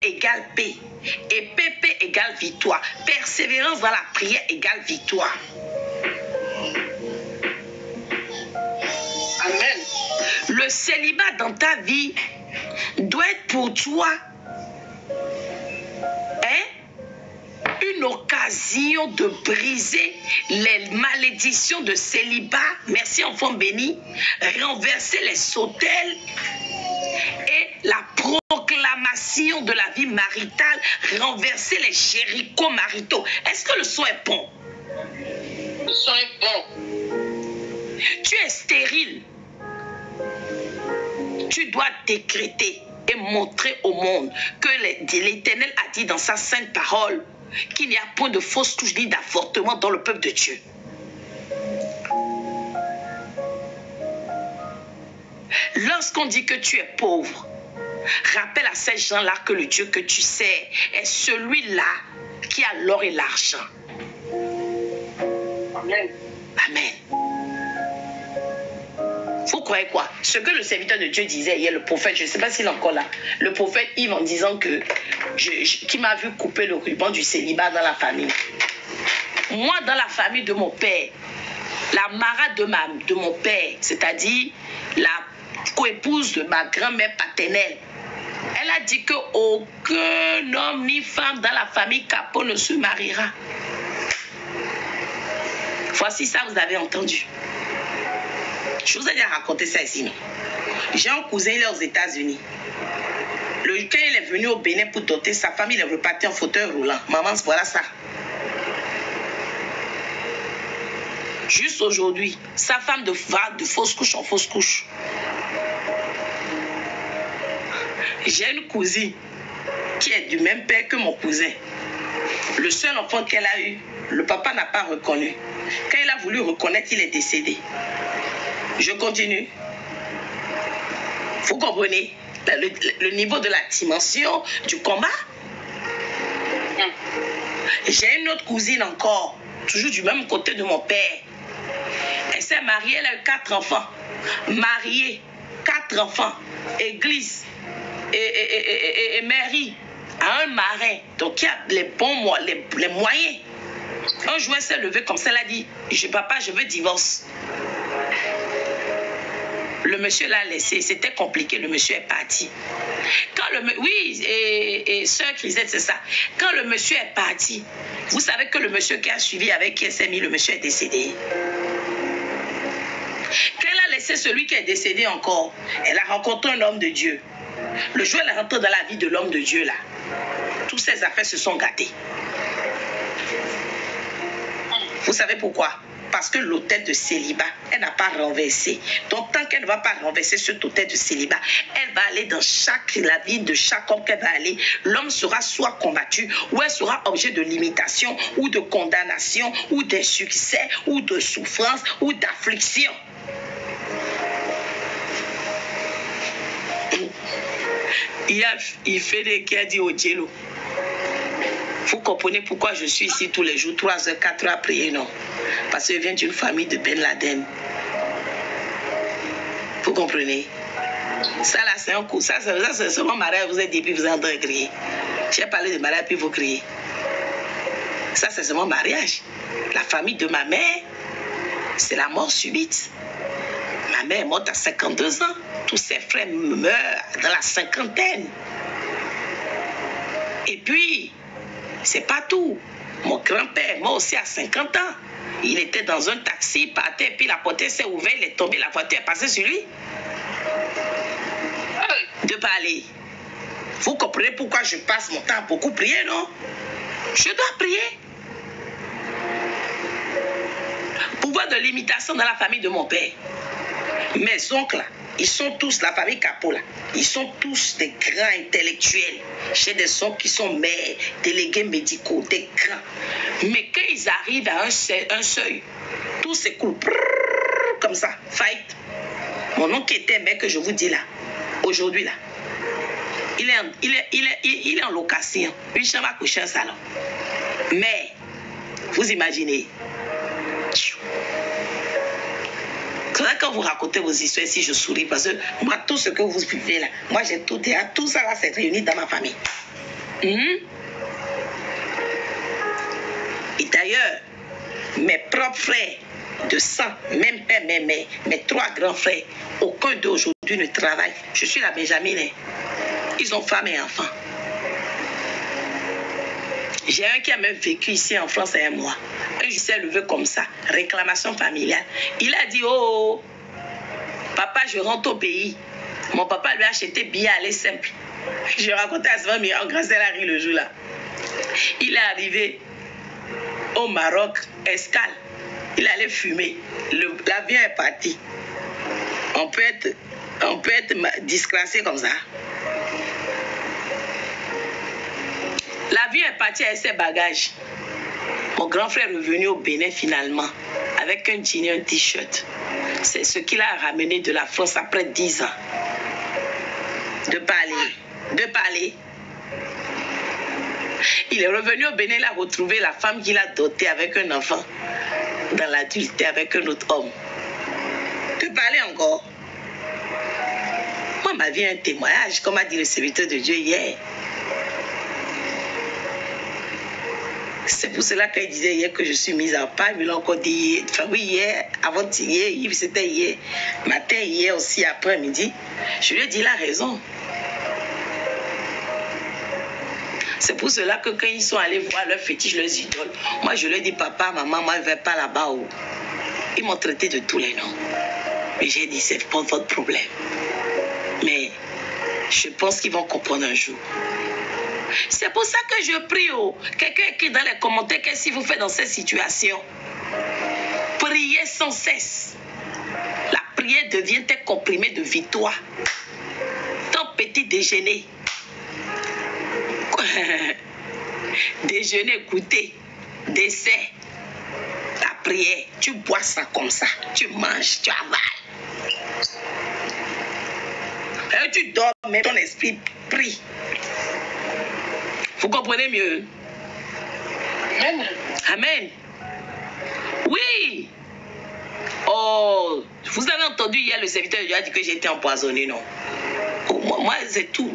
égale paix. Et paix égale victoire. Persévérance dans la prière égale victoire. Amen. Le célibat dans ta vie doit être pour toi une occasion de briser les malédictions de célibat. Merci enfant béni. Renverser les sautelles et la proclamation de la vie maritale. Renverser les Jéricho maritaux. Est-ce que le son est bon? Le son est bon. Tu es stérile. Tu dois décréter et montrer au monde que l'Éternel a dit dans sa sainte parole qu'il n'y a point de fausse touche ni d'avortement dans le peuple de Dieu. Lorsqu'on dit que tu es pauvre, rappelle à ces gens-là que le Dieu que tu sais est celui-là qui a l'or et l'argent. Amen. Amen. Vous croyez quoi? Ce que le serviteur de Dieu disait hier, le prophète, je ne sais pas s'il est encore là, le prophète Yves en disant que qui m'a vu couper le ruban du célibat dans la famille. Moi, dans la famille de mon père, la mara de mon père, c'est-à-dire la coépouse de ma grand-mère paternelle, elle a dit qu'aucun homme ni femme dans la famille Capot ne se mariera. Voici ça, vous avez entendu. Je vous ai déjà raconté ça ici, non? J'ai un cousin, il est aux États-Unis. Quand il est venu au Bénin pour doter sa femme, il est reparti en fauteuil roulant. Maman, voilà ça. Juste aujourd'hui, sa femme va de fausse couche en fausse couche. J'ai une cousine qui est du même père que mon cousin. Le seul enfant qu'elle a eu, le papa n'a pas reconnu. Quand il a voulu reconnaître, il est décédé. Je continue. Vous comprenez le niveau de la dimension du combat? J'ai une autre cousine encore, toujours du même côté de mon père. Elle s'est mariée, elle a eu 4 enfants. Mariée, 4 enfants. Église et mairie à un marin. Donc il y a les bons les moyens. Un jour, elle s'est levée comme ça, elle a dit, papa, je veux divorce. Le monsieur l'a laissé, c'était compliqué, le monsieur est parti. Oui, et sœur Crisette, c'est ça. Quand le monsieur est parti, vous savez que le monsieur qui a suivi avec qui elle s'est mis, le monsieur est décédé. Quand elle a laissé celui qui est décédé encore, elle a rencontré un homme de Dieu. Le jour où elle est rentrée dans la vie de l'homme de Dieu, là, toutes ses affaires se sont gâtées. Vous savez pourquoi? Parce que l'autel de célibat, elle n'a pas renversé. Donc, tant qu'elle ne va pas renverser cet autel de célibat, elle va aller dans la vie de chaque homme qu'elle va aller. L'homme sera soit combattu, ou elle sera objet de limitation, ou de condamnation, ou d'insuccès, ou de souffrance, ou d'affliction. Il fait des qui a dit au Dieu. Vous comprenez pourquoi je suis ici tous les jours, 3 heures, 4 heures à prier, non? Parce que je viens d'une famille de Ben Laden. Vous comprenez? Ça là, c'est un coup. Ça c'est seulement mariage, vous êtes dit, puis vous êtes en train de crier. J'ai parlé de mariage, puis vous criez. Ça, c'est seulement mariage. La famille de ma mère, c'est la mort subite. Ma mère est morte à 52 ans. Tous ses frères meurent dans la cinquantaine. Et puis, c'est pas tout. Mon grand-père est mort aussi à 50 ans. Il était dans un taxi, il partait, puis la porte s'est ouverte, il est tombé, la voiture est passée sur lui. De parler. Vous comprenez pourquoi je passe mon temps à beaucoup prier, non? Je dois prier. Pouvoir de limitation dans la famille de mon père. Mes oncles, là, ils sont tous, la famille Capot, là, ils sont tous des grands intellectuels. J'ai des oncles qui sont maires, délégués médicaux, des grands. Mais quand ils arrivent à un seuil, tout s'écoule. Comme ça, fight. Mon oncle était maire que je vous dis là, aujourd'hui là, il est en location. Une chambre à coucher, un salon. Mais, vous imaginez, quand vous racontez vos histoires ici, je souris parce que moi, tout ce que vous vivez là, moi j'ai tout ça là, c'est réuni dans ma famille. Et d'ailleurs, mes propres frères de sang, même père, même mère, mes 3 grands frères, aucun d'eux aujourd'hui ne travaille. Je suis la Benjamine. Ils ont femme et enfants. J'ai un qui a même vécu ici en France à un mois. Un jour, il s'est levé comme ça, réclamation familiale. Il a dit, oh, papa, je rentre au pays. Mon papa lui a acheté billet aller simple. Je racontais à ce moment, en grâce à la rue le jour-là. Il est arrivé au Maroc, escale. Il allait fumer. L'avion est parti. On peut être disgracié comme ça. L'avion est parti avec ses bagages. Mon grand frère est revenu au Bénin finalement avec un jean et un t-shirt. C'est ce qu'il a ramené de la France après 10 ans. De parler. Il est revenu au Bénin, il a retrouvé la femme qu'il a dotée avec un enfant dans l'adultère avec un autre homme. De parler encore. Moi, ma vie est un témoignage, comme a dit le serviteur de Dieu hier. C'est pour cela qu'il disait hier que je suis mise en part. Il l'a encore dit hier. Enfin, oui, hier, avant-hier, c'était hier. Matin, hier aussi, après-midi. Je lui ai dit, il a raison. C'est pour cela que quand ils sont allés voir leurs fétiches, leurs idoles, moi, je leur ai dit, papa, maman, moi, je ne vais pas là-bas. Oh. Ils m'ont traité de tous les noms. Mais j'ai dit, c'est pas votre problème. Mais je pense qu'ils vont comprendre un jour. C'est pour ça que je prie. Quelqu'un écrit dans les commentaires qu'est-ce qu'il vous fait dans cette situation. Priez sans cesse. La prière devient un comprimé de victoire. Ton petit déjeuner. Déjeuner, goûter, dessert. La prière, tu bois ça comme ça. Tu manges, tu avales. Et tu dors, mais ton esprit prie. Vous comprenez mieux? Amen. Amen. Oui. Oh, vous avez entendu hier le serviteur de Dieu a dit que j'ai été empoisonné, non? Oh, moi c'est tout.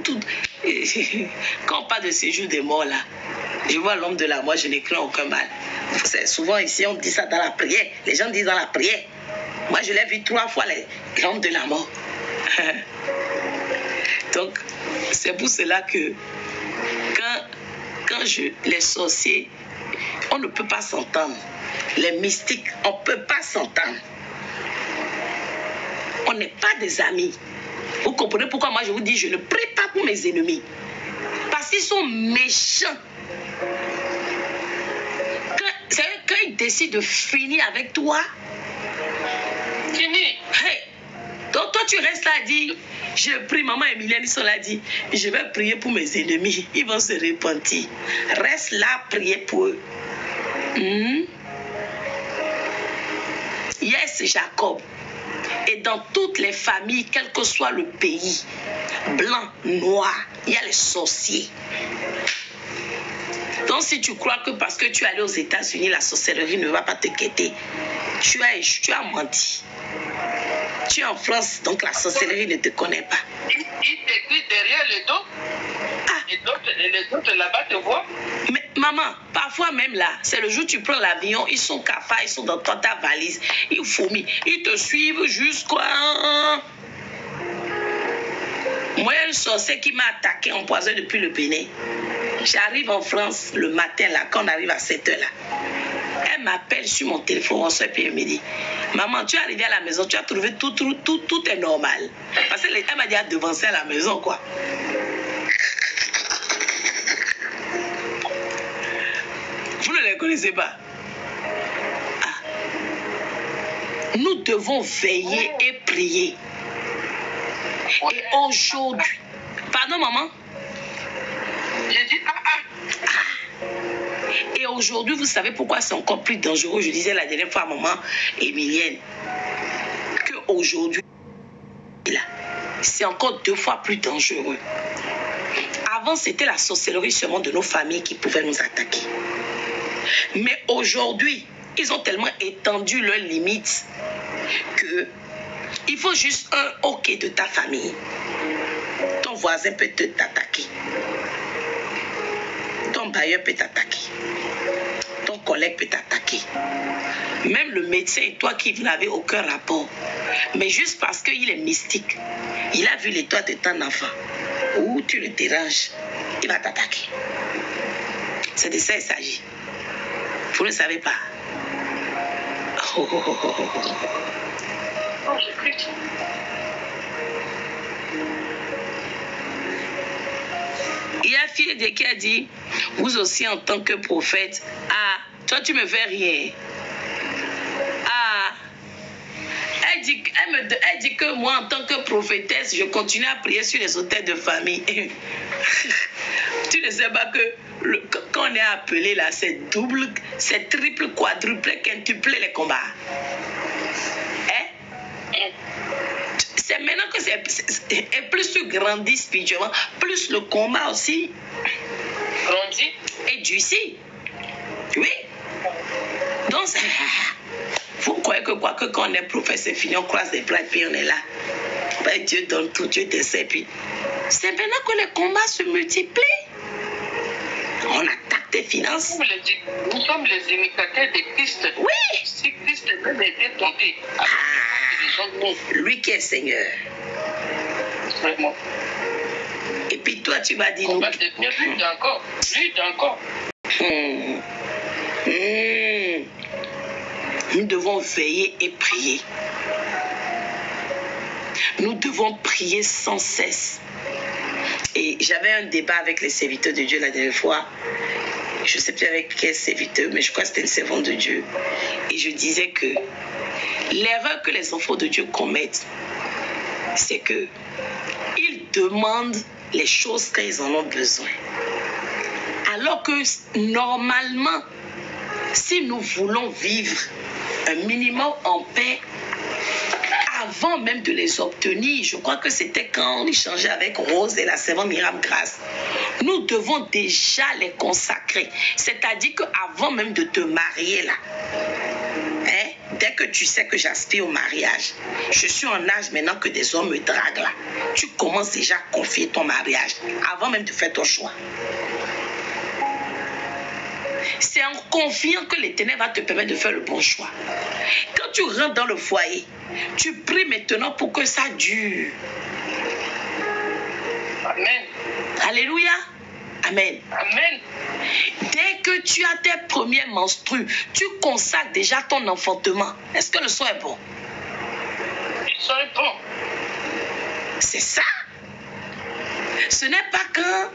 Quand on parle de séjour des morts, là, je vois l'homme de la mort, je n'écris aucun mal. Souvent ici, on dit ça dans la prière. Les gens disent dans la prière. Moi, je l'ai vu 3 fois, l'homme de la mort. Donc, c'est pour cela que quand les sorciers, on ne peut pas s'entendre. Les mystiques, on ne peut pas s'entendre. On n'est pas des amis. Vous comprenez pourquoi moi je vous dis, je ne prie pas pour mes ennemis. Parce qu'ils sont méchants. Quand ils décident de finir avec toi, Fini. Hey, donc toi tu restes là à dire, je prie, maman Emilienne, ils sont là dit, je vais prier pour mes ennemis, ils vont se repentir. Reste là, prier pour eux. Yes, Jacob. Et dans toutes les familles, quel que soit le pays, blanc, noir, il y a les sorciers. Donc si tu crois que parce que tu es allé aux États-Unis, la sorcellerie ne va pas te guetter, tu as menti. Tu es en France, donc la sorcellerie ne te connaît pas. Il t'écrit derrière le dos. Les autres là-bas te voient. Mais maman, parfois même là, c'est le jour où tu prends l'avion, ils sont capables, ils sont dans ta valise, ils fourmillent, ils te suivent jusqu'à... Moi, un sorcier qui m'a attaqué, empoisonné depuis le Bénin. J'arrive en France le matin, là, quand on arrive à 7h, là. Elle m'appelle sur mon téléphone, on se puis elle me dit, maman, tu es arrivée à la maison, tu as trouvé tout est normal. Parce qu'elle m'a dit à devancer à la maison, quoi. Vous ne les connaissez pas? Nous devons veiller et prier. Et aujourd'hui... Pardon, maman? J'ai dit, Et aujourd'hui, vous savez pourquoi c'est encore plus dangereux? Je disais la dernière fois à maman Emilienne qu'aujourd'hui, c'est encore 2 fois plus dangereux. Avant, c'était la sorcellerie seulement de nos familles qui pouvait nous attaquer. Mais aujourd'hui, ils ont tellement étendu leurs limites que il faut juste un OK de ta famille. Ton voisin peut t'attaquer. travailleur peut t'attaquer. Ton collègue peut t'attaquer. Même le médecin et toi qui n'avez aucun rapport. Mais juste parce qu'il est mystique, il a vu l'étoile de ton enfant, ou tu le déranges, il va t'attaquer. C'est de ça il s'agit. Vous ne savez pas. Oh, oh, oh, oh, oh. Oh, j'écoute. Il y a Fille qui a dit, vous aussi en tant que prophète, ah, toi tu me fais rien. Ah, elle dit que moi en tant que prophétesse, je continue à prier sur les autels de famille. Tu ne sais pas que quand on est appelé là, c'est double, c'est triple, quadruple, quintuple les combats. Hein? C'est maintenant que et plus tu grandis spirituellement, plus le combat aussi Grandit. est durci. Oui. Donc, vous croyez que quoi que quand on est prophète, c'est fini, on croise les bras et puis on est là. Ben, Dieu donne tout, Dieu décède. Puis c'est maintenant que les combats se multiplient. On attaque tes finances. Nous sommes les imitateurs de Christ. Oui. Si Christ avait été tenté, lui qui est Seigneur. Vraiment. Et puis toi, tu vas dire... On va devenir lui encore. Lui encore. Nous devons veiller et prier. Nous devons prier sans cesse. Et j'avais un débat avec les serviteurs de Dieu la dernière fois. Je ne sais plus avec quel serviteur, mais je crois que c'était une servante de Dieu. Et je disais que l'erreur que les enfants de Dieu commettent, c'est que ils demandent les choses quand ils en ont besoin. Alors que normalement, si nous voulons vivre un minimum en paix, avant même de les obtenir, je crois que c'était quand on échangeait avec Rose et la servante Myriam Grace, nous devons déjà les consacrer. C'est-à-dire qu'avant même de te marier là, hein, dès que tu sais que j'aspire au mariage, je suis en âge maintenant que des hommes me draguent là, tu commences déjà à confier ton mariage avant même de faire ton choix. C'est en confiant que l'Éternel va te permettre de faire le bon choix. Quand tu rentres dans le foyer, tu pries maintenant pour que ça dure. Amen. Alléluia. Amen. Amen. Dès que tu as tes premiers menstrues, tu consacres déjà ton enfantement. Est-ce que le son est bon? Le son est bon. C'est ça. Ce n'est pas quand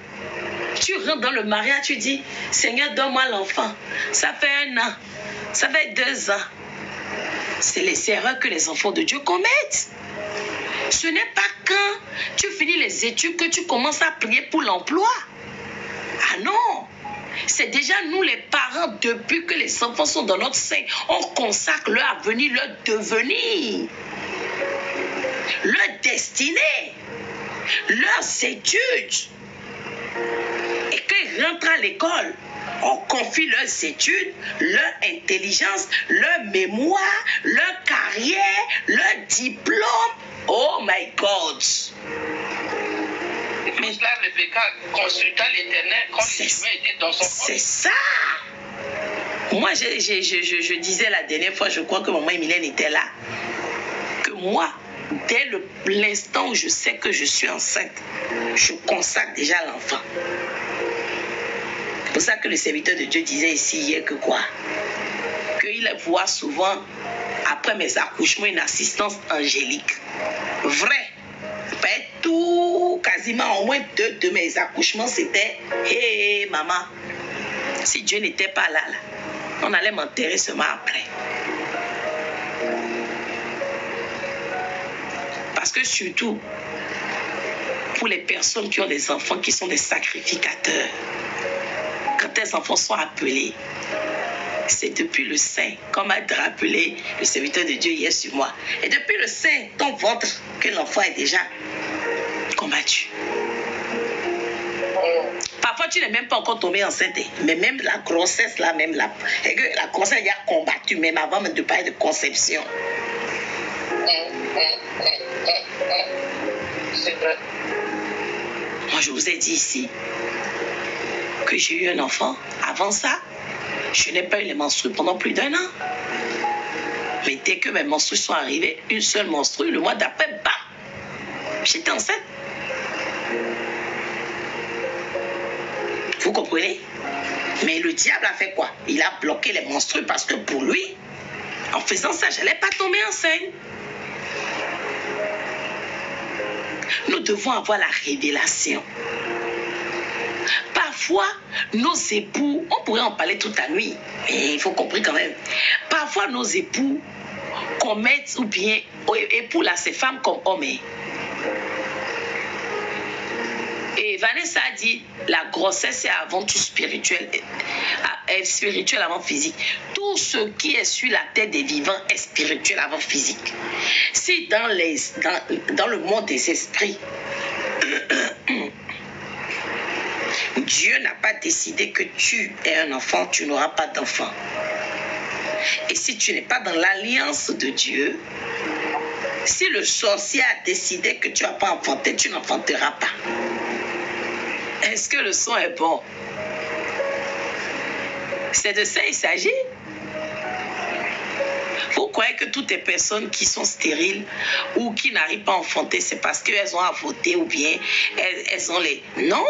tu rentres dans le mariage, tu dis, Seigneur, donne-moi l'enfant. Ça fait 1 an, ça fait 2 ans. C'est les erreurs que les enfants de Dieu commettent. Ce n'est pas quand tu finis les études que tu commences à prier pour l'emploi. Ah non. C'est déjà nous les parents, depuis que les enfants sont dans notre sein, on consacre leur avenir, leur devenir, leur destinée, leurs études. Et quand ils rentrent à l'école, on confie leurs études, leur intelligence, leur mémoire, leur carrière, leur diplôme. Oh my God! Mais là, Rebecca, consultant l'Éternel, quand les humains étaient dans son corps. C'est ça! Moi, je disais la dernière fois, je crois que maman Emilienne était là, que moi, dès l'instant où je sais que je suis enceinte, je consacre déjà l'enfant. C'est pour ça que le serviteur de Dieu disait ici hier que quoi? Qu'il voit souvent, après mes accouchements, une assistance angélique. Vrai. Pas tout, quasiment au moins 2 de mes accouchements, c'était hé, maman, si Dieu n'était pas là, on allait m'enterrer seulement après. Parce que surtout, pour les personnes qui ont des enfants qui sont des sacrificateurs, quand tes enfants sont appelés, c'est depuis le sein, comme a rappelé le serviteur de Dieu hier sur moi. Et depuis le sein, ton ventre, que l'enfant est déjà combattu. Parfois, tu n'es même pas encore tombé enceinte, mais même la grossesse, là, même la grossesse, il y a combattu, même avant même de parler de conception. C'est vrai. Moi, je vous ai dit ici que j'ai eu un enfant. Avant ça, je n'ai pas eu les menstrues pendant plus d'1 an. Mais dès que mes menstrues sont arrivées, une seule menstrue, le mois d'après, bam, j'étais enceinte. Vous comprenez? Mais le diable a fait quoi? Il a bloqué les menstrues parce que pour lui, en faisant ça, je n'allais pas tomber enceinte. Nous devons avoir la révélation. Parfois, nos époux, on pourrait en parler toute la nuit, mais il faut comprendre quand même. Parfois, nos époux commettent, ou bien, époux là, c'est femmes comme hommes. Et Vanessa a dit, la grossesse est avant tout spirituelle, spirituelle avant physique. Tout ce qui est sur la tête des vivants est spirituel avant physique. Si dans le monde des esprits, Dieu n'a pas décidé que tu aies un enfant, tu n'auras pas d'enfant. Et si tu n'es pas dans l'alliance de Dieu, si le sorcier a décidé que tu n'as pas enfanté, tu n'enfanteras pas. Est-ce que le son est bon? C'est de ça il s'agit. Vous croyez que toutes les personnes qui sont stériles ou qui n'arrivent pas à enfanter, c'est parce qu'elles ont avorté ou bien elles ont les... Non!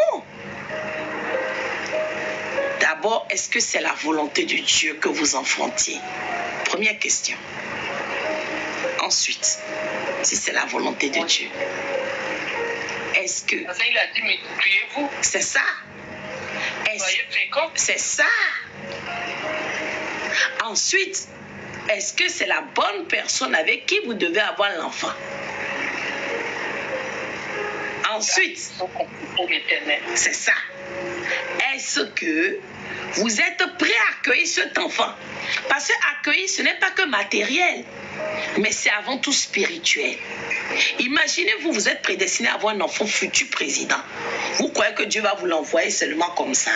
D'abord, est-ce que c'est la volonté de Dieu que vous enfantiez? Première question. Ensuite, si c'est la volonté de Dieu, est-ce que... Il a dit, multipliez-vous. C'est ça. Soyez féconds. C'est ça. Ensuite, est-ce que c'est la bonne personne avec qui vous devez avoir l'enfant? Ensuite, c'est ça. Est-ce que vous êtes prêt à accueillir cet enfant? Parce que accueillir, ce n'est pas que matériel, mais c'est avant tout spirituel. Imaginez-vous, vous êtes prédestiné à avoir un enfant futur président. Vous croyez que Dieu va vous l'envoyer seulement comme ça?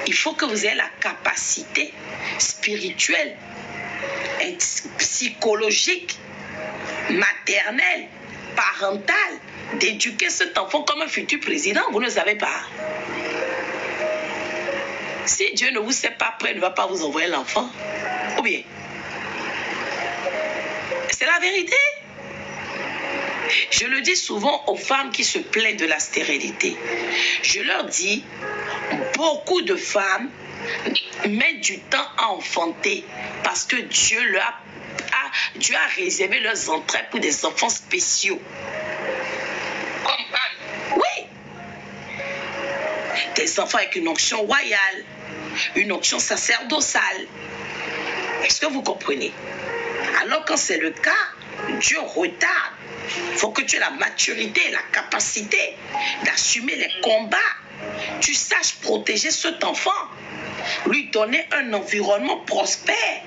Il faut que vous ayez la capacité spirituelle, psychologique, maternelle, parentale, d'éduquer cet enfant comme un futur président. Vous ne le savez pas. Si Dieu ne vous sait pas prêt, il ne va pas vous envoyer l'enfant. Ou bien, c'est la vérité. Je le dis souvent aux femmes qui se plaignent de la stérilité. Je leur dis, beaucoup de femmes mettent du temps à enfanter parce que Dieu a réservé leurs entrailles pour des enfants spéciaux. Comme Anne. Oui. Des enfants avec une onction royale, une onction sacerdotale. Est-ce que vous comprenez? Alors quand c'est le cas, Dieu retarde. Il faut que tu aies la maturité, la capacité d'assumer les combats. Tu saches protéger cet enfant, lui donner un environnement prospère.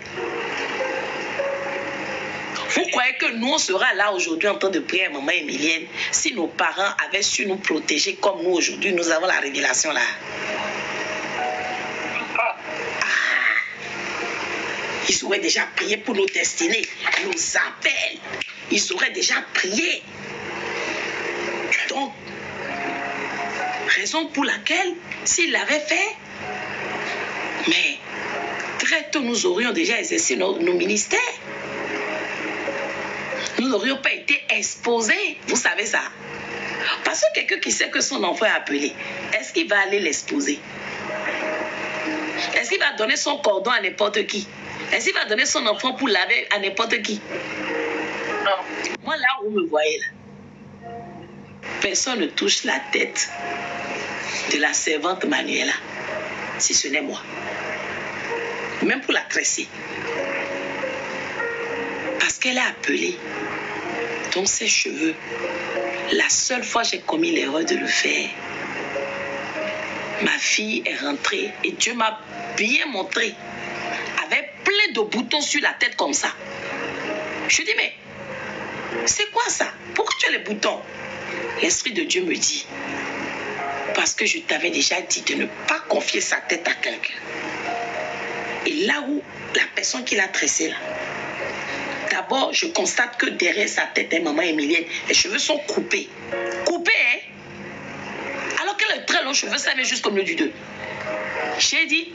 Vous croyez que nous, on sera là aujourd'hui en train de prier à Maman Emilienne si nos parents avaient su nous protéger comme nous aujourd'hui, nous avons la révélation là? Ils auraient déjà prié pour nos destinées, nos appels. Ils auraient déjà prié. Donc, raison pour laquelle, s'ils l'avaient fait, mais très tôt, nous aurions déjà exercé nos ministères. Nous n'aurions pas été exposés. Vous savez ça? Parce que quelqu'un qui sait que son enfant est appelé, est-ce qu'il va aller l'exposer? Est-ce qu'il va donner son cordon à n'importe qui? Est-ce qu'il va donner son enfant pour laver à n'importe qui? Non. Moi, là où vous me voyez, là, personne ne touche la tête de la servante Manuela, si ce n'est moi. Même pour la tresser. Parce qu'elle a appelé dans ses cheveux. La seule fois j'ai commis l'erreur de le faire, ma fille est rentrée et Dieu m'a bien montré, avec plein de boutons sur la tête comme ça. Je dis, mais c'est quoi ça? Pourquoi tu as les boutons? L'Esprit de Dieu me dit, parce que je t'avais déjà dit de ne pas confier sa tête à quelqu'un. Et là où la personne qui l'a tressée là, d'abord, je constate que derrière sa tête, Maman Emilienne, les cheveux sont coupés. Coupés, hein? Alors qu'elle est très longs cheveux, ça vient jusqu'au milieu du dos. J'ai dit,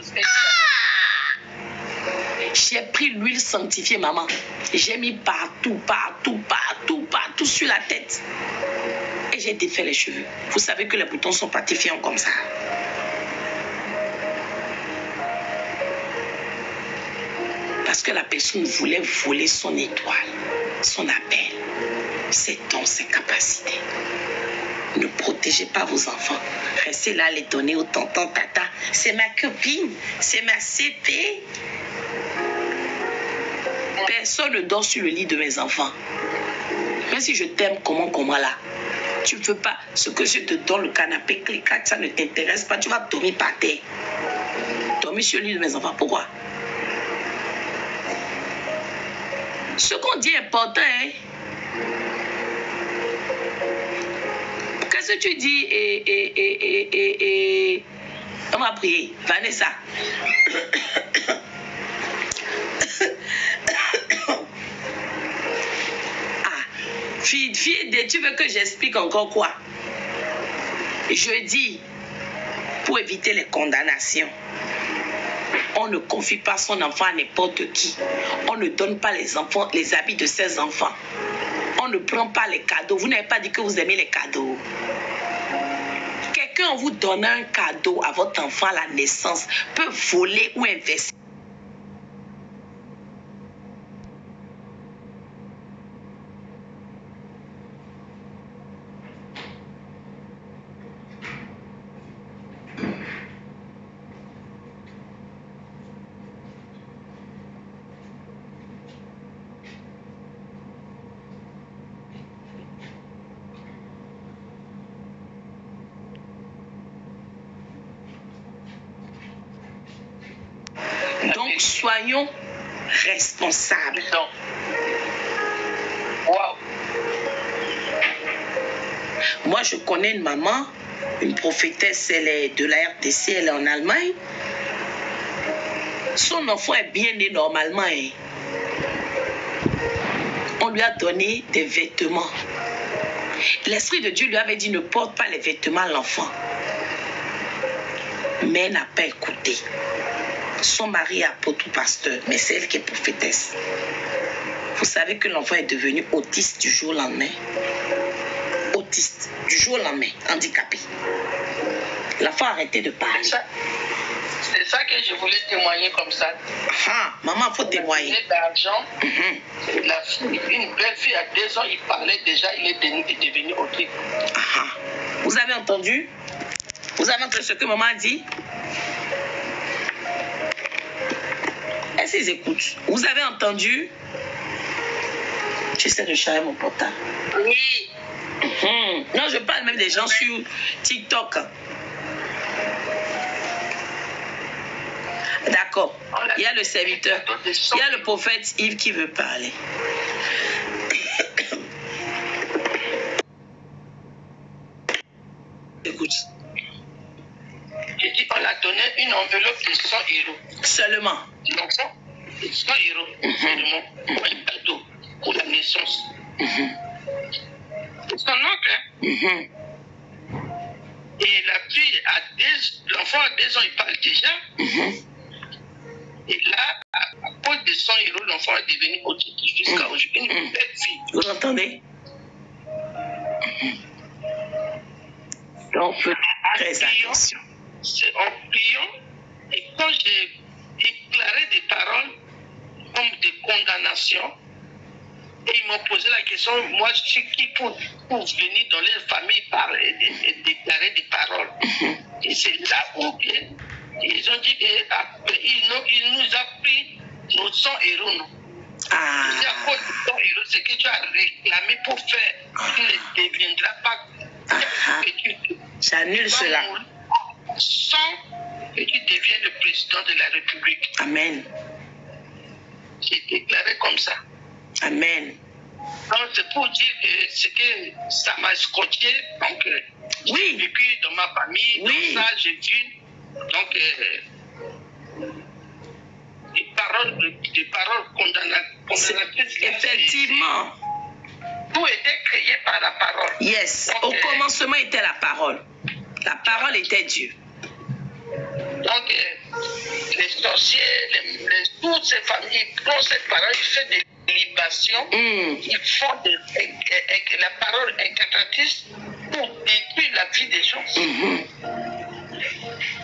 j'ai pris l'huile sanctifiée, maman. J'ai mis partout sur la tête. Et j'ai défait les cheveux. Vous savez que les boutons sont pas défiants comme ça. Parce que la personne voulait voler son étoile, son appel, ses dons, ses capacités. Ne protégez pas vos enfants. Restez là, les donner au tonton, tata. C'est ma copine, c'est ma CP. Personne ne dort sur le lit de mes enfants. Même si je t'aime, comment là. Tu ne veux pas ce que je te donne, le canapé, clic-clac, ça ne t'intéresse pas. Tu vas dormir par terre. Dormir sur le lit de mes enfants. Pourquoi? Ce qu'on dit est important, hein. Qu'est-ce que tu dis? On va prier. Vanessa. Fille, tu veux que j'explique encore quoi? Je dis, pour éviter les condamnations, on ne confie pas son enfant à n'importe qui. On ne donne pas les habits de ses enfants. On ne prend pas les cadeaux. Vous n'avez pas dit que vous aimez les cadeaux. Quelqu'un en vous donnant un cadeau à votre enfant à la naissance peut voler ou investir. Donc, soyons responsables. Wow. Moi, je connais une maman, une prophétesse, elle est de la RDC, elle est en Allemagne. Son enfant est bien né normalement. Hein. On lui a donné des vêtements. L'Esprit de Dieu lui avait dit ne porte pas les vêtements à l'enfant. Mais elle n'a pas écouté. Son mari est apôtre ou pasteur, mais c'est elle qui est prophétesse. Vous savez que l'enfant est devenu autiste du jour au lendemain. Autiste du jour au lendemain, handicapé. L'enfant a arrêté de parler. C'est ça que je voulais témoigner comme ça. Ah, maman, il faut témoigner. D'argent. La fille, une belle fille à 2 ans, il parlait déjà, il est devenu autiste. Ah, vous avez entendu? Vous avez entendu ce que maman a dit? Est-ce qu'ils écoutent? Vous avez entendu? J'essaie de charger mon portable. Oui. Non, je parle même des gens sur TikTok. D'accord. Il y a le serviteur. Il y a le prophète Yves qui veut parler. Écoute. J'ai dit, on a donné une enveloppe de 100 euros. Seulement. Donc ça, 100 euros, seulement pour un cadeau, pour la naissance. Son oncle, et la fille, l'enfant a 2 ans, il parle déjà. Et là, à cause de 100 euros, l'enfant est devenu autiste jusqu'à aujourd'hui. Une belle fille. Vous entendez? Donc, faites très attention. C'est en priant, et quand j'ai déclaré des paroles comme des condamnations, et ils m'ont posé la question, moi je suis qui pour venir dans leur famille parler et déclarer des paroles. Et c'est là où ils ont dit qu'il nous a pris nos 100 euros. Non. Ah. C'est à cause de 100 euros, c'est que tu as réclamé pour faire. Tu ne deviendras pas. J'annule cela. Sans que tu deviennes le président de la République. Amen. J'ai déclaré comme ça. Amen. Donc c'est pour dire que ça m'a scotché. Donc j'ai vécu dans ma famille, donc ça j'ai vu. Donc des paroles condamnatrices. Effectivement. Tout était créé par la parole. Yes. Donc, au commencement était la parole. La parole était Dieu. Donc, les sorciers, toutes ces familles, quand cette parole, ils font des libations, ils font la parole incantatrice pour détruire la vie des gens.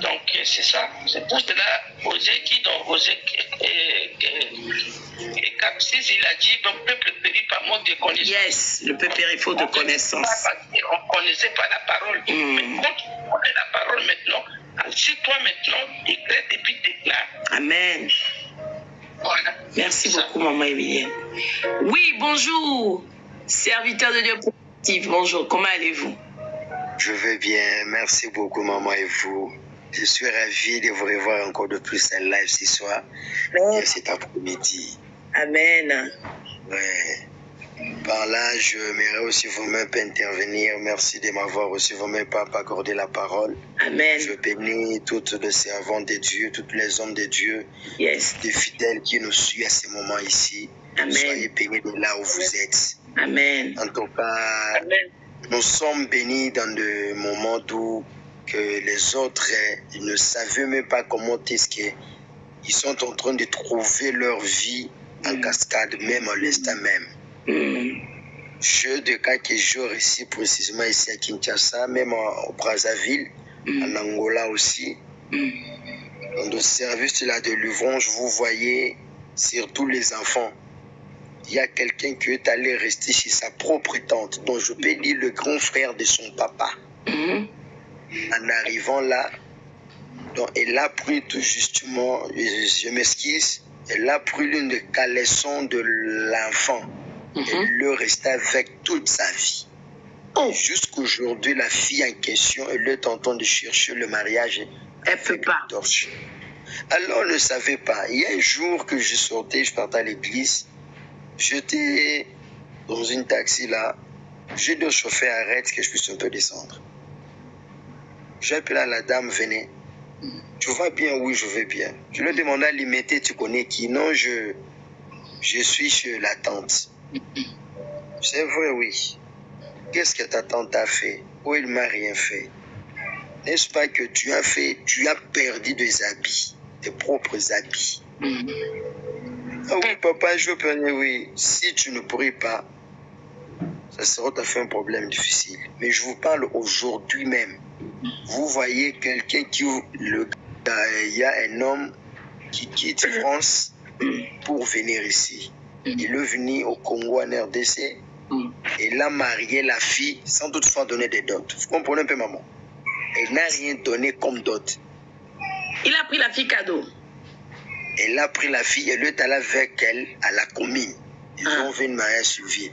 Donc, c'est ça. C'est pour cela, Osée qui dans Osée 4:6, il a dit, donc, le peuple périt par manque de connaissance. Yes, le peuple périt faute de connaissance. On ne connaissait pas la parole. Mais quand tu connais la parole maintenant, assis-toi maintenant, décrète et puis déclare. Amen. Voilà. Merci beaucoup, maman Emilienne. Oui, bonjour, serviteur de Dieu positif. Bonjour, comment allez-vous? Je vais bien, merci beaucoup, maman, et vous? Je suis ravi de vous revoir encore de plus en live ce soir et cet après-midi. Amen. Ouais. Par là, je m'aimerais aussi vous-même intervenir. Merci de m'avoir aussi vous-même accordé la parole. Amen. Je bénis toutes les servantes de Dieu, tous les hommes de Dieu, Yes. des fidèles qui nous suivent à ce moment ici. Amen. Soyez bénis de là où vous êtes. Amen. En tout cas, nous sommes bénis dans des moments où que les autres ils ne savaient même pas comment est-ce qu'ils sont en train de trouver leur vie en cascade, même en l'instant même. Je de quelques jours ici, précisément ici à Kinshasa, même au Brazzaville, en Angola aussi, dans le service là de l'ouvrage, vous voyez, surtout les enfants, il y a quelqu'un qui est allé rester chez sa propre tante, dont je peux dire le grand frère de son papa. En arrivant là, donc elle a pris tout justement, je m'excuse, elle a pris l'une des caleçons de l'enfant. Elle le restait avec toute sa vie. Jusqu'aujourd'hui, la fille en question, elle est en train de chercher le mariage. Elle peut pas. Alors, elle ne savait pas. Il y a un jour que je sortais, je partais à l'église. J'étais dans une taxi là. J'ai dit au chauffeur, arrête que je puisse un peu descendre. J'ai appelé la dame, venez. Tu vas bien? Oui, je vais bien. Je lui ai demandé à l'imiter, tu connais qui? Non, je suis chez la tante. C'est vrai, oui. Qu'est-ce que ta tante a fait? Oh, il ne m'a rien fait. N'est-ce pas que tu as perdu des habits, tes propres habits? Ah oui, papa, je veux parler, oui. Si tu ne pourrais pas, ça sera tout à fait un problème difficile. Mais je vous parle aujourd'hui même. Vous voyez quelqu'un il y a un homme qui quitte France pour venir ici. Il est venu au Congo en RDC. Il a marié la fille sans toutefois donner des dots. Vous comprenez un peu, maman? Elle n'a rien donné comme dot. Il a pris la fille cadeau. Elle a pris la fille et lui est allé avec elle à la commune. Ils ont fait une mariage civil.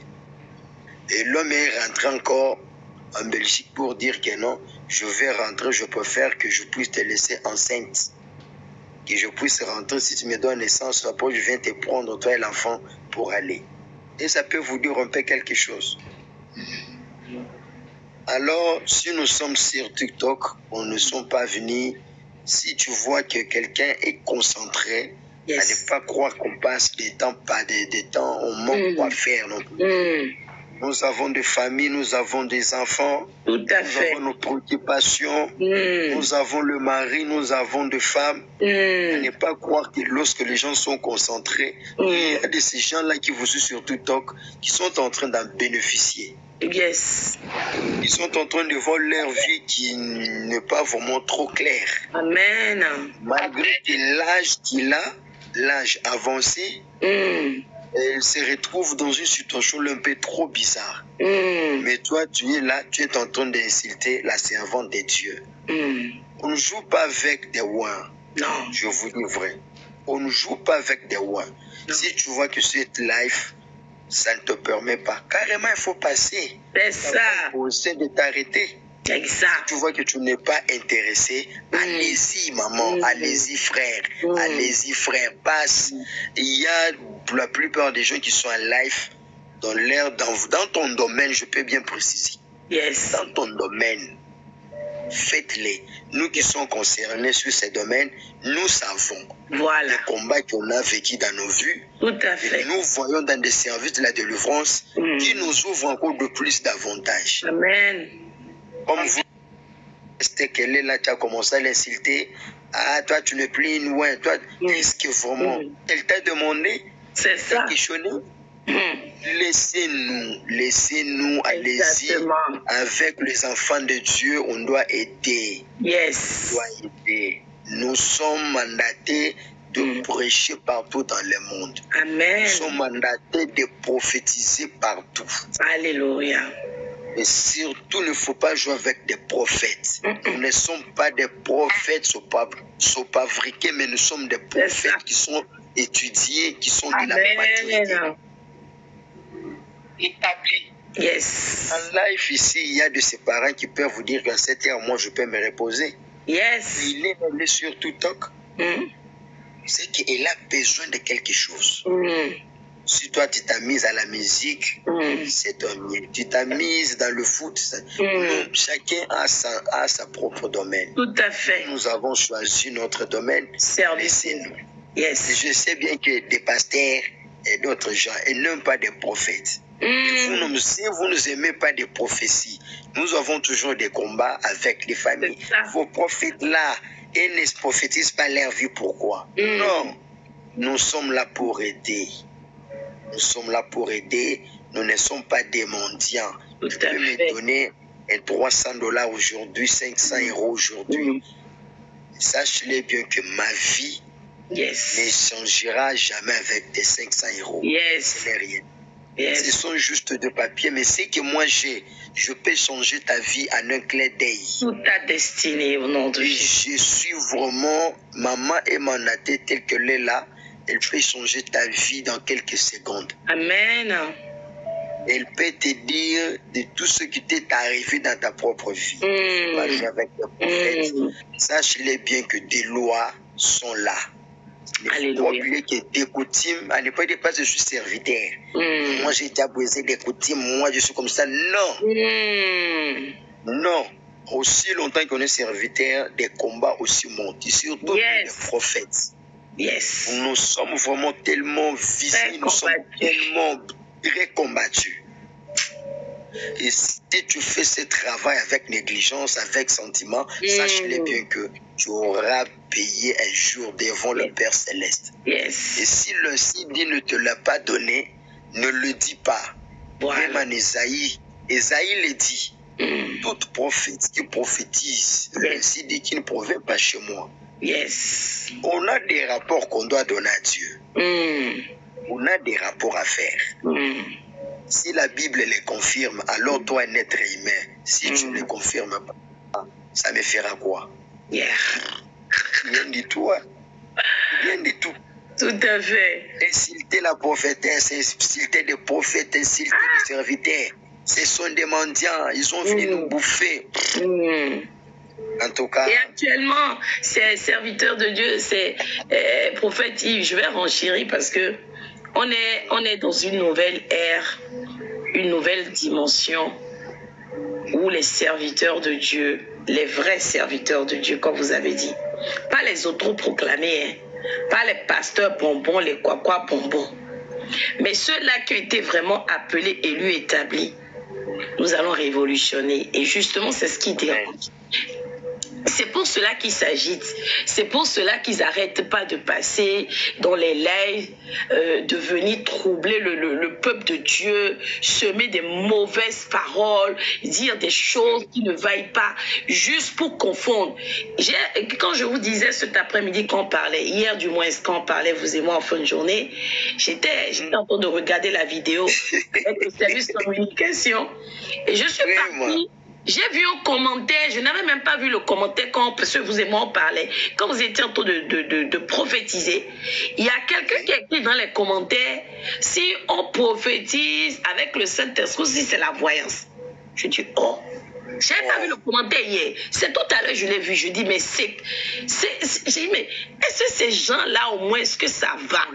Et l'homme est rentré encore en Belgique pour dire que non, je vais rentrer, je préfère que je puisse te laisser enceinte. Que je puisse rentrer, si tu me donnes naissance, après je viens te prendre, toi et l'enfant, pour aller. Et ça peut vous dire un peu quelque chose. Alors, si nous sommes sur TikTok, on ne sommes pas venus. Si tu vois que quelqu'un est concentré, à ne pas croire qu'on passe des temps, on manque quoi faire non plus. Nous avons des familles, nous avons des enfants, Tout à fait. Nous avons nos préoccupations, nous avons le mari, nous avons des femmes. À ne pas croire que lorsque les gens sont concentrés, il y a de ces gens-là qui vous suivent sur TikTok qui sont en train d'en bénéficier. Yes. Ils sont en train de voir leur vie qui n'est pas vraiment trop claire. Amen. Malgré que l'âge qu'il a, l'âge avancé, elle se retrouve dans une situation un peu trop bizarre. Mais toi, tu es là, tu es en train d'insulter la servante de Dieu. On ne joue pas avec des ouins. Non. Je vous dis vrai. On ne joue pas avec des ouins. Si tu vois que cette life, ça ne te permet pas. Carrément, il faut passer. C'est ça. C'est de t'arrêter. Exact. Tu vois que tu n'es pas intéressé, allez-y maman, allez-y frère, allez-y frère, passe. Il y a pour la plupart des gens qui sont en live dans ton domaine, je peux bien préciser. Yes. Dans ton domaine, faites-les. Nous qui sommes concernés sur ces domaines, nous savons voilà les combats qu'on a vécu dans nos vues. Tout à fait. Et nous voyons dans des services de la délivrance qui nous ouvrent encore de plus d'avantages. Amen. Comme vous Est-ce qu'elle est là, tu as commencé à l'insulter? Ah, toi, tu n'es plus une ouin. Toi, est-ce que vraiment elle t'a demandé? C'est ça. Questionné? Laissez-nous, allez-y. Avec les enfants de Dieu, on doit aider. Yes. On doit aider. Nous sommes mandatés de prêcher partout dans le monde. Amen. Nous sommes mandatés de prophétiser partout. Alléluia. Et surtout, il ne faut pas jouer avec des prophètes. Nous ne sommes pas des prophètes fabriqués, mais nous sommes des prophètes qui sont étudiés, qui sont de la maturité. Établi. Yes. En live ici, il y a de ces parents qui peuvent vous dire qu'à 7 heures, moi, je peux me reposer. Yes. Mais il est allé sur TikTok. C'est qu'il a besoin de quelque chose. Si toi, tu t'as mise à la musique, c'est un bien. Tu t'as mise dans le foot, chacun a sa propre domaine. Tout à fait. Nous avons choisi notre domaine. Laissez-nous. Yes. Je sais bien que des pasteurs et d'autres gens, ils n'aiment pas des prophètes. Si vous ne aimez pas des prophéties, nous avons toujours des combats avec les familles. Vos prophètes-là, ils ne prophétisent pas leur vie. Pourquoi? Non. Nous sommes là pour aider. Nous sommes là pour aider. Nous ne sommes pas des mendiants. Tu peux me donner $300 aujourd'hui, 500 € aujourd'hui. Sache-le bien que ma vie ne changera jamais avec des 500 €. Ce n'est rien. Ce sont juste de papier, mais c'est que moi j'ai, je peux changer ta vie en un clin d'œil. Toute ta destinée au nom de Jésus. Je suis vraiment, maman est mandatée telle qu'elle est là, elle peut changer ta vie dans quelques secondes. Amen. Elle peut te dire de tout ce qui t'est arrivé dans ta propre vie. Pas jouer avec les prophètes. Sache-le bien que des lois sont là. Il ne faut pas oublier que des coutumes, à l'époque, je suis serviteur. Moi, j'ai été abusé des coutumes, moi, je suis comme ça. Non. Non. Aussi longtemps qu'on est serviteur, des combats aussi montent. Surtout les prophètes. Nous sommes vraiment tellement visés, nous sommes tellement très combattus. Et si tu fais ce travail avec négligence, avec sentiment, sache-le bien que tu auras payé un jour devant le Père Céleste. Et si le Sidi ne te l'a pas donné, ne le dis pas. Même en Esaïe le dit. Toute prophète qui prophétise, le Sidi qui ne provient pas chez moi. On a des rapports qu'on doit donner à Dieu. On a des rapports à faire. Si la Bible les confirme, alors toi, un être humain, si tu ne les confirmes pas, ça me fera quoi? Rien du tout. Rien du tout. Tout à fait. Insulter la prophétesse, insulter des prophètes, insulter des serviteurs. Ce sont des mendiants. Ils ont venu nous bouffer. En tout cas. Et actuellement, c'est serviteur de Dieu, c'est prophète Yves. Je vais renchérir parce que on est dans une nouvelle ère, une nouvelle dimension où les serviteurs de Dieu, les vrais serviteurs de Dieu, comme vous avez dit, pas les autoproclamés, pas les pasteurs bonbons, les quoi bonbons, mais ceux-là qui ont été vraiment appelés, élus, établis, nous allons révolutionner. Et justement, c'est ce qui dérange. C'est pour cela qu'ils s'agitent. C'est pour cela qu'ils n'arrêtent pas de passer dans les lives, de venir troubler le peuple de Dieu, semer des mauvaises paroles, dire des choses qui ne vaillent pas, juste pour confondre. Quand je vous disais cet après-midi qu'on parlait, hier du moins quand on parlait, vous et moi en fin de journée, j'étais en train de regarder la vidéo avec le service de communication et je suis partie. J'ai vu un commentaire, je n'avais même pas vu le commentaire parce que vous et moi on parlait, quand vous étiez en train de prophétiser. Il y a quelqu'un qui a écrit dans les commentaires, si on prophétise avec le Saint-Esprit, si c'est la voyance. Je dis, oh, je n'avais pas vu le commentaire hier. C'est tout à l'heure je l'ai vu, je dis, mais j'ai dit, mais est-ce que ces gens-là au moins, est-ce que ça va?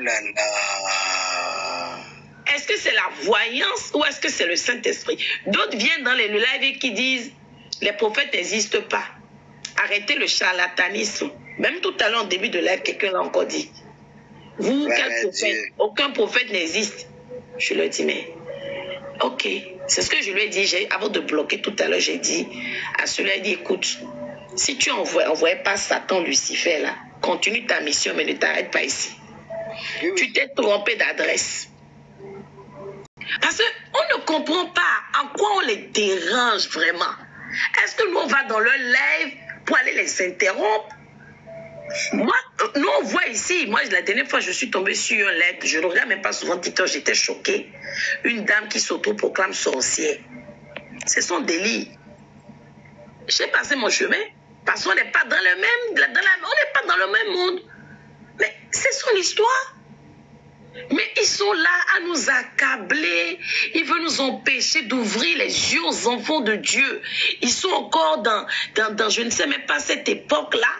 Est-ce que c'est la voyance ou est-ce que c'est le Saint-Esprit? D'autres viennent dans les lives qui disent les prophètes n'existent pas. Arrêtez le charlatanisme. Même tout à l'heure, au début de live, quelqu'un l'a encore dit. Vous, quel prophète? Aucun prophète n'existe. Je lui ai dit, mais ok. C'est ce que je lui ai dit. Avant de bloquer tout à l'heure, j'ai dit à celui-là, il dit, écoute, Si tu envoies pas Satan, Lucifer, là, continue ta mission, mais ne t'arrête pas ici. Oui, oui. Tu t'es trompé d'adresse. Parce qu'on ne comprend pas en quoi on les dérange vraiment. Est-ce que nous, on va dans leur live pour aller les interrompre? Moi, nous, on voit ici, moi, la dernière fois, je suis tombée sur un live, je ne regarde même pas souvent TikTok, j'étais choquée. Une dame qui s'autoproclame sorcière. C'est son délit. J'ai passé mon chemin, parce qu'on n'est pas dans le même, on n'est pas dans le même monde. Mais c'est son histoire. Mais ils sont là à nous accabler. Ils veulent nous empêcher d'ouvrir les yeux aux enfants de Dieu. Ils sont encore dans je ne sais même pas cette époque-là,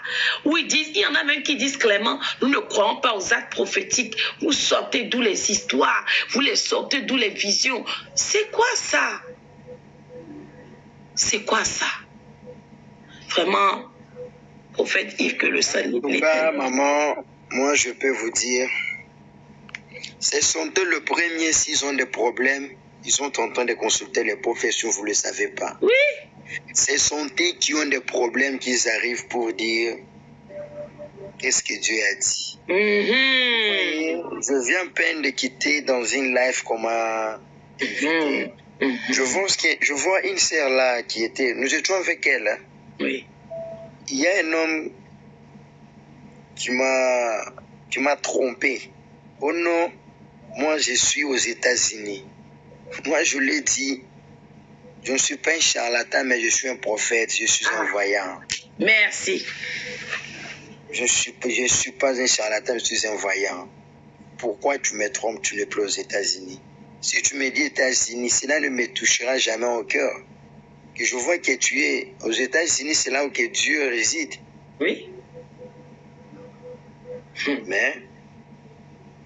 où ils disent, il y en a même qui disent clairement, nous ne croyons pas aux actes prophétiques. Vous sortez d'où les histoires, vous les sortez d'où les visions. C'est quoi ça? C'est quoi ça? Vraiment, prophète Yves, que le salut. En tout cas, maman, moi je peux vous dire, ce sont eux le premier, s'ils ont des problèmes, ils sont en train de consulter les professions, vous ne le savez pas. Oui. Ce sont eux qui ont des problèmes qu'ils arrivent pour dire qu'est-ce que Dieu a dit. Mm-hmm. Je viens à peine de quitter dans une live comme un invité. Je vois une sœur là qui était, nous étions avec elle. Hein. Oui. Il y a un homme qui m'a trompé. Oh non, moi je suis aux États-Unis. Moi je l'ai dit, je ne suis pas un charlatan, mais je suis un prophète, je suis un voyant. Merci. Je suis pas un charlatan, je suis un voyant. Pourquoi tu me trompes, tu n'es plus aux États-Unis? Si tu me dis États-Unis, cela ne me touchera jamais au cœur. Que je vois que tu es aux États-Unis, c'est là où que Dieu réside. Oui. Mais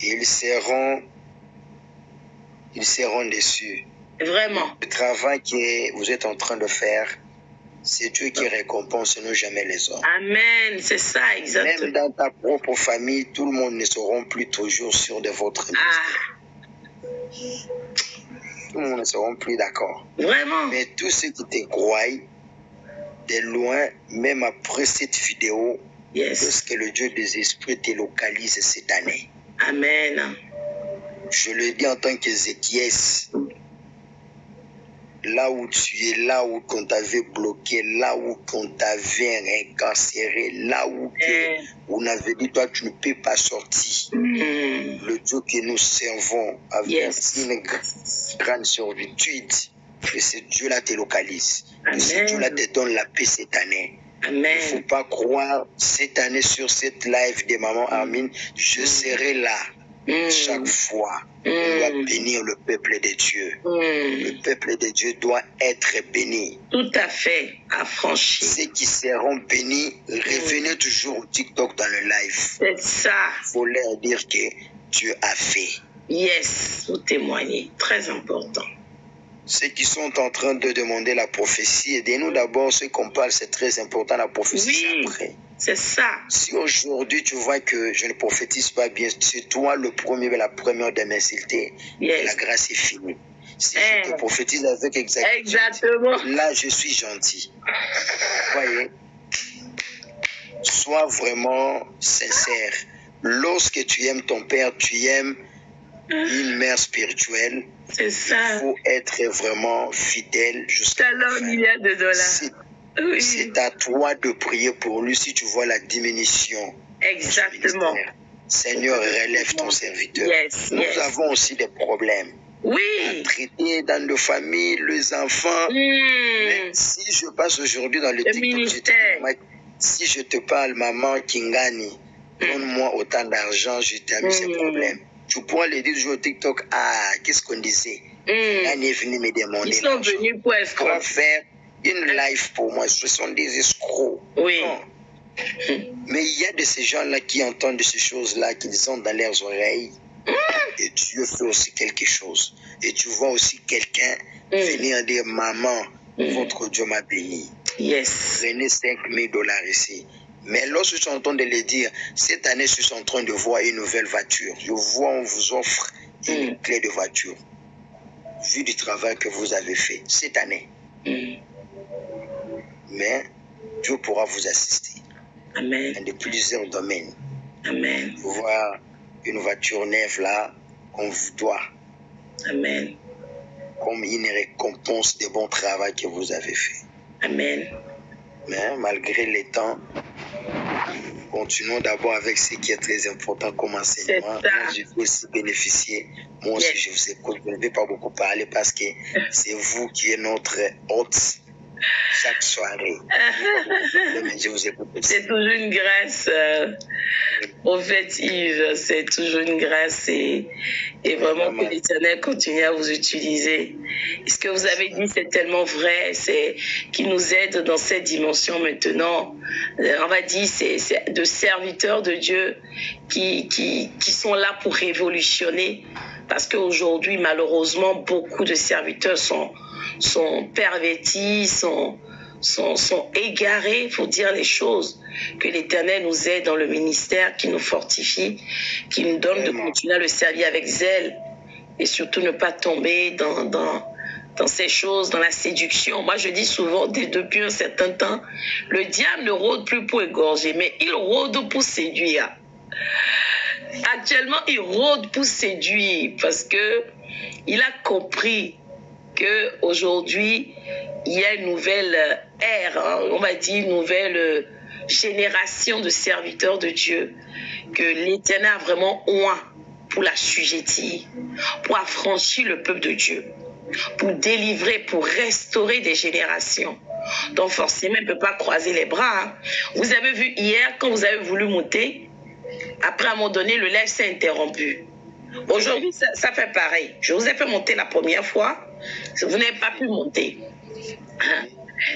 ils seront déçus. Vraiment. Le travail que vous êtes en train de faire, c'est Dieu qui récompense, non jamais les hommes. Amen, c'est ça, exactement. Même dans ta propre famille, tout le monde ne seront plus toujours sûrs de votre ministère. Tout le monde ne seront plus d'accord. Vraiment. Mais tous ceux qui te croient, de loin, même après cette vidéo, lorsque le Dieu des esprits te localise cette année. Amen. Je le dis en tant qu'Ézéchias, là où tu es, là où on t'avait bloqué, là où on t'avait incarcéré, là où on avait dit, toi, tu ne peux pas sortir. Le Dieu que nous servons avec une grande servitude, que ce Dieu-là te localise, que ce Dieu-là te donne la paix cette année. Amen. Il ne faut pas croire, cette année sur cette live de Maman Armin, je serai là. Chaque fois, on doit bénir le peuple de Dieu. Le peuple de Dieu doit être béni. Tout à fait, affranchi. Ceux qui seront bénis, revenez toujours au TikTok dans le live. C'est ça. Il faut leur dire que Dieu a fait. Yes, vous témoignez. Très important. Ceux qui sont en train de demander la prophétie, aidez-nous d'abord, ceux qu'on parle, c'est très important, la prophétie après. C'est ça. Si aujourd'hui tu vois que je ne prophétise pas bien, c'est toi le premier, la première de m'insulter. La grâce est finie. Si je te prophétise avec exactement, là je suis gentil. Voyez, sois vraiment sincère. Lorsque tu aimes ton père, tu aimes une mère spirituelle. C'est ça. Il faut être vraiment fidèle jusqu'à la fin. $1 milliard. C'est à toi de prier pour lui si tu vois la diminution. Exactement. Seigneur, relève ton serviteur. Nous avons aussi des problèmes. Oui. À traiter dans nos familles, les enfants. Mais si je passe aujourd'hui dans le TikTok, si je te parle, maman Kingani, donne-moi autant d'argent, je t'ai mis ces problèmes. Tu pourras le dire au TikTok, qu'est-ce qu'on disait? Kingani est venu me demander. Ils sont venus pour escroquer. Faire une live pour moi, ce sont des escrocs. Oui. Non. Mais il y a de ces gens-là qui entendent de ces choses-là, qu'ils ont dans leurs oreilles. Et Dieu fait aussi quelque chose. Et tu vois aussi quelqu'un venir dire, maman, votre Dieu m'a béni. Yes. Prenez $5,000 ici. Mais lorsque je suis en train de le dire, cette année, je suis en train de voir une nouvelle voiture. Je vois, on vous offre une clé de voiture. Vu du travail que vous avez fait cette année. Mais Dieu pourra vous assister Amen. dans plusieurs domaines. Amen. Voir une voiture neuve là, on vous doit. Amen. Comme une récompense du bon travail que vous avez fait. Amen. Mais malgré les temps, continuons d'abord avec ce qui est très important comme enseignement. Moi, je vais aussi bénéficier. Moi aussi, je vous écoute. Je ne vais pas beaucoup parler parce que c'est vous qui êtes notre hôte chaque soirée. Je vous écoute. C'est toujours une grâce, prophète Yves. C'est toujours une grâce et vraiment que l'Éternel continue à vous utiliser. Et ce que vous avez dit, c'est tellement vrai. C'est qui nous aide dans cette dimension maintenant. On va dire, c'est de serviteurs de Dieu qui sont là pour révolutionner. Parce qu'aujourd'hui, malheureusement, beaucoup de serviteurs sont pervertis, sont égarés, pour dire les choses. Que l'Éternel nous aide dans le ministère, qui nous fortifie, qui nous donne de continuer à le servir avec zèle et surtout ne pas tomber dans ces choses, dans la séduction. Moi, je dis souvent, depuis un certain temps, le diable ne rôde plus pour égorger, mais il rôde pour séduire. Actuellement, il rôde pour séduire parce que il a compris que aujourd'hui il y a une nouvelle ère, on va dire une nouvelle génération de serviteurs de Dieu que l'Éternel a vraiment oint pour l'assujettir, pour affranchir le peuple de Dieu, pour délivrer, pour restaurer des générations. Donc forcément, il ne peut pas croiser les bras. Vous avez vu hier, quand vous avez voulu monter, après à un moment donné, le live s'est interrompu. Aujourd'hui, ça fait pareil. Je vous ai fait monter la première fois. Vous n'avez pas pu monter.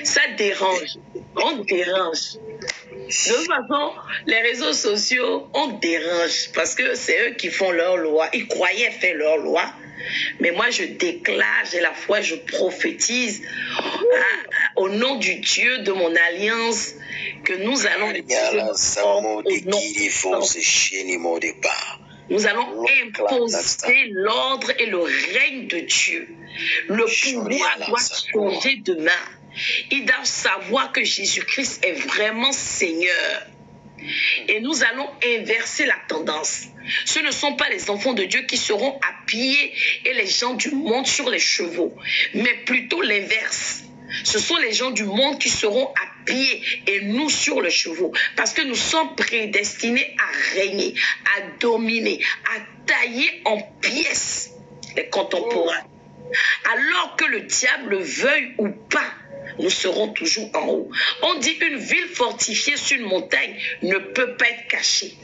Ça dérange. On dérange. De toute façon, les réseaux sociaux, on dérange. Parce que c'est eux qui font leur loi. Ils croyaient faire leur loi. Mais moi, je déclare, j'ai la foi, je prophétise au nom du Dieu de mon alliance que nous allons nous allons imposer l'ordre et le règne de Dieu. Le pouvoir doit changer demain. Ils doivent savoir que Jésus-Christ est vraiment Seigneur. Et nous allons inverser la tendance. Ce ne sont pas les enfants de Dieu qui seront à pied et les gens du monde sur les chevaux, mais plutôt l'inverse. Ce sont les gens du monde qui seront à pied et nous sur le chevaux. Parce que nous sommes prédestinés à régner, à dominer, à tailler en pièces les contemporains. Alors que le diable veuille ou pas, nous serons toujours en haut. On dit une ville fortifiée sur une montagne ne peut pas être cachée.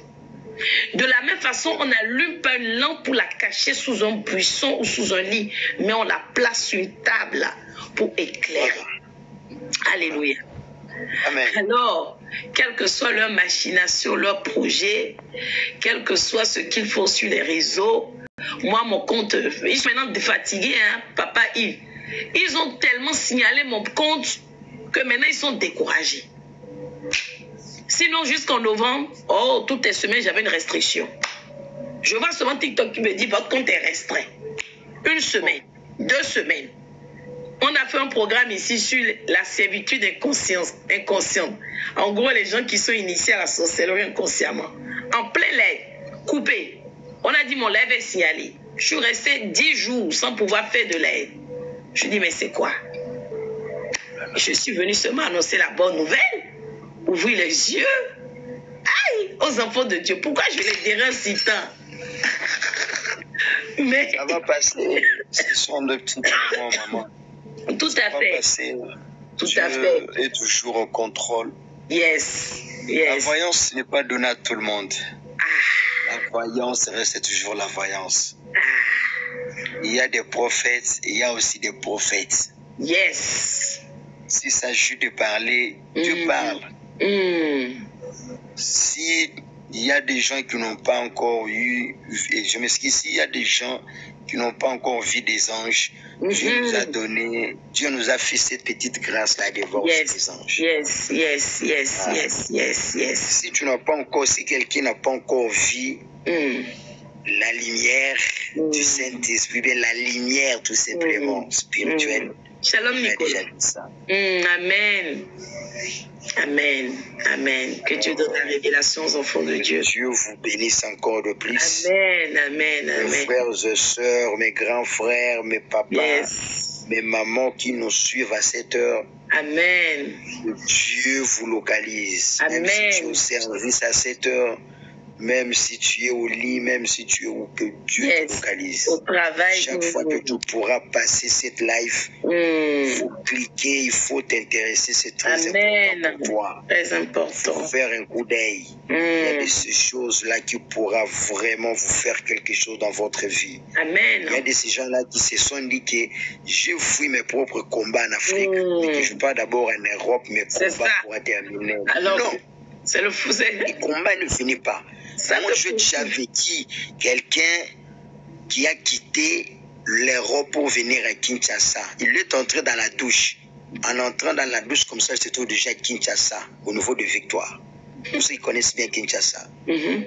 De la même façon, on n'allume pas une lampe pour la cacher sous un buisson ou sous un lit, mais on la place sur une table pour éclairer. Alléluia. Amen. Alors, quelle que soit leur machination, leur projet, quel que soit ce qu'ils font sur les réseaux, moi, mon compte, ils sont maintenant fatigués, hein, papa Yves. Ils ont tellement signalé mon compte que maintenant ils sont découragés. Sinon, jusqu'en novembre, toutes les semaines, j'avais une restriction. Je vois souvent TikTok qui me dit votre compte est restreint. Une semaine, 2 semaines. On a fait un programme ici sur la servitude inconsciente. En gros, les gens qui sont initiés à la sorcellerie inconsciemment. En plein live, coupé. On a dit mon live est signalé. Je suis resté 10 jours sans pouvoir faire de live. Je dis mais c'est quoi? Je suis venu seulement annoncer la bonne nouvelle. Ouvrir les yeux. Aïe, aux enfants de Dieu. Pourquoi je les dérange si tant? Mais ça va passer. Ce sont de petits moments, maman. Tout à fait. Passer. Tout Dieu à fait. est toujours en contrôle. Yes. La voyance n'est pas donnée à tout le monde. La voyance reste toujours la voyance. Il y a des prophètes, il y a aussi des prophètes. Yes. S'il s'agit de parler, Dieu parle. Si il y a des gens qui n'ont pas encore eu, et je m'excuse, s'il y a des gens qui n'ont pas encore vu des anges, Dieu nous a donné, Dieu nous a fait cette petite grâce-là de voir des anges. Yes. Si tu n'as pas encore, si quelqu'un n'a pas encore vu la lumière du Saint-Esprit, la lumière tout simplement spirituelle, Shalom, On a Nicolas. déjà vu ça. Amen. Amen. Amen. Que Dieu donne la révélation aux enfants de Dieu. Dieu vous bénisse encore de plus. Amen. Amen. Mes Amen. frères et sœurs, mes grands frères, mes papas, Yes. mes mamans qui nous suivent à cette heure, Amen. que Dieu vous localise. Même si Amen. tu es au service à cette heure, même si tu es au lit, même si tu es où, que Dieu Yes. te localise. Au travail. Chaque fois que tu pourras passer cette live, il faut cliquer, il faut t'intéresser, c'est très Amen. important pour toi. Très Il faut important. faire un coup d'œil. Il y a de ces choses-là qui pourra vraiment vous faire quelque chose dans votre vie. Amen. Il y a de ces gens-là qui se sont dit que j'ai fui mes propres combats en Afrique, mais que je pars d'abord en Europe, mes C'est combats ça. pourraient terminer. Alors, Non, c'est le fou. les combats ne finissent pas. Ça Moi, te j'ai pousse. déjà vécu quelqu'un qui a quitté l'Europe pour venir à Kinshasa. Il est entré dans la douche. En entrant dans la douche comme ça, il se trouve déjà à Kinshasa, au niveau de Victoire. Tous ceux qui connaissent bien Kinshasa. Mhm.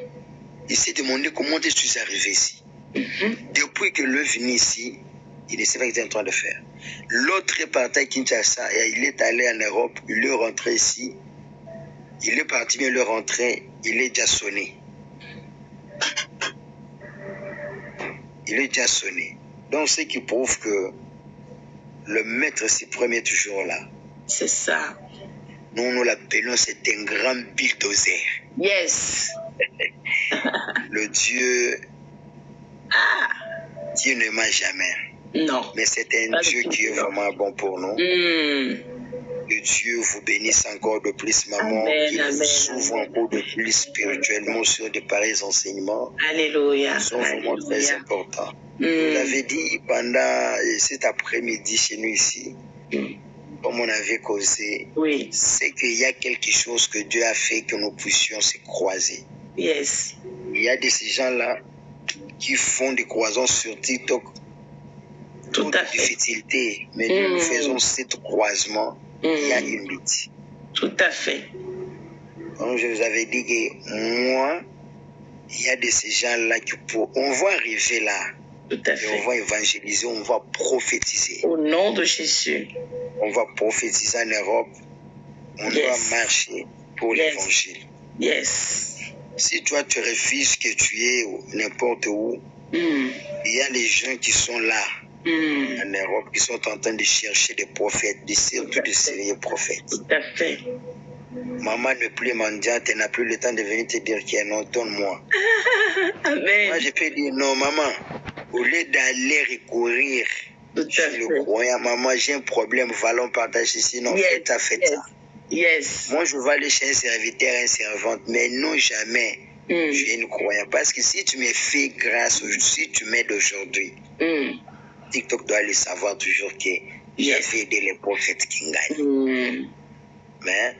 Il s'est demandé comment je suis arrivé ici. Depuis que le venu ici, il ne sait pas ce qu'il est en train de faire. L'autre est parti à Kinshasa et il est allé en Europe, il est rentré ici. Il est parti, mais il est rentré, il est déjà sonné. Il est déjà sonné. Donc, ce qui prouve que le maître suprême est toujours là. C'est ça. Nous l'appelons, c'est un grand bulldozer. Yes. Le Dieu, Ah. Dieu ne ment jamais. Non. Mais c'est un Pas du Dieu tout, qui est non. vraiment bon pour nous. Que Dieu vous bénisse encore de plus, maman. Amen, Qu'il vous amen, s'ouvre amen. encore de plus spirituellement sur de pareils enseignements. Alléluia. Ils sont vraiment très Alléluia. importants. Vous avez dit pendant cet après-midi chez nous ici, comme on avait causé, Oui. c'est qu'il y a quelque chose que Dieu a fait que nous puissions se croiser. Yes. Il y a de ces gens-là qui font des croisements sur TikTok. Tout Toute à fait. difficulté, mais nous faisons cet croisement. Il y a une lutte. Tout à fait. Donc, je vous avais dit que moi, il y a de ces gens-là qui on va arriver là. Tout à Et on fait. va évangéliser, on va prophétiser. Au nom de Jésus. On va prophétiser en Europe. On Yes. doit marcher pour Yes. l'évangile. Yes. Si toi, tu refuses que tu es n'importe où, il y a les gens qui sont là en Europe qui sont en train de chercher des prophètes, surtout des sérieux prophètes. Tout à fait. Maman n'est plus mendiante, elle n'a plus le temps de venir te dire qu'il y a non, donne-moi. Amen. Moi, je peux dire non, maman. Au lieu d'aller recourir Tout à chez le fait. croyant, maman, j'ai un problème, allons partager ici. Non, Yes. faites ça, faites Yes. ça. Yes. Moi, je vais aller chez un serviteur, une servante, mais non jamais. Je suis une croyante. Parce que si tu me fais grâce, si tu m'aides aujourd'hui, TikTok doit le savoir toujours que j'ai aidé les prophètes qui gagnent. Mais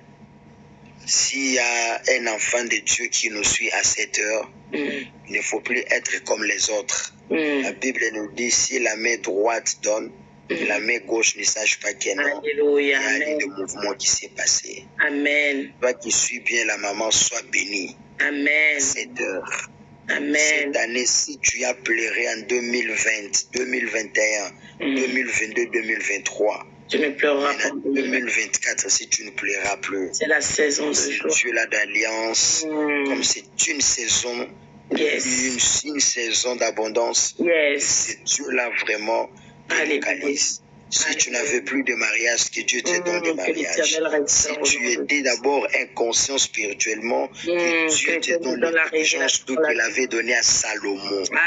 s'il y a un enfant de Dieu qui nous suit à cette heure, il ne faut plus être comme les autres. La Bible nous dit, si la main droite donne, la main gauche ne sache pas qu'il y a non. Alléluia. Il y a Amen. des mouvements qui s'est passé. Amen. Toi qui suis bien la maman, sois béni. Amen. Cette heure. Amen. Cette année, si tu as pleuré en 2020, 2021, 2022, 2023, Tu ne pleureras pas. en 2024, si tu ne pleureras plus, C'est la saison de c'est joie. Dieu là d'alliance, comme c'est une saison, Yes. une saison d'abondance, Yes. c'est Dieu là vraiment qui Alléluia. localise. Si tu n'avais plus de mariage, que Dieu te donne des Que mariages. l'Éternel Si restaure tu aujourd'hui. étais d'abord inconscient spirituellement, que Dieu te donne dans la l'intelligence révélation, qu'il avait donné à Salomon. Si tu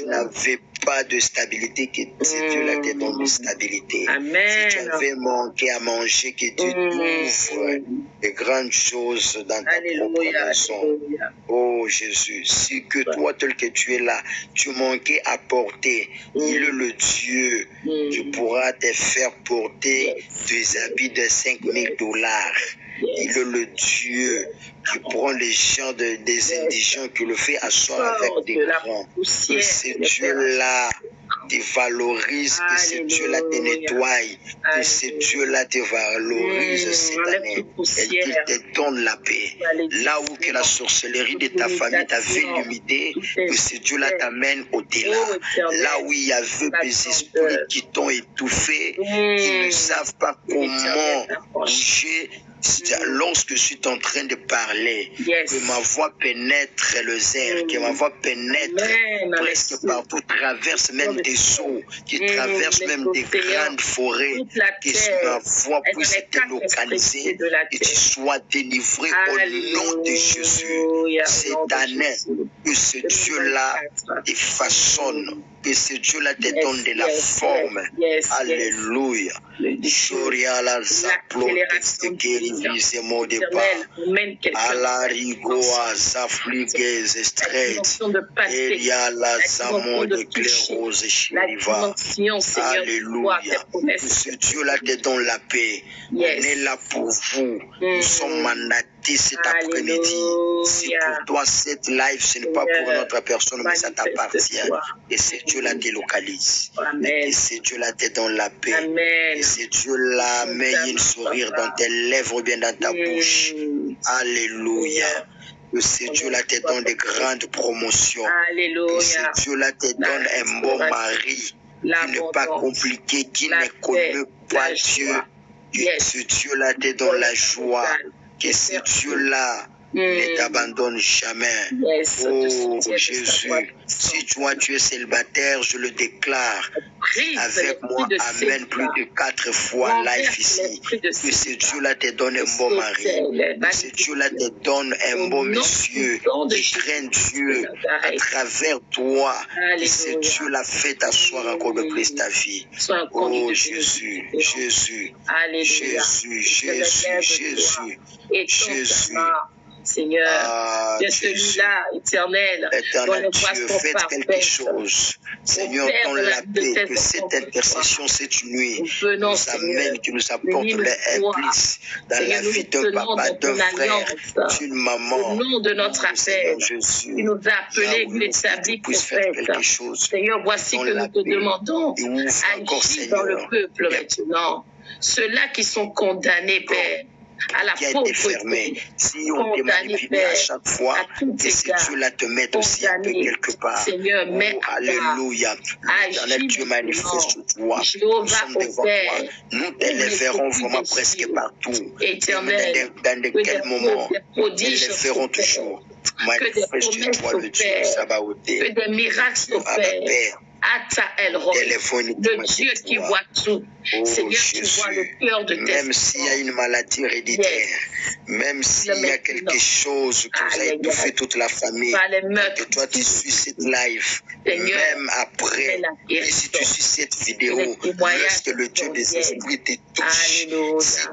Alléluia. n'avais pas de stabilité, que c'est Dieu là te donne de stabilité. Amen. Si tu avais manqué à manger, que Dieu t'ouvre de grandes choses dans ta propre Alléluia. maison. Alléluia. Oh Jésus, si que toi tel que tu es là, tu manquais à porter, il est le Dieu qui pourra te faire porter des habits de $5,000. Il est le Dieu qui prend les gens des indigents, qui le fait asseoir avec des grands. C'est Dieu-là te valorise, que ce Dieu-là te nettoie, que ce Dieu-là te valorise cette année et qu'il te donne la paix. Là où que la sorcellerie de ta famille t'avait limité, que ce Dieu-là t'amène au-delà. Là où il y avait des esprits qui t'ont étouffé, qui ne savent pas comment bouger. Lorsque je suis en train de parler, que ma voix pénètre les airs, que ma voix pénètre presque partout, traverse même des eaux, qui traverse même des grandes forêts, que ma voix puisse être localisée et tu sois délivré au nom de Jésus. Cette année, que ce Dieu-là te façonne, que ce Dieu-là te donne de la forme. Alléluia. Shoria zaplote vise mot de pas. Alarigoa zafligez straight. Elia la zamo de clérose chériva. Alléluia. Que ce Dieu-là te donne la paix. On est là pour vous. Nous sommes mandatés cet après-midi. Si pour toi cette live, ce n'est pas pour notre personne, mais ça t'appartient. Et ce Dieu-là te localise. Et ce Dieu-là te donne la paix. Et ce Dieu-là met un sourire dans tes lèvres ou bien dans ta bouche. Alléluia. Que ce Dieu-là te donne de grandes promotions. Que ce Dieu-là te donne un bon mari qui n'est pas compliqué, qui ne connaît pas Dieu. Que ce Dieu-là te donne la joie. Que ce Dieu-là ne t'abandonne jamais. Oh Jésus, si toi tu es célibataire, je le déclare avec moi, amen, plus de 4 fois live ici. Que ce Dieu-là te donne un bon mari. Que ce Dieu-là te donne un bon monsieur qui craint Dieu à travers toi. Que ce Dieu-là fait t'asseoir encore de plus ta vie. Oh Jésus, Jésus, Jésus, Jésus, Jésus, Jésus. Seigneur, tu es celui-là, éternel, Éternel Dieu, faites quelque chose. Seigneur, dans la paix, que cette intercession, cette nuit, nous amène, que nous apporte un plus dans la vie d'un papa, d'un frère, d'une maman. Au nom de notre appel, Jésus, tu nous as appelés, nous établis prophètes. Seigneur, voici que nous te demandons, agis dans le peuple maintenant. Ceux-là qui sont condamnés, Père, à la pauvreté, si on te manipule à chaque fois, que ce Dieu-là te mette aussi un peu quelque part. Seigneur, mais alléluia. L'éternel Dieu manifeste toi. Nous sommes devant toi. Nous t'élèverons vraiment presque partout. Éternel, dans de quel moment, nous t'élèverons toujours. Manifeste-toi le Dieu de Sabaothé. Que des miracles s'opèrent. Ata El Roi, le Dieu qui voit tout. Seigneur, Jésus, tu vois le cœur de tes même s'il y a une maladie héréditaire, même s'il y a quelque chose qui vous a étouffé toute la famille, que toi tu suis cette live, même après, et si tu suis cette vidéo, lorsque le Dieu des esprits te touche,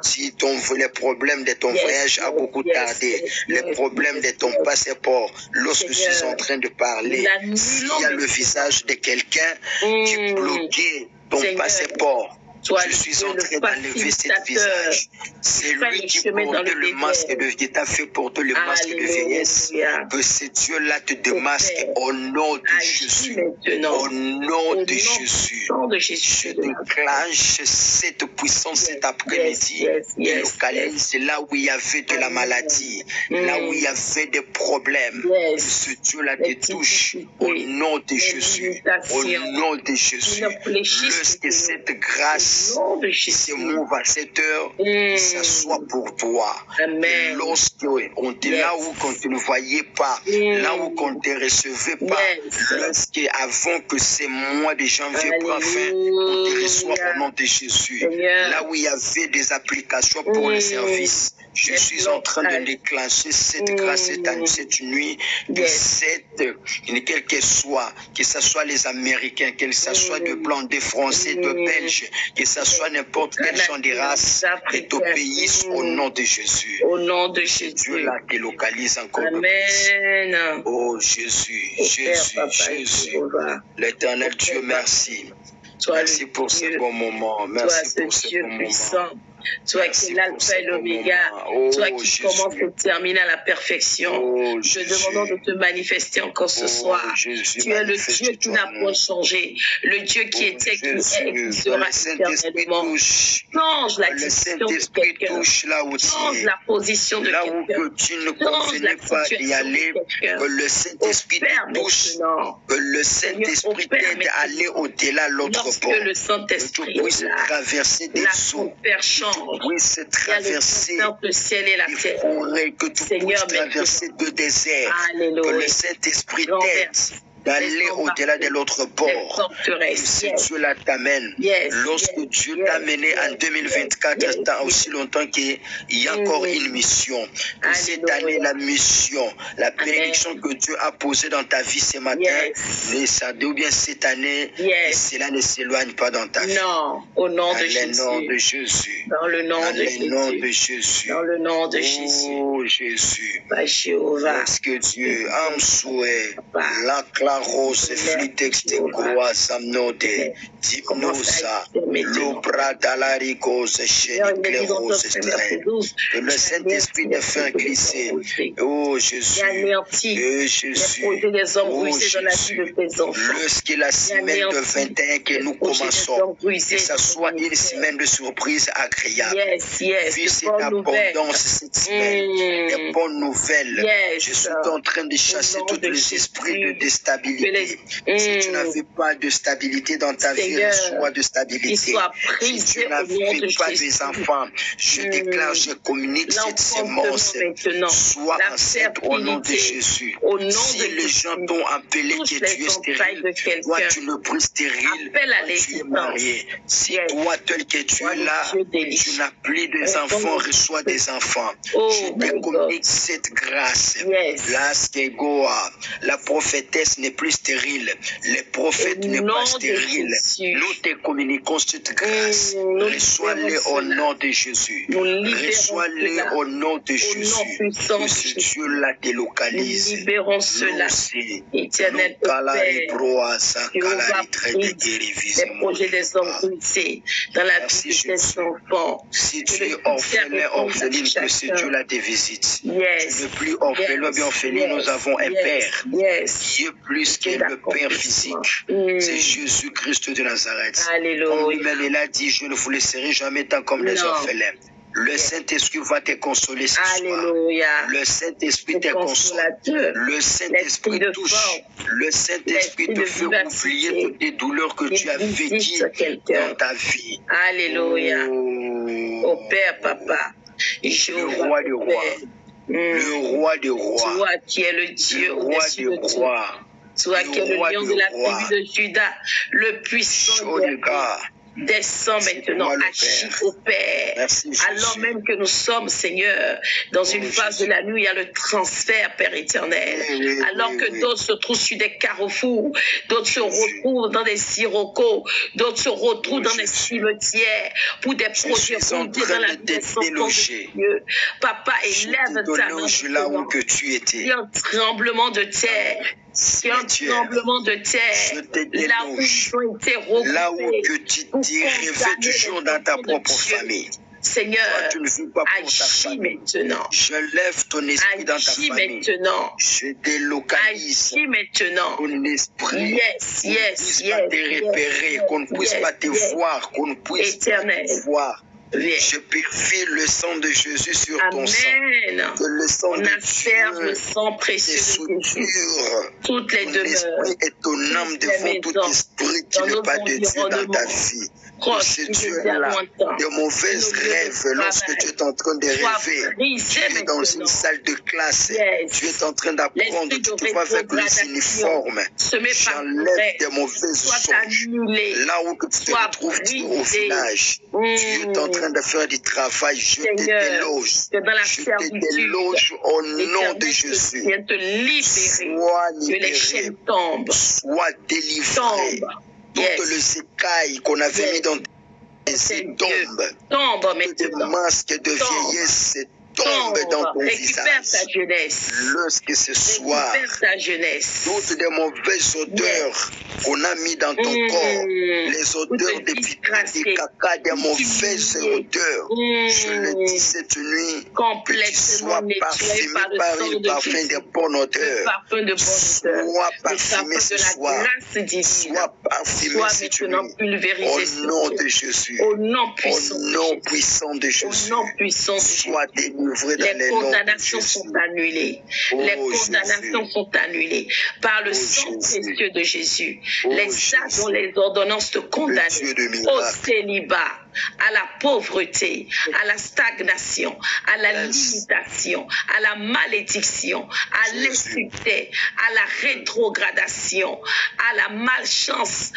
si les problèmes de ton voyage a beaucoup tardé, les problèmes de ton passeport, lorsque je suis en train de parler, s'il y a le visage de quelqu'un qui bloquait ton passeport, je suis en train d'enlever ce visage. C'est lui qui portait le masque qui t'a fait porter le masque de vieillesse. Que ce Dieu-là te démasque au nom de Jésus. Au nom de Jésus. Je déclenche cette puissance cet après-midi. Et localise là où il y avait de la maladie, là où il y avait des problèmes. Que ce Dieu-là te touche au nom de Jésus. Au nom de Jésus. Lorsque cette grâce qui se mouve à cette heure, que ça soit pour toi. Et lorsqu'on était là où on ne te voyait pas, là où on ne te recevait pas, avant que ce mois de janvier prenne fin, on te reçoit au nom de Jésus. Là où il y avait des applications pour les services, je suis en train de déclencher cette grâce cette nuit, quel que ce soit les Américains, que ce soit de Blancs, des Français, de Belges, que ce soit n'importe quel genre de race, et t'obéissent au nom de Jésus. Au nom de Jésus. Dieu-là te localise encore plus. Oh Jésus, Jésus, Jésus. L'éternel Dieu, merci. Merci pour ce bon moment. Merci pour ce bon moment. Toi qui es l'alpha et l'oméga, toi qui commences et termines à la perfection. Nous te demandons de te manifester encore ce soir. Jésus, Tu es le Dieu qui n'a point changé, le Dieu qui était, qui est et qui sera éternellement. Change l'attitude de quelqu'un, change la position de là où quelqu'un, que tu ne change la convenais pas d'y situation aller, de quelqu'un. que le Saint-Esprit te touche, que le Saint-Esprit t'aide à aller au-delà de l'autre Lorsque bord, le que tu Saint-Esprit puisses est là, traverser des la eaux, frontière que change. tu puisses Il y a traverser le ciel et la des terre. forêts, que tu Seigneur, puisses traverser maintenant. deux déserts, que Alléluia. le Saint-Esprit t'aide Renverse. d'aller au-delà de l'autre Les bord. forteresses. Si Yes. Dieu là t'amène, Yes, lorsque yes, Dieu yes, t'a mené en yes, 2024, yes, tant yes. aussi longtemps qu'il y a encore une mission. Que cette Alléluia. année, la mission, la bénédiction que Dieu a posée dans ta vie ce matin, Yes. ou bien cette année, Yes. cela ne s'éloigne pas dans ta vie. Non, au nom Dans de le nom de Jésus. Jésus. Dans le nom Dans de le nom de Jésus. Jésus. Dans le nom de Jésus. Oh Jésus. Par Jéhovah. Est-ce que Dieu a un souhait? La clarose flitex de croix amnode, dipnosa, l'obra d'alaricose, chéniclérose, que le Saint-Esprit te fait glisser. Oh Jésus. Oh Jésus. Oh Jésus. Lorsqu'il la semaine de 21 que nous commençons, que ce soit une semaine de surprise agréable. Vu cette abondance cette semaine, des bonnes nouvelles. Je suis en train de chasser tous les esprits de déstabilité. Si tu n'avais pas de stabilité dans ta vie, reçois de stabilité. Si tu n'avais pas des enfants, je déclare, je communique cette sémence. Sois enceinte au nom de Jésus. Si les gens t'ont appelé que tu es stérile, toi tu ne plus stérile, tu es marié. Si toi tel que tu es là, tu n'as plus des enfants, reçois des enfants. Je te communique cette grâce. La prophétesse n'est plus stérile. Les prophètes n'est pas stérile. Nous te communiquons cette grâce. Reçois-les au nom de Jésus. Reçois-les au nom de Jésus. Que ce Dieu-là te localise. Libérons cela. Éternel Père, les projets des hommes brisés dans la vie de tes enfants. Si tu es orphelin, orpheline, que ce Dieu-là te visite. Tu n'es plus orphelin, bien orphelin, nous avons un Père. Dieu plus que le Père physique. C'est Jésus-Christ de Nazareth. Comme lui-même, il a dit, je ne vous laisserai jamais tant comme les orphelins. Le Saint-Esprit va te consoler ce soir. Le Saint-Esprit te console. Le Saint-Esprit touche. Le Saint-Esprit te fait oublier toutes les douleurs que tu as vécues dans ta vie. Alléluia. Au Père, Papa. Le roi des rois. Le roi des rois. Toi qui es le Dieu au-dessus de tout. Toi qui es le lion de la tribu de Judas, le puissant descend maintenant, agit au Père. Alors même que nous sommes, Seigneur, dans une phase de la nuit, il y a le transfert, Père éternel. Alors que d'autres se trouvent sur des carrefours, d'autres se retrouvent dans des sirocos, d'autres se retrouvent dans des cimetières pour des projets fondés dans la vie des enfants de Dieu. Papa, élève ta main là où que tu étais. Il y a un tremblement de terre. C'est un tremblement de terre, là où ils ont été regroupés, là où que tu t'y rêvais toujours dans ta propre famille. Seigneur, agis maintenant. Je lève ton esprit dans ta famille. Maintenant. Je délocalise agis maintenant. ton esprit. Qu'on ne puisse pas te repérer, qu'on ne puisse pas te voir, qu'on ne puisse pas te voir. Je purifie le sang de Jésus sur ton sang. Que le sang de Dieu le sang précieux de Jésus. Toutes les demeures. L'esprit et ton âme devant tout esprit qui n'est pas de Dieu dans ta vie. Que ce Dieu-là, de mauvaises rêves, lorsque tu es en train de rêver, tu es dans une salle de classe, tu es en train d'apprendre, tu te vois avec les uniformes. J'enlève des mauvaises songes. Là où tu te retrouves au village, tu es en train de faire du travail, je te déloge. Je te déloge au nom de Jésus. Sois libéré, sois délivré. Toutes les écailles qu'on avait mis dans tes tombes, toutes les masques de vieillesse tombe dans ton Récupère visage. ta jeunesse. Lorsque ce soir, Récupère ta jeunesse. toutes les mauvaises odeurs qu'on a mis dans ton corps, les odeurs de pipi, de caca, des mauvaises odeurs, je le dis cette nuit, que tu sois parfumé par le parfum de bonne odeur. Sois parfumé ce soir. Sois parfumé cette nuit. Au nom de Jésus. Au nom puissant de Jésus. Sois délivré dans les condamnations sont annulées. Les condamnations sont annulées par le sang précieux de Jésus. Les actes dont les ordonnances te condamnent au célibat, à la pauvreté, à la stagnation, à la limitation, à la malédiction, à l'insuccès, à la rétrogradation, à la malchance,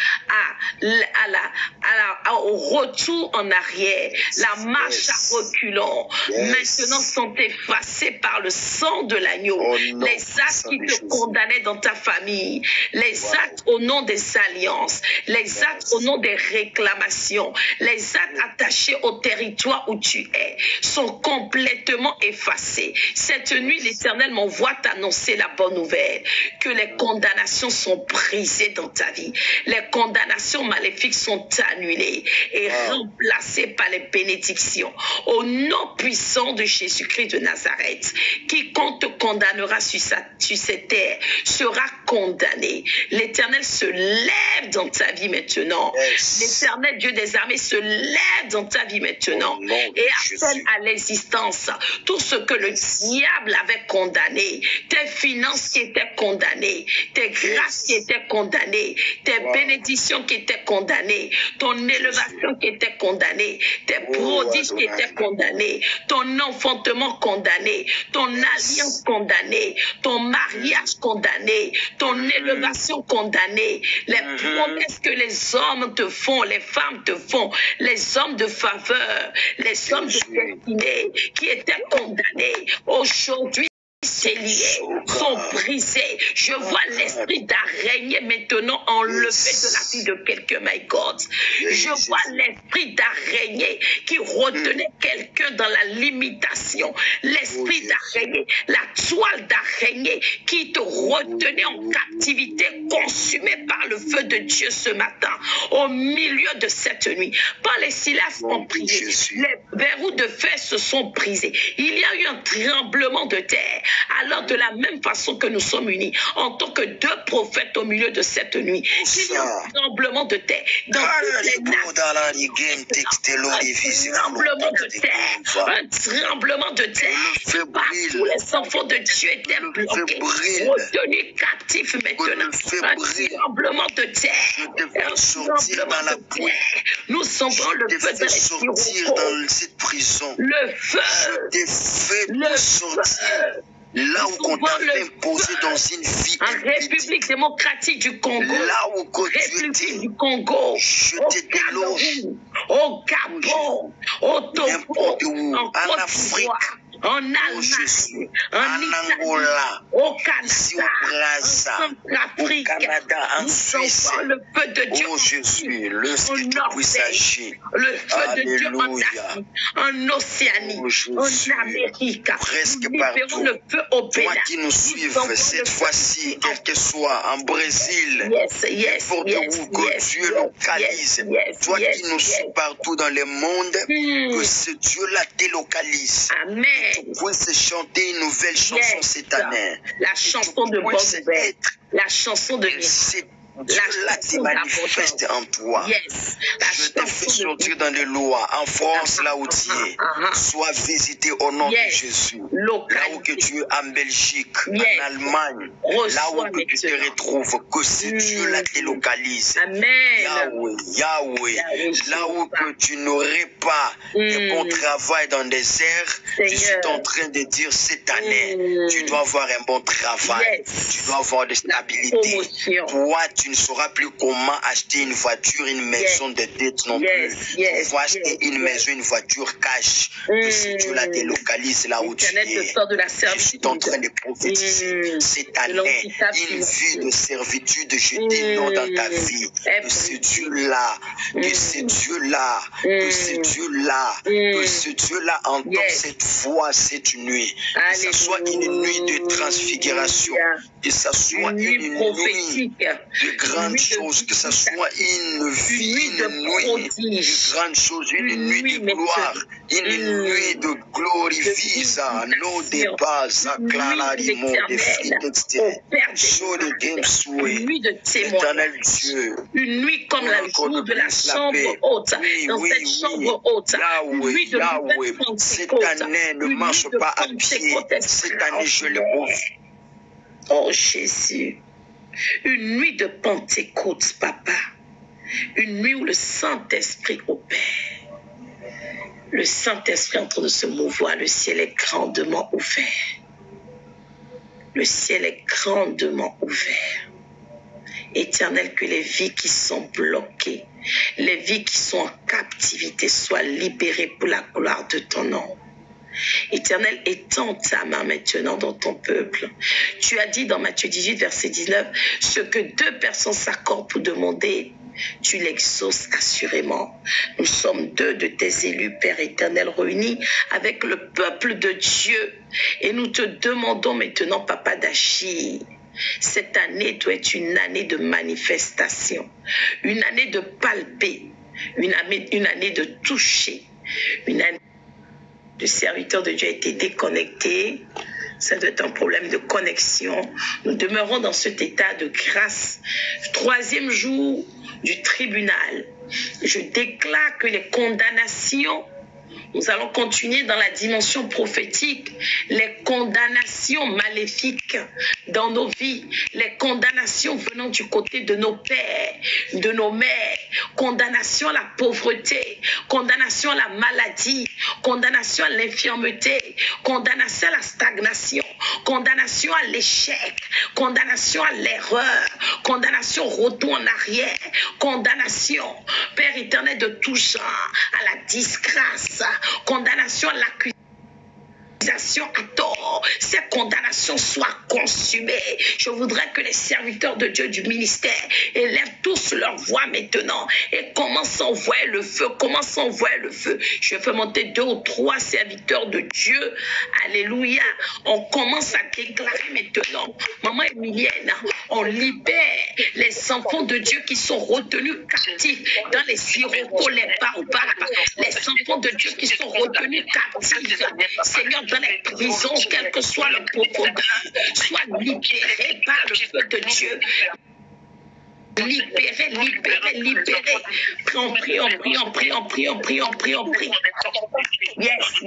au retour en arrière, la marche à reculons, maintenant sont effacés par le sang de l'agneau. Les actes qui te condamnaient dans ta famille, les actes au nom des alliances, les actes au nom des réclamations, les actes attachés au territoire où tu es sont complètement effacés. Cette nuit, l'Éternel m'envoie t'annoncer la bonne nouvelle, que les condamnations sont brisées dans ta vie. Les condamnations maléfiques sont annulées et remplacées par les bénédictions. Au nom puissant de Jésus-Christ de Nazareth, quiconque te condamnera sur cette terre sera condamné. L'Éternel se lève dans ta vie maintenant. L'Éternel Dieu des armées se lève dans ta vie maintenant et appelle à l'existence tout ce que le diable avait condamné, tes finances qui étaient condamnées, tes grâces qui étaient condamnées, tes bénédictions qui étaient condamnées, ton élévation qui était condamnée, tes prodiges qui étaient condamnés, ton enfantement condamné, ton alliance condamnée, ton mariage condamné, ton élévation condamnée, les promesses que les hommes te font, les femmes te font, les hommes de faveur, les hommes de destinée qui étaient condamnés, aujourd'hui ces liens sont brisés. Je vois l'esprit d'araignée maintenant enlevé de la vie de quelqu'un, my God. Je vois l'esprit d'araignée qui retenait quelqu'un dans la limitation. L'esprit d'araignée, la toile d'araignée qui te retenait en captivité, consumée par le feu de Dieu ce matin, au milieu de cette nuit. Par les Silas ont prié. Les verrous de fer se sont brisés. Il y a eu un tremblement de terre. Alors de la même façon que nous sommes unis en tant que deux prophètes au milieu de cette nuit, il y a un tremblement de terre dans toutes les un tremblement de terre partout les enfants de Dieu étaient bloqués, retenus captifs maintenant, un tremblement de terre, nous sentons le feu de l'esprit dans cette prison. Le feu, le feu. Là où on t'a imposé dans une vie en République démocratique du Congo, là où République du Congo, au Cameroun, au Gabon, au Togo, en Côte d'Ivoire, en Allemagne, en Angola, au Canada, en Centrafrique, au Canada, en Suisse, le feu de Dieu oh Jésus, le feu de Dieu en Afrique, en Océanie, en Amérique, presque nous partout. Le feu au Bénin. Toi qui nous suives cette fois-ci, quel que soit en Brésil, n'importe où que Dieu localise, toi qui nous suis partout dans le monde, que ce Dieu-là délocalise. Amen. Vous pouvez chanter une nouvelle chanson cette année. La chanson de bonne nouvelle. La chanson de Dieu-là te manifeste en toi. Je te fais sortir dans les lois. En France, là où tu es, sois visité au nom de Jésus. Là où que tu es en Belgique, en Allemagne, là où que tu te retrouves, que ce Dieu-là te localise. Amen. Yahweh, là où que tu n'aurais pas de bon travail dans des airs, je suis en train de dire cette année, tu dois avoir un bon travail, tu dois avoir de stabilité. Toi, tu ne sauras plus comment acheter une voiture, une maison de dette non plus. Tu vas acheter une maison, une voiture cash. Que si Dieu la délocalise là où tu es, je suis en train de prophétiser cette année, une vie de servitude, je dénonce dans ta vie. Que ce Dieu-là, que ce Dieu-là, que ce Dieu-là, que ce Dieu-là entend cette voix cette nuit. Que ce soit une nuit de transfiguration, que ce soit une nuit de grandes choses, que ce soit une vie, une nuit de grandes choses, une nuit de gloire, une nuit de glory visa, no débat, zaklarimo, des frites externes, sur le game souhait, éternel Dieu, une nuit comme la jour de la chambre haute, dans cette chambre haute, une nuit de Yahweh, cette année ne marche pas à pied, cette année je le prouve. Oh Jésus, une nuit de Pentecôte, papa, une nuit où le Saint-Esprit opère. Le Saint-Esprit est en train de se mouvoir, le ciel est grandement ouvert. Le ciel est grandement ouvert. Éternel, que les vies qui sont bloquées, les vies qui sont en captivité soient libérées pour la gloire de ton nom. Éternel, étends ta main maintenant dans ton peuple. Tu as dit dans Matthieu 18, verset 19, ce que deux personnes s'accordent pour demander, tu l'exauces assurément. Nous sommes deux de tes élus, Père éternel, réunis avec le peuple de Dieu. Et nous te demandons maintenant, Papa, d'agir. Cette année doit être une année de manifestation, une année de palper, une année de toucher, une année. Le serviteur de Dieu a été déconnecté. Ça doit être un problème de connexion. Nous demeurons dans cet état de grâce. 3e jour du tribunal. Je déclare que les condamnations, nous allons continuer dans la dimension prophétique, les condamnations maléfiques dans nos vies, les condamnations venant du côté de nos pères, de nos mères, condamnation à la pauvreté, condamnation à la maladie, condamnation à l'infirmité, condamnation à la stagnation, condamnation à l'échec, condamnation à l'erreur, condamnation au retour en arrière, condamnation, Père éternel, de tout genre, à la disgrâce, condamnation à l'accusation à tort, ces condamnations soient consumées. Je voudrais que les serviteurs de Dieu du ministère élèvent tous leur voix maintenant et commencent à envoyer le feu, commencent à envoyer le feu. Je fais monter 2 ou 3 serviteurs de Dieu. Alléluia. On commence à déclarer maintenant. Maman Emilienne, on libère les enfants de Dieu qui sont retenus captifs dans les siroco, les barbares, les enfants de Dieu qui sont retenus captifs. Seigneur, dans les prisons, quel que soit le profondeur, soient libérés par le feu de Dieu. Libérés, libérés, libérés. Prions. Yes.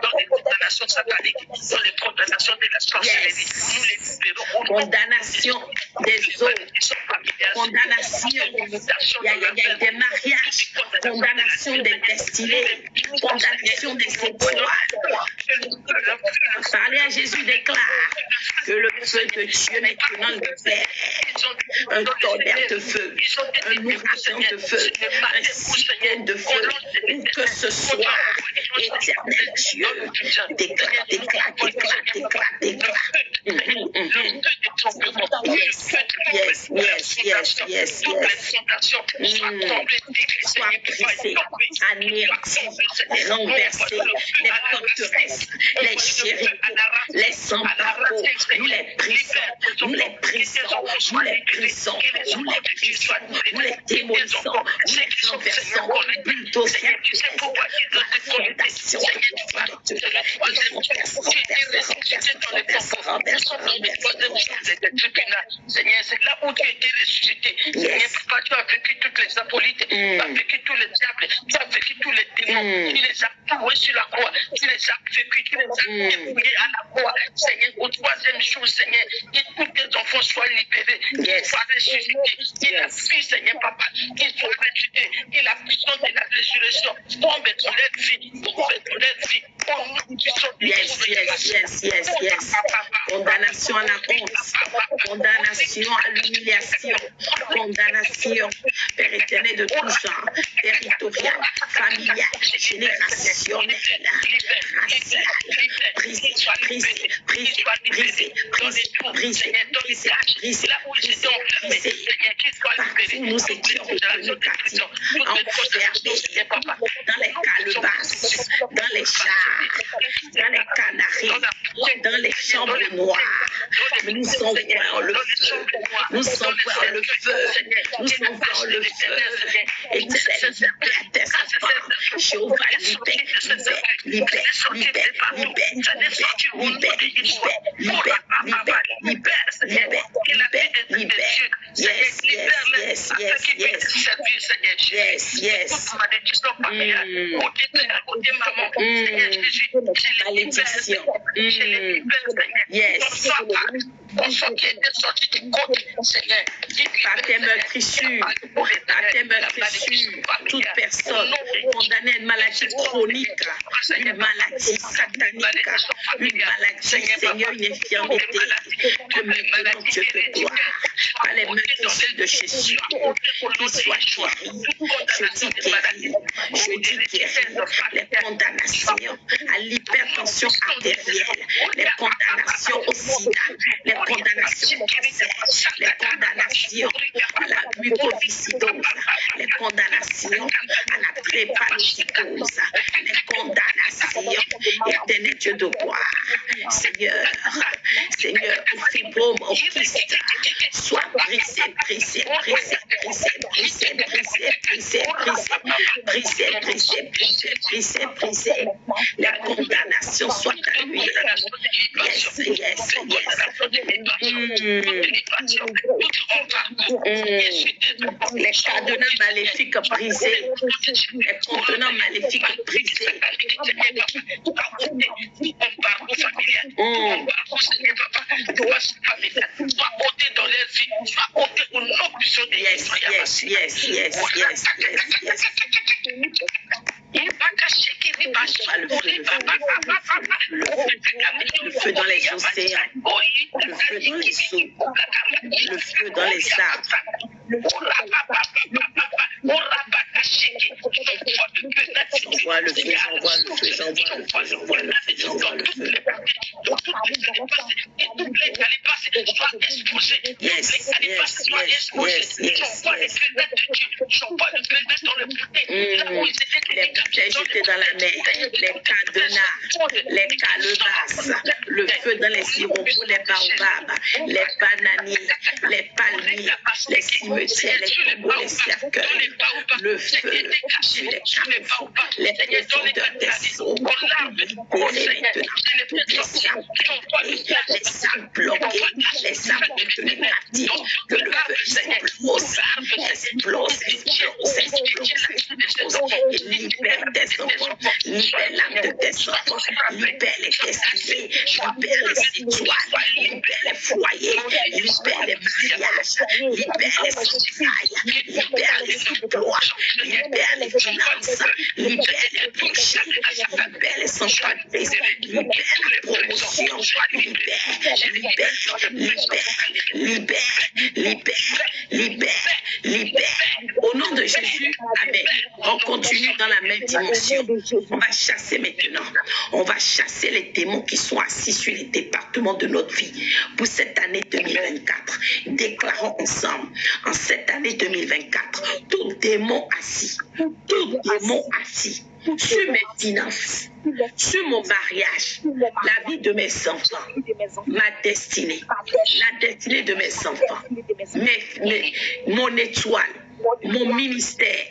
Dans les condamnations sataniques, dans les condamnations de la sorcellerie, nous les libérons. Condamnation des eaux, condamnation des mariages, condamnation des destinées, condamnation des étoiles. Parlez à Jésus, déclare que le feu de Dieu maintenant libère un tonnerre de feu, un ouragan de feu, un cyclone de feu, où que ce soit, éternel Dieu, déclare. Yes. Sois brisé, anéanti, renversé, les forteresses, les chéris, les sans-parcours, nous les brisons, nous les démolissons, nous les renversons, bulldozer, Seigneur, c'est là où tu étais ressuscité. Seigneur, papa, tu as vécu toutes les apolites, tu as vécu tous les diables, tu as vécu tous les démons, tu les as cloués sur la croix, tu les as vécu, tu les as dépouillés à la croix. Seigneur, au 3e jour, Seigneur, que tous tes enfants soient libérés, qu'ils soient ressuscités, que la vie, Seigneur, papa, qu'ils soient ressuscités, que la puissance de la résurrection tombe sur leur vie, tombe sur leur vie. Au nom du sang de Jésus. Yes. condamnation à la honte, condamnation à l'humiliation, condamnation, Père éternel de tout genre, territorial, familial, générationnel, racial, brisé, brisé, brisé, brisé, brisé, brisé, brisé, brisé, brisé, partout nous étions retenus captifs, enfermés dans les calebasses, dans les chars, dans les canaries, dans les chambres noires. Nous envoyons le feu, nous envoyons le feu, nous envoyons le feu. Et tu sais, libère tes enfants. Jéhovah, libère, libère, libère, libère, libère, libère, libère, libère, libère, libère, libère. Yes, yes, yes, yes, yes. Yes, yes. Malédiction. Yes. Par tes meurtrissures, toute personne condamnée à une maladie chronique, une maladie satanique, une maladie, Seigneur, une infirmité, que maintenant Dieu te gloire, par les meurtrissures de Jésus, qu'il soit guéri. Je dis guéri, les condamnations à l'hypertension artérielle, les condamnations au sida, les condamnations au cancer, les condamnations à la mucoviscidose, les condamnations à la drépanocytose, les condamnations, éternel Dieu de gloire, Seigneur, Seigneur, au fibrome, au kyste, soit brisé, brisé, brisé, brisé, brisé, brisé, brisé, brisé, brisé, brisé, brisé, brisé, les condamnations soient annulées. Yes, yes, yes. Les cadenas maléfiques brisés, les contenants maléfiques brisés. Yes, yes, yes, yes, yes, yes, yes. Le feu dans les océans, le feu dans les eaux, le feu dans les arbres. J'envoie le feu, j'envoie le feu, j'envoie le feu, j'envoie le feu, j'envoie le feu. Yes, yes, yes, yes, yes, yes. Les bouteilles jetées dans la mer, les cadenas, les calebasses, le feu dans les hiéroglyphes, les baobabs, les bananiers, les palmiers, les cimetières, les tombeaux, les cercueils, le feu sur les carrefours, les profondeurs des eaux, libérez maintenant toutes les sables bloqués, les sables contenus captifs, que le feu explose, explose, explose, explose, explose, et libère tes enfants, libère l'âme de tes enfants, libère les destinées, libère les étoiles, libère les foyers, libère les mariages, libère les entrailles, libère les emplois, libère les finances, libère les projets, libère les entreprises, libère la promotion, libère, libère, libère, libère, libère, libère. Au nom de Jésus, amen. On continue dans la même dimension. On va chasser maintenant. On va chasser les démons qui sont assis sur les départements de notre vie. Pour cette année 2024, déclarons ensemble, en cette année 2024, tout démon assis sur mes finances, sur mon mariage, la vie de mes enfants, ma destinée, la destinée de mes enfants, mon étoile, mon ministère,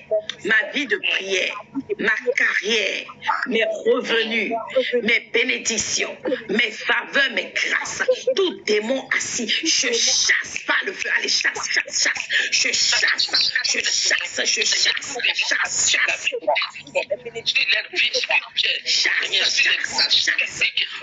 ma vie de prière, ma carrière, mes revenus, mes bénédictions, mes faveurs, mes grâces, tout démon assis, je chasse par le feu. Allez, chasse, chasse, chasse, je chasse, je chasse, je chasse, chasse, chasse. Chasse.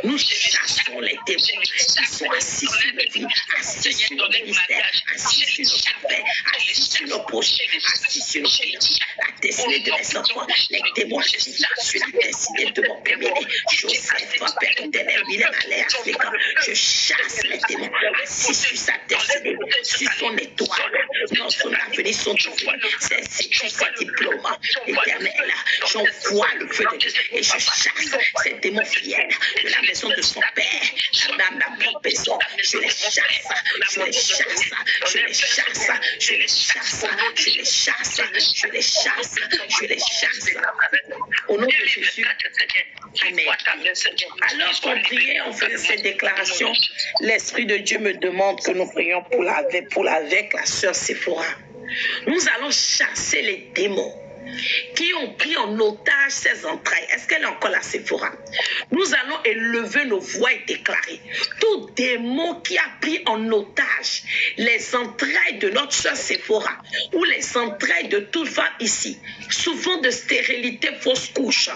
Nous chassons les démons qui sont assis sur nos vies, assis sur nos ministères, assis sur nos affaires, assis sur nos projets, assis sur nos finances, la destinée de mes enfants, les démons assis sur la destinée de mon premier-né, Joseph, Père éternel, William Allaire, Africain. Je chasse son étoile, dans son avenir, son devenir, ses études, ses diplômes. Éternel, j'envoie le feu de Dieu et je chasse ces démons fidèles de la maison de son père, dans la propre maison. Je les chasse, je les chasse, je les chasse, je les chasse, je les chasse, je les chasse, je les chasse. Au nom de Jésus. Amen. Alors qu'on priait, on faisait ces déclarations, l'Esprit de Dieu me demande que nous prions pour avec la sœur Séphora. Nous allons chasser les démons qui ont pris en otage ses entrailles. Est-ce qu'elle est encore la Séphora? Nous allons élever nos voix et déclarer tout démon qui a pris en otage les entrailles de notre sœur Séphora ou les entrailles de toute femme ici, souvent de stérilité, fausse couche,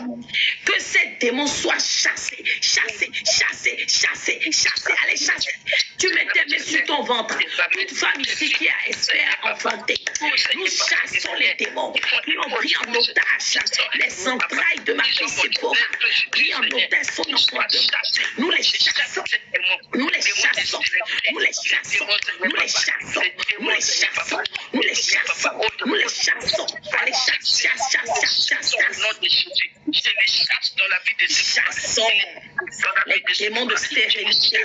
que ces démons soient chassés, chassés, chassés, chassés, chassés. Allez, chasser. Tu mets tes mains sur ton ventre. Toute femme ici qui a espère enfanter, nous chassons les démons qui ont pris en otage les entrailles de ma fille Séphora, pris en otage son enfant. Nous les chassons, nous les chassons, nous les chassons, nous les chassons, nous les chassons, nous les chassons, nous les chassons. Allez, chasse, chasse, chasse, chasse, chasse, chasse. Chassons les démons de stérilité,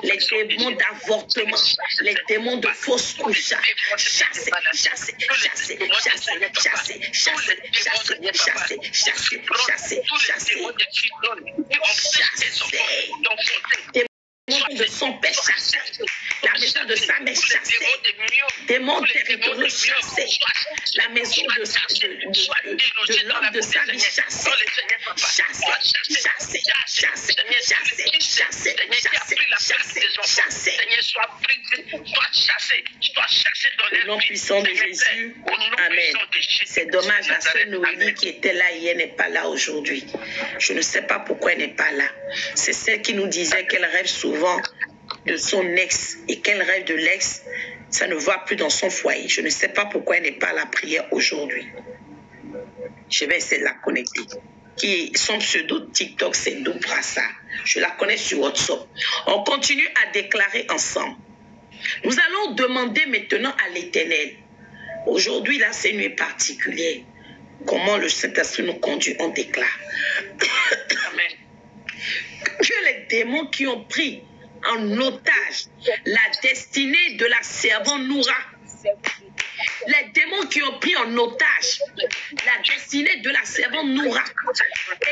les démons d'avortement, les démons de fausse couche. Chassez, chassez, chassez, chassez, chassez, chassez, chassez, chassez, chassez, chassez, chassez, démons de son père chassé, la maison de sa mère chassée, démons territoriaux chassés, la maison de l'homme de sa vie chassée, chassé, chassé, chassé, chassé, chassé, chassé, chassé, chassé. Au nom puissant de Jésus, amen. C'est dommage, la sœur Noélie qui était là hier n'est pas là aujourd'hui. Je ne sais pas pourquoi elle n'est pas là. C'est celle qui nous disait qu'elle rêve souvent de son ex et qu'elle rêve de l'ex, ça ne va plus dans son foyer. Je ne sais pas pourquoi elle n'est pas à la prière aujourd'hui. Je vais essayer de la connecter. Son pseudo TikTok, c'est Doubrassa. Je la connais sur WhatsApp. On continue à déclarer ensemble. Nous allons demander maintenant à l'Éternel. Aujourd'hui, là, c'est une nuit particulière. Comment le Saint-Esprit nous conduit, on déclare. Amen. Que les démons qui ont pris en otage la destinée de la servante Noura, les démons qui ont pris en otage la destinée de la servante Noura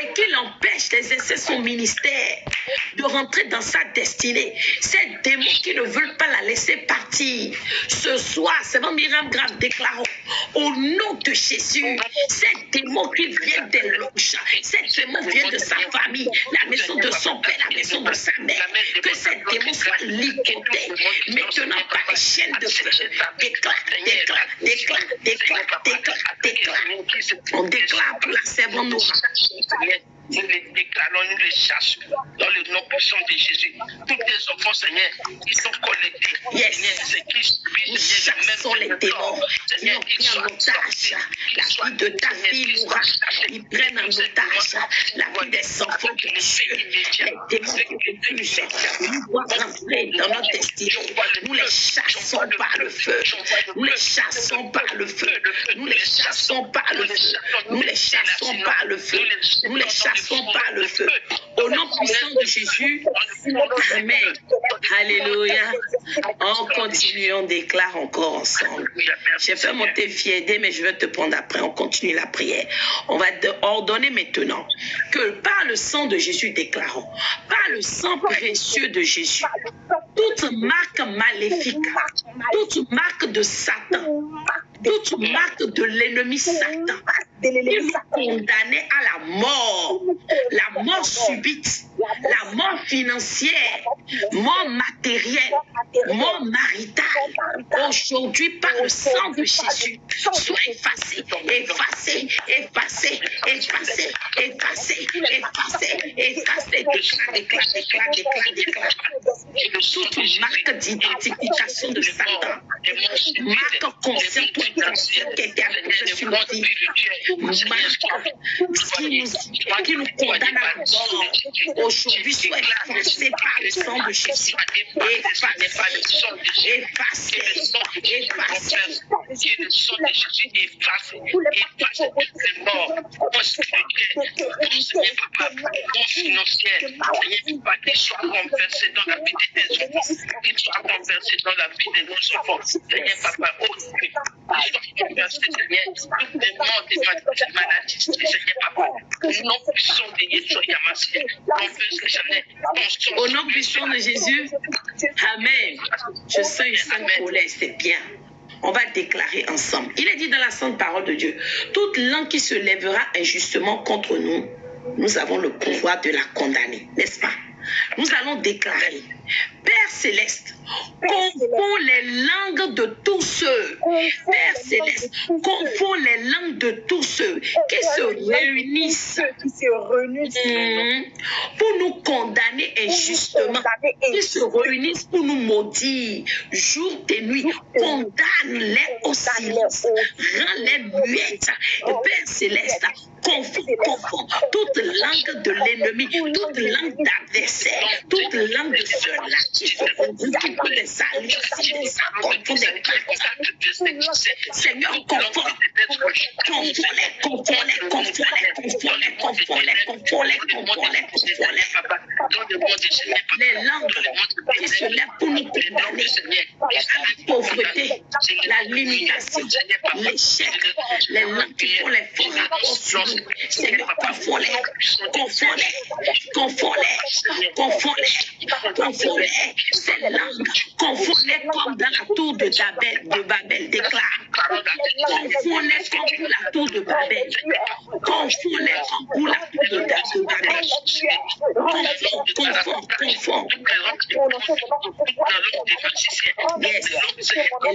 et qui l'empêchent d'exercer son ministère, de rentrer dans sa destinée, ces démons qui ne veulent pas la laisser partir, ce soir, servante Myriam Grave, déclarons au nom de Jésus, ces démons qui viennent des loges, ces démons viennent de sa famille, la maison de son père, la maison de sa mère, que ces démons soient ligotés maintenant par les chaînes de feu. Déclare. On déclare pour la servante Noura. Nous les déclarons, nous les chassons dans le nom puissant de Jésus. Tous les enfants, Seigneur, qui sont collectés, Seigneur, nous chassons les démons qui ont pris en otage la vie de ta fille Noura. Ils prennent en otage la vie des enfants de Dieu. Les démons qui refusent, nous doivent rentrer dans notre destinée. Nous les chassons par le feu. Nous les chassons par le feu. Nous les chassons par le feu. Nous les chassons par le feu. Nous les chassons par le feu. Au nom puissant de Jésus, amen. Alléluia. On continue, on déclare encore ensemble. J'ai fait monter Fiédé, mais je vais te prendre après. On continue la prière. On va ordonner maintenant que par le sang de Jésus, déclarons, par le sang précieux de Jésus, toute marque maléfique, toute marque de Satan, toute marque de l'ennemi Satan, qui nous condamnait à la mort subite, la mort financière, mort matérielle, mort maritale, aujourd'hui par le sang de Jésus, soit effacé, effacé, effacé, effacé, effacé, effacé, effacé, déclare. toute marque d'identification de Satan, marque consciente, toute conscience qui était apposée sur nos vies, marque qui nous condamne à mort, aujourd'hui soit effacée par le sang de Jésus. Qu'il soit renversé dans la vie de tes enfants, qu'il soit renversé dans la vie de nos enfants. Seigneur Papa, qu'il soit renversé, Seigneur, toutes les morts des maladies, Seigneur Papa, au nom puissant de Yeshua Yamassia, au nom puissant de Jésus, Amen. Je sens une sainte colère, c'est bien. On va déclarer ensemble. Il est dit dans la sainte parole de Dieu, toute langue qui se lèvera injustement contre nous, nous avons le pouvoir de la condamner, n'est-ce pas? Nous allons déclarer, Père Céleste, confonds les langues de tous ceux, Père Céleste, confonds les langues de tous ceux qui se réunissent pour nous condamner injustement, qui se réunissent pour nous maudire jour et nuit, condamne-les au silence, rends-les muettes. Et Père Céleste, confonds toute langue de l'ennemi, toute langue d'adversaire, toute langue de ceux-là qui se regroupent pour des alliances, pour des pactes. Seigneur, les langues qui se lèvent pour nous condamner à la pauvreté, la limitation, l'échec, les langues qui font les faux rapports. Seigneur, confonds-les, ces langues, confonds-les comme dans la tour de Babel, déclare. Confonds-les comme pour la tour de Babel. Confonds-les comme pour la tour de Babel. Confonds. Yes, les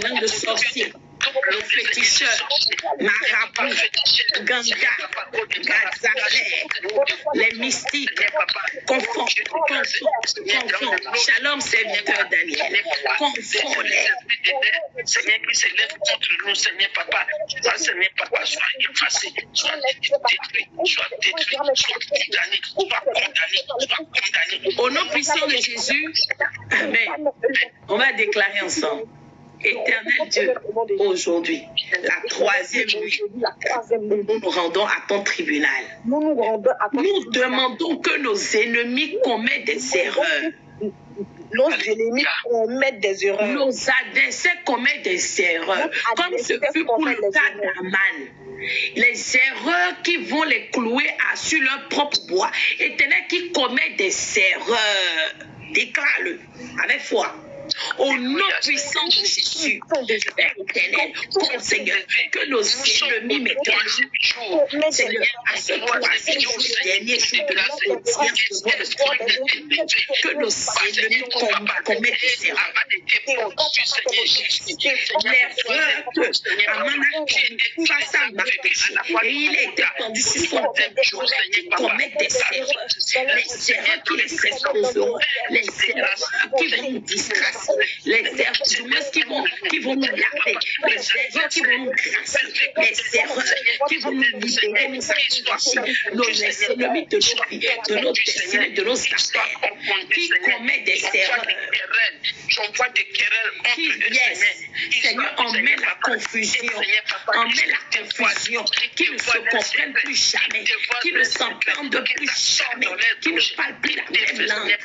langues de sorciers, le féticheur, marabout, ganga, gazafé, les mystiques, confond. Shalom, serviteur Daniel, confond-les. Seigneur qui se lève contre nous, Seigneur Papa, Seigneur Papa, soit effacé, soit détruit, soit condamné. Au nom puissant de Jésus, Amen. On va déclarer ensemble. Éternel Dieu, aujourd'hui, la troisième nuit, nous nous rendons à ton tribunal. Nous demandons que nos ennemis commettent des erreurs. Nos ennemis commettent des erreurs. Nos adversaires commettent des erreurs. Comme ce fut pour le cas d'Aman. Les erreurs qui vont les clouer sur leur propre bois. Éternel qui commet des erreurs. Déclare-le avec foi. Au nom puissant de Jésus, Père éternel, Seigneur, que nos ennemis mettent Seigneur, à ce troisième jour dernier jour de notre audience que nos ennemis commettent des erreurs. L'erreur que Aman a commis face à Mardochée, et il a été pendu sur son tête, commettre des erreurs. Les erreurs qui les exposeront, les erreurs qui vont nous distraire. Les erreurs qui vont nous garder, les erreurs qui vont nous grâcer, les erreurs qui vont nous libérer, nous affranchir, nos ennemis de nos vies, de nos destinées, de nos affaires, qui commettent des erreurs, qui, Seigneur, emmène la confusion, qui ne se comprennent plus jamais, qui ne s'entendent plus jamais, qui ne parlent plus la même langue.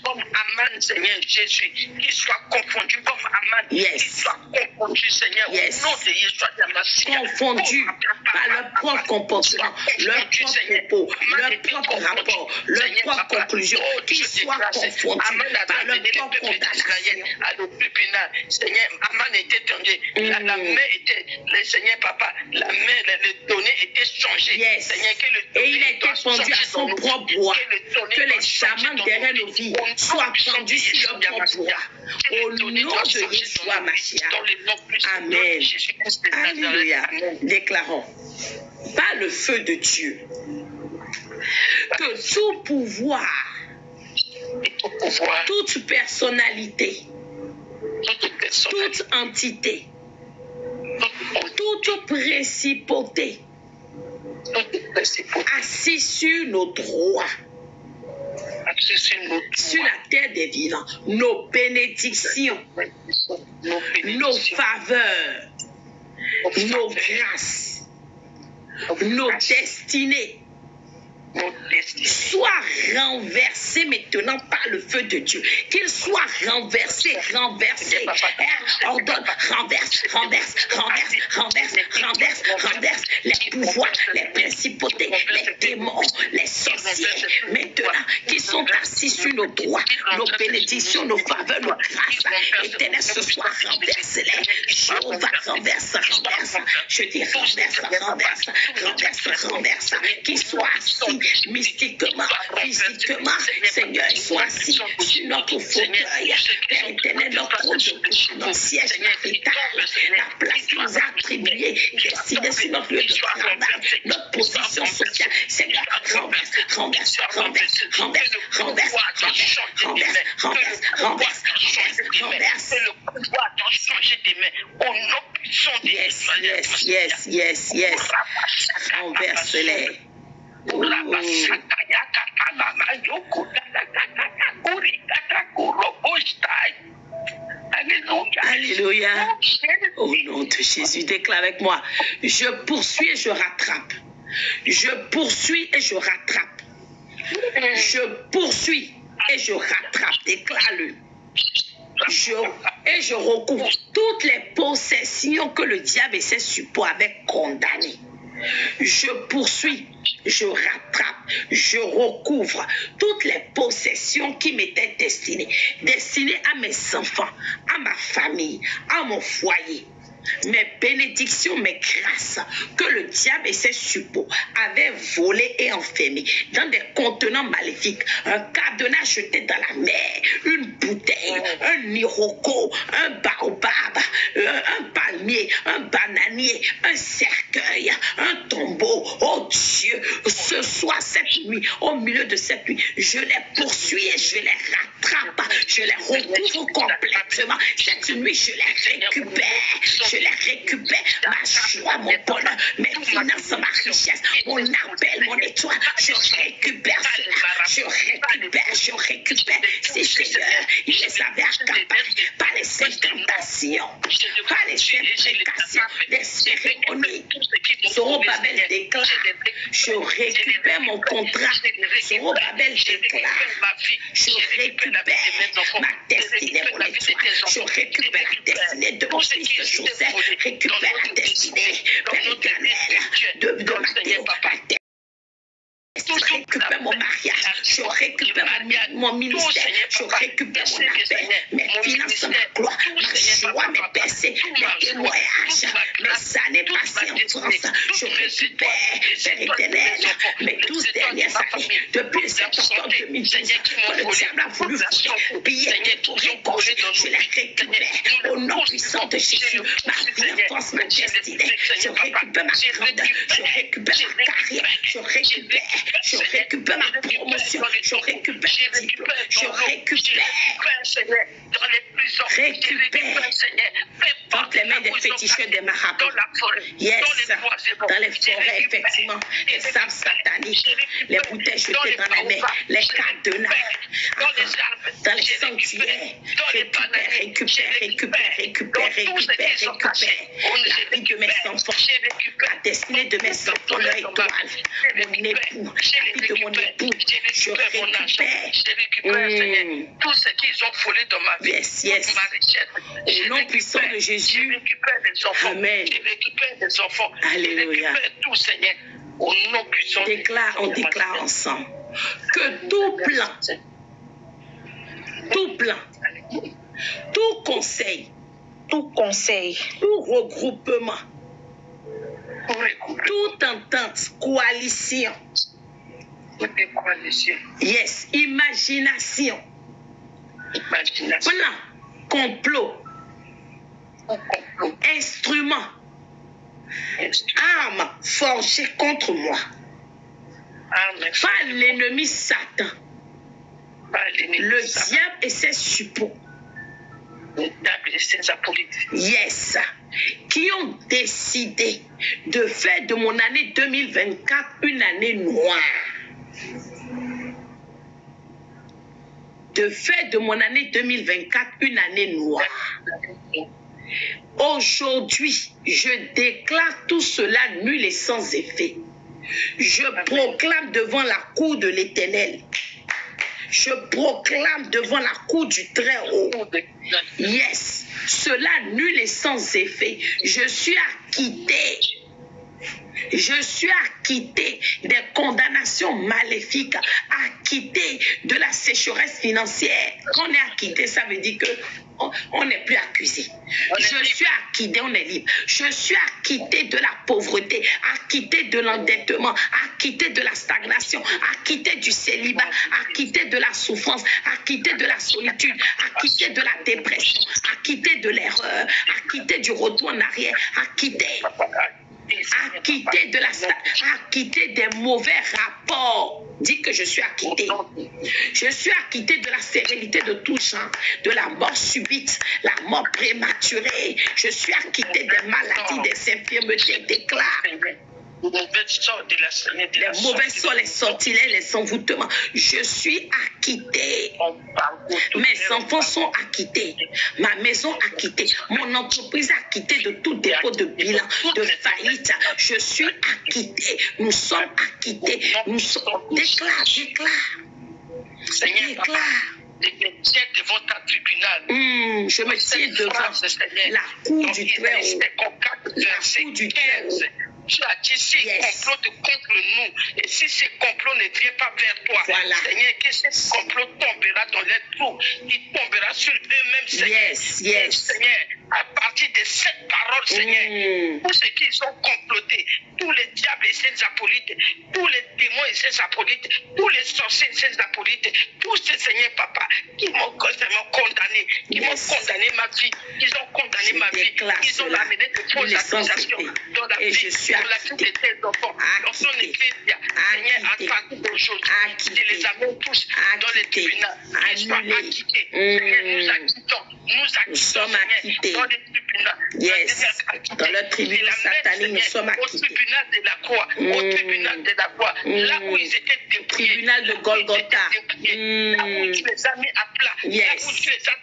Comme Aman, Seigneur Jésus, qui soit confondu comme Aman, qui soit confondu, Seigneur, au nom de Yeshua Yamassia, confondu par leur propre comportement, leur propre propos, leur propre rapport, leur propre conclusion, qui soit confondu par leur propre condamnation. À le tribunal, Seigneur, Aman était tendu, la main était, le Seigneur Papa, la main, les données étaient changées. Seigneur, que le et il a été pendu à son propre bois, que les chamans derrière nos vies soient pendus sur leur propre bois. Au nom de Yeshua Mashiach. Amen. Alléluia. Déclarons, par le feu de Dieu, que tout pouvoir pouvoir, toute personnalité, toute personne, toute entité, toute toute principauté toute principauté, assis sur nos droits, sur la terre des vivants, nos bénédictions, nos faveurs, nos grâces, nos destinées, soit renversé maintenant par le feu de Dieu. Qu'il soit renversé, renversé. Ordonne, renverse, renverse, renverse, renverse, renverse, renverse les pouvoirs, les principautés, les démons, les sorciers, maintenant, qui sont assis sur nos droits, nos bénédictions, nos faveurs, nos grâces. Éternel, ce soir, renverse-les. Jéhovah, renverse, renverse. Je dis renverse, renverse, renverse, renverse. Qu'ils soient assis mystiquement, physiquement, Seigneur, sois assis sur notre fauteuil, Père éternel, notre siège marital, la place qui nous a attribuée, destinée sur notre lieu de travail, notre position sociale. Seigneur, renverse, renverse, renverse, renverse, renverse, renverse, renverse, renverse, renverse. Le pouvoir doit changer de main au nom puissant de Yes, yes, yes, yes. Renverse-les. Alléluia. Au nom de Jésus, déclare avec moi. Je poursuis et je rattrape. Je poursuis et je rattrape. Je poursuis et je rattrape. Déclare-le. Je recouvre toutes les possessions que le diable et ses suppôts avaient condamnées. Je poursuis, je rattrape, je recouvre toutes les possessions qui m'étaient destinées à mes enfants, à ma famille, à mon foyer. Mes bénédictions, mes grâces que le diable et ses suppôts avaient volées et enfermées dans des contenants maléfiques, un cadenas jeté dans la mer, une bouteille, un iroko, un baobab, un palmier, un bananier, un cercueil, un tombeau. Oh Dieu, ce soir, cette nuit, au milieu de cette nuit, je les poursuis et je les rattrape, je les recouvre complètement. Cette nuit, je les récupère. Je les récupère, ma joie, mon bonheur, mes finances, ma richesse, mon appel, mon étoile. Je récupère cela. Je récupère. Si Seigneur, il les avait accaparés par les incantations, par les imprécations, les cérémonies. Zorobabel déclare, je récupère mon contrat. Zorobabel déclare, je récupère ma destinée, mon étoile. Je récupère la destinée de mon fils Joseph. Récupère la destinée, Père éternel, de Matthéo, je récupère mon mariage, je récupère mon ministère, je récupère mon appel, mes finances, ma gloire, ma joie, mes percées, mes témoignages, mes années passées en France. Je récupère, Père éternel, mes 12 dernières années, depuis le 7 octobre 2012, quand le diable a voulu piller pour récocher, je les récupère au nom puissant de Jésus, ma vie, enfance, ma destinée. Je récupère ma grandeur, je récupère ma carrière, je récupère ma promotion, je récupère mes diplômes, je récupère entre les mains des féticheurs des marabouts. Yes, dans les forêts, effectivement, les sables sataniques, les bouteilles jetées dans la mer, les cadenas, dans les sanctuaires. Récupère la vie de mes enfants, la destinée de mes enfants, leur étoile, mon époux, la vie de mon époux. Je récupère tout ce qu'ils ont volé dans ma vie. Yes. Au nom puissant de Jésus. Je récupère des enfants. Amen. Je récupère des enfants. Alléluia. Je récupère tout, Seigneur. Au nom puissant de Jésus. On déclare ensemble que tout plan, tout conseil, tout regroupement, toute entente, coalition, yes, imagination, plan, complot, instrument, arme forgée contre moi par l'ennemi Satan, Le diable et ses suppôts. Yes. Qui ont décidé de faire de mon année 2024 une année noire. De faire de mon année 2024 une année noire. Aujourd'hui, je déclare tout cela nul et sans effet. Je proclame devant la cour de l'Éternel. Je proclame devant la cour du Très-Haut. Yes, cela nul et sans effet. Je suis acquitté. Je suis acquitté des condamnations maléfiques, acquitté de la sécheresse financière. Quand on est acquitté, ça veut dire que on n'est plus accusé. Je suis acquitté, on est libre. Je suis acquitté de la pauvreté, acquitté de l'endettement, acquitté de la stagnation, acquitté du célibat, acquitté de la souffrance, acquitté de la solitude, acquitté de la dépression, acquitté de l'erreur, acquitté du retour en arrière, acquitté de acquitté des mauvais rapports. Dis que je suis acquitté. Je suis acquitté de la stérilité de tout genre, de la mort subite, la mort prématurée. Je suis acquitté des maladies, des infirmités. Déclare. Les mauvais sorts, les sortilèges, les envoûtements. Je suis acquitté. Mes enfants sont acquittés. Ma maison acquittée. Mon entreprise acquittée de tout dépôt de bilan, de faillite. Je suis acquitté. Nous sommes acquittés. Nous sommes... Déclare. Devant ta tribunal. Je me tiens devant la cour du Très-Haut. La cour du Très-Haut. Tu as dit si complot contre nous, et si ce complot ne vient pas vers toi, Seigneur, que ce complot tombera dans les trous, il tombera sur eux-mêmes, Seigneur. Seigneur, à partir de cette parole, Seigneur, tous ceux qui ont comploté, tous les diables et ses acolytes, tous les démons et ses acolytes, tous les sorciers et ses acolytes, tous ces Seigneurs, Papa, qui m'ont condamné, qui m'ont condamné ma vie, ils ont condamné ma vie, ils ont amené de fausses accusations dans la vie. Dans la vie de tes enfants, dans son église, Seigneur, à partir d'aujourd'hui, je les amène tous dans les tribunaux. Ils soient acquittés. Seigneur, nous acquittons. Nous sommes acquittés. Dans les tribunaux. Dans le tribunal satanique, nous sommes acquittés. Au tribunal de la croix. Au tribunal de la croix. Là où ils étaient dépouillés. Tribunal de Golgotha. Là où tu les as mis à plat. Là où tu les as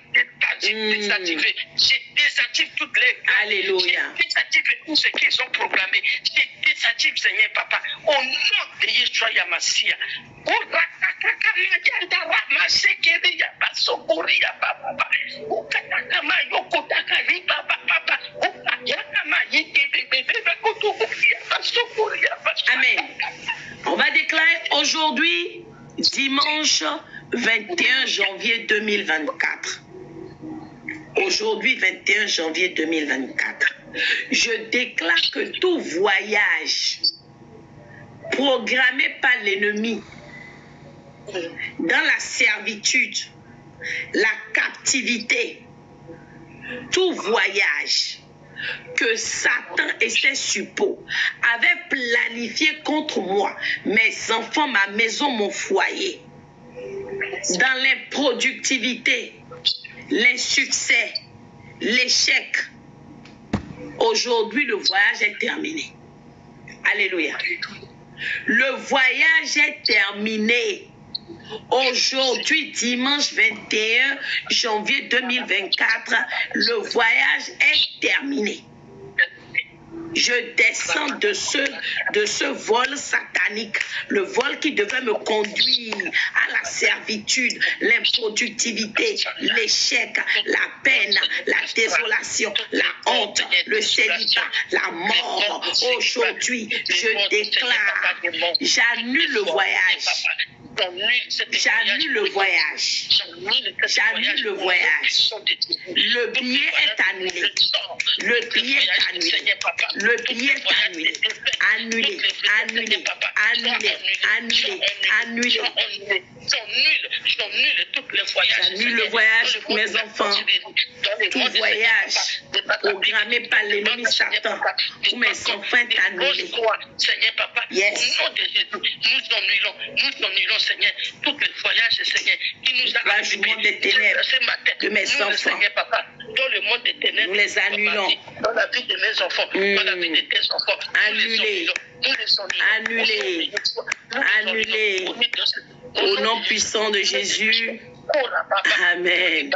désactivés. Je désactive toutes les. Alléluia. Je désactive tout ce qu'ils ont programmé. Je désactive, Seigneur, Papa. Au nom de Yeshua Yamassia. Amen. On va déclarer aujourd'hui, dimanche 21 janvier 2024. Aujourd'hui, 21 janvier 2024. Je déclare que tout voyage programmé par l'ennemi dans la servitude, la captivité, tout voyage que Satan et ses suppôts avaient planifié contre moi, mes enfants, ma maison, mon foyer, dans l'improductivité, l'insuccès, l'échec. Aujourd'hui, le voyage est terminé. Alléluia. Le voyage est terminé. Aujourd'hui, dimanche 21 janvier 2024, le voyage est terminé. Je descends de ce vol satanique, le vol qui devait me conduire à la servitude, l'improductivité, l'échec, la peine, la désolation, la honte, le célibat, la mort. Aujourd'hui, je déclare, j'annule le voyage. J'annule le voyage. J'annule le voyage. Le billet est annulé. Le billet est annulé. Le billet est annulé. Annulé. Annulé. Annulé. Annulé. Annulé. J'annule tous les voyages. J'annule le voyage pour mes enfants. Tout voyage programmé par l'ennemi Satan pour mes enfants est annulé. Seigneur Papa, au nom de Jésus, nous annulons Seigneur, tous les voyages, Seigneur, qui nous a du monde des ténèbres, ce matin, de mes enfants, Seigneur, Papa, dans le monde des ténèbres, nous les annulons. Dans la vie de mes enfants, dans la vie de tes enfants, annulés, annulés, annulés, au nom puissant de Jésus. Amen.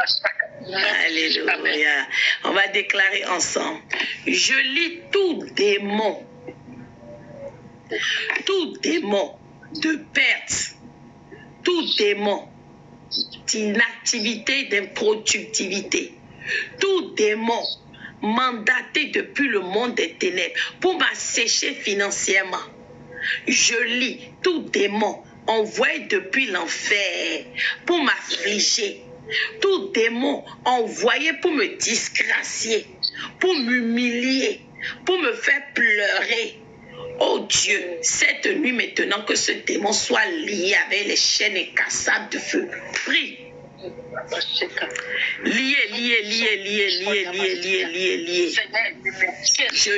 Alléluia. On va déclarer ensemble. Je lis tout démon de perte, tout démon d'inactivité, d'improductivité, tout démon mandaté depuis le monde des ténèbres pour m'assécher financièrement. Je lis tout démon envoyé depuis l'enfer pour m'affliger, tout démon envoyé pour me disgracier, pour m'humilier, pour me faire pleurer. Oh Dieu, cette nuit maintenant que ce démon soit lié avec les chaînes incassables de feu. Prie. Lié. Je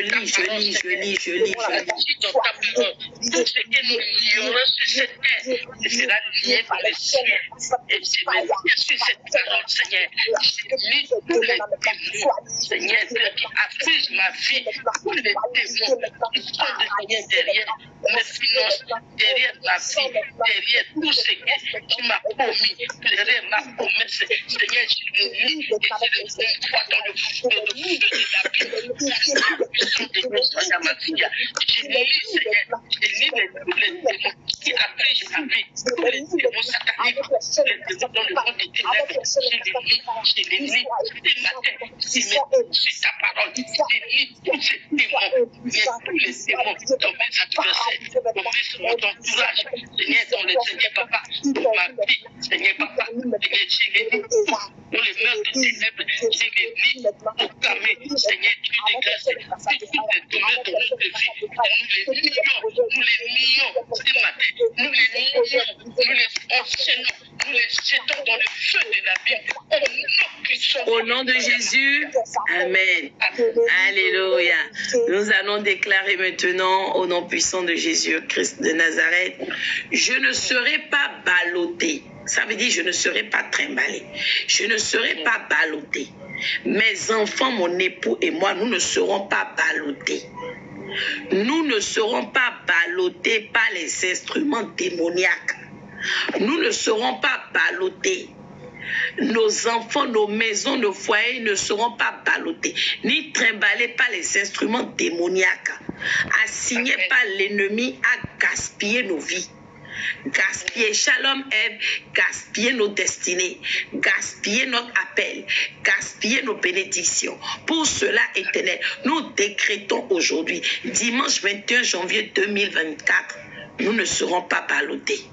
lis. Tout ce que nous ignorons sur cette terre sera lié par le ciel. Et je me dis sur cette parole, Seigneur, je lis tous les démons, Seigneur, qui affligent ma vie, tous les démons qui sont derrière mes finances, derrière ma vie, derrière tout ce que tu m'as promis, derrière ma promesse. Seigneur, je le lis et je le vois dans le feu de la Bible. Je lis, Seigneur, je lis tous les démons qui affligent ma vie, tous les démons sataniques, tous les démons dans le monde des ténèbres. Je les lis ce matin, sur ta parole. Je lis tous ces démons, tous les démons dans mes adversaires, dans mon entourage. Seigneur, dans le Seigneur, Papa, pour ma vie, Seigneur, Papa, je les lis pour les mœurs des ténèbres, je les lis pour clamer, Seigneur, Dieu de grâce, toutes les douleurs de notre vie, nous les lions ce matin, nous les enchaînons, nous les jetons dans le feu de la Bible, au nom de Jésus, Amen. Alléluia. Nous allons déclarer maintenant, au nom puissant de Jésus-Christ de Nazareth, je ne serai pas ballotté. Ça veut dire je ne serai pas trimballé. Je ne serai pas ballotté. Mes enfants, mon époux et moi, nous ne serons pas ballottés. Nous ne serons pas ballottés par les instruments démoniaques. Nous ne serons pas ballottés. Nos enfants, nos maisons, nos foyers ne seront pas ballottés, ni trimballés par les instruments démoniaques, assignés par l'ennemi à gaspiller nos vies. Gaspiller, Shalom Ève, gaspiller nos destinées, gaspiller notre appel, gaspiller nos bénédictions. Pour cela, Éternel, nous décrétons aujourd'hui, dimanche 21 janvier 2024, nous ne serons pas ballottés.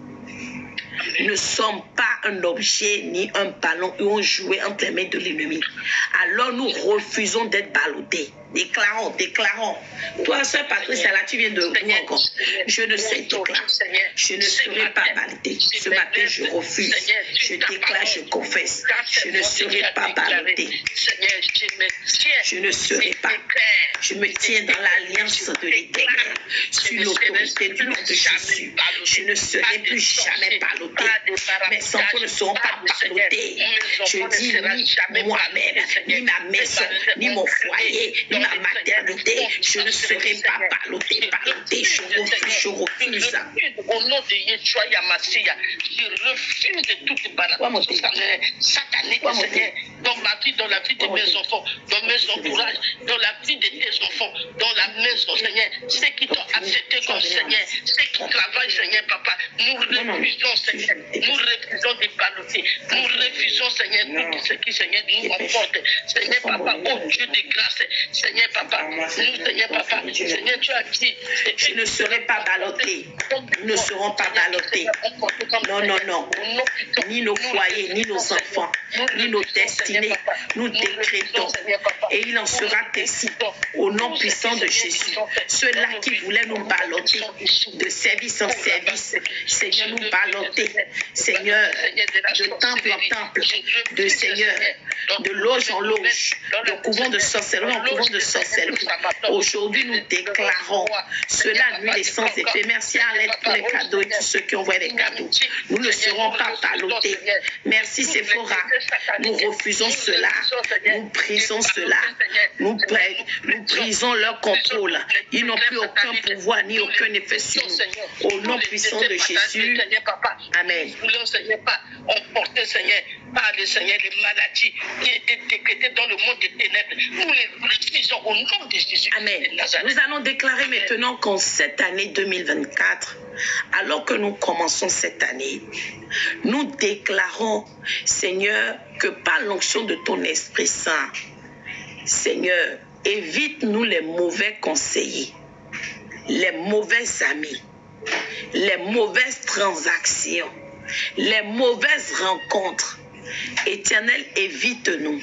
Nous ne sommes pas un objet ni un ballon où on jouait entre les mains de l'ennemi. Alors nous refusons d'être ballottés. Déclarons. Toi, sœur Patricia, là, tu viens de vous encore. Je ne sais déclare. Je ne serai pas ballotté. Ce matin, je refuse. Je déclare, je confesse. Je ne serai pas ballotté. Je ne serai pas. Je me tiens dans l'alliance de l'Éternel, sur l'autorité du nom de Jésus. Je ne serai plus jamais ballotté. Mes enfants ne seront pas ballottés. Je dis ni moi-même, ni ma maison, ni mon foyer, ni ma maternité. Je ne serai pas ballotté. Je refuse. Au nom de Yeshua Yamassia, je refuse de toute ballottage satanique, Seigneur, dans ma vie, dans la vie de mes enfants, dans mes entourages, dans la vie de tes enfants, dans la maison, Seigneur, ceux qui t'ont accepté comme Seigneur, ceux qui travaillent, Seigneur, Papa, nous refusons, Seigneur, nous refusons de balloter, nous refusons, Seigneur, tout ce qui, Seigneur, nous emporte, Seigneur, Papa, oh Dieu de grâce, Seigneur, Papa, nous, Seigneur, Papa, Seigneur, tu as dit, je ne serai pas ballotté, nous ne serons pas ballottés, non, ni nos foyers, ni nos enfants, ni nos destinées, nous décrétons, et il en sera ainsi, au nom puissant de Jésus. Ceux-là qui voulaient nous balloter de service en service, Seigneur, nous balloter, Seigneur, de temple en temple, de Seigneur, de loge en loge, de couvent de sorcellerie en couvent de sorcellerie. Aujourd'hui, nous déclarons cela, nuit et sans effet. Merci Arlette pour les cadeaux et tous ceux qui envoient des cadeaux. Nous ne serons pas palautés. Merci Sephora. Nous refusons cela. Nous brisons cela. Nous brisons leur contrôle. Ils n'ont plus aucun pouvoir ni aucun effet sur nous. Au nom puissant de Jésus. Amen. Nous voulons, Seigneur, pas emporter, Seigneur, par le Seigneur, les maladies qui étaient décrétées dans le monde des ténèbres. Nous les refusons au nom de Jésus. Amen. Nous allons déclarer maintenant qu'en cette année 2024, alors que nous commençons cette année, nous déclarons, Seigneur, que par l'onction de ton Esprit Saint, Seigneur, évite-nous les mauvais conseillers, les mauvais amis, les mauvaises transactions, les mauvaises rencontres. Éternel, évite-nous.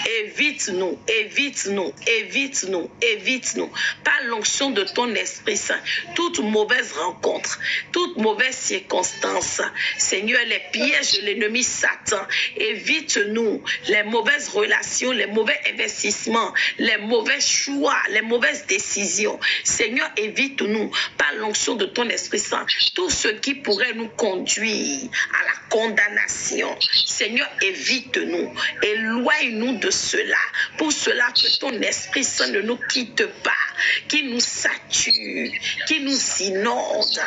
Évite-nous, évite-nous, évite-nous, évite-nous. Par l'onction de ton Esprit Saint, toute mauvaise rencontre, toute mauvaise circonstance, Seigneur, les pièges de l'ennemi Satan, évite-nous les mauvaises relations, les mauvais investissements, les mauvais choix, les mauvaises décisions. Seigneur, évite-nous par l'onction de ton Esprit Saint, tout ce qui pourrait nous conduire à la condamnation. Seigneur, évite-nous, éloigne-nous de cela, pour cela que ton Esprit Saint ne nous quitte pas, qui nous sature, qui nous inonde,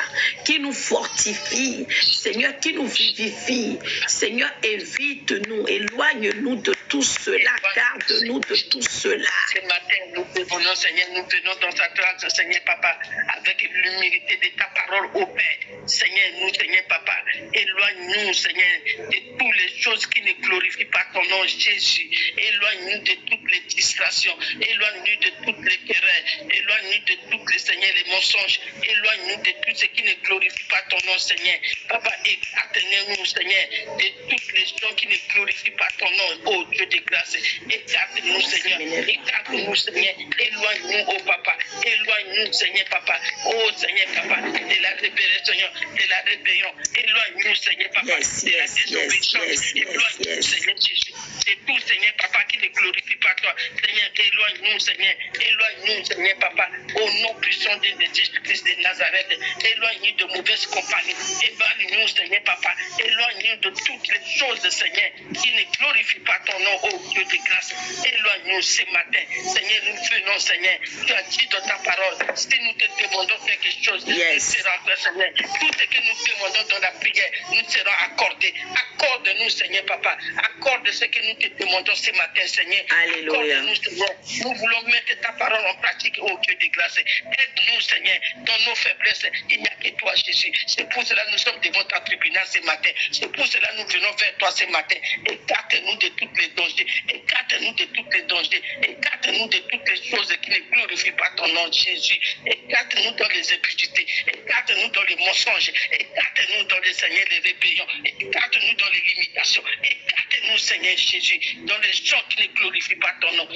qui nous fortifie, Seigneur, qui nous vivifie. Seigneur, évite-nous, éloigne-nous de tout cela, garde-nous de tout cela. Ce matin, nous venons, Seigneur, nous venons dans ta grâce, Seigneur, Papa, avec l'humilité de ta parole au Père. Seigneur, nous, Seigneur, Papa, éloigne-nous, Seigneur, de toutes les choses qui ne glorifient pas ton nom, Jésus. Éloigne-nous de toutes les distractions, éloigne-nous de toutes les querelles, éloigne-nous de toutes les, Seigneur, les mensonges, éloigne-nous de tout ce qui ne glorifie pas ton nom, Seigneur. Papa, écarte-nous, Seigneur, de toutes les choses qui ne glorifient pas ton nom, oh Dieu de grâce. Écarte-nous, Seigneur, écarte-nous, Seigneur, éloigne-nous, oh Papa, éloigne-nous, Seigneur, Papa, oh Seigneur, Papa, de la rébellion, Seigneur, de la rébellion, éloigne-nous, Seigneur, Papa, de la désobéissance, éloigne-nous, Seigneur Jésus, de tout, Seigneur, Papa, qui ne glorifie pas toi, Seigneur, éloigne-nous, Seigneur, éloigne-nous, Seigneur, Papa, au nom puissant de Jésus-Christ de Nazareth, éloigne-nous de mauvaises compagnies, éloigne-nous, Seigneur, Papa, éloigne-nous de toutes les choses, Seigneur, qui ne glorifient pas ton nom, oh Dieu de grâce, éloigne-nous ce matin, Seigneur, nous venons, Seigneur, tu as dit dans ta parole, si nous te demandons quelque chose, nous serons fait, Seigneur, tout ce que nous demandons dans la prière, nous serons accordés, accorde-nous, Seigneur, Papa, accorde ce que nous te demandons ce matin, Seigneur, Alléluia. accorde-nous, Seigneur, nous voulons mettre ta parole en pratique, oh Dieu de grâce, aide-nous, Seigneur, dans nos faiblesses, il n'y a que toi, Jésus, c'est pour cela que nous sommes devant ta tribunal ce matin, c'est pour cela que nous venons vers toi ce matin, écarte-nous de tous les dangers, écarte-nous de tous les dangers, écarte-nous de toutes les choses qui ne glorifient pas ton nom, Jésus, écarte-nous dans les impudités, écarte-nous dans les mensonges, écarte-nous dans les Seigneur, les rébellions, écarte-nous dans les limitations, écarte-nous, Seigneur Jésus, dans les gens qui ne glorifient pas ton nom,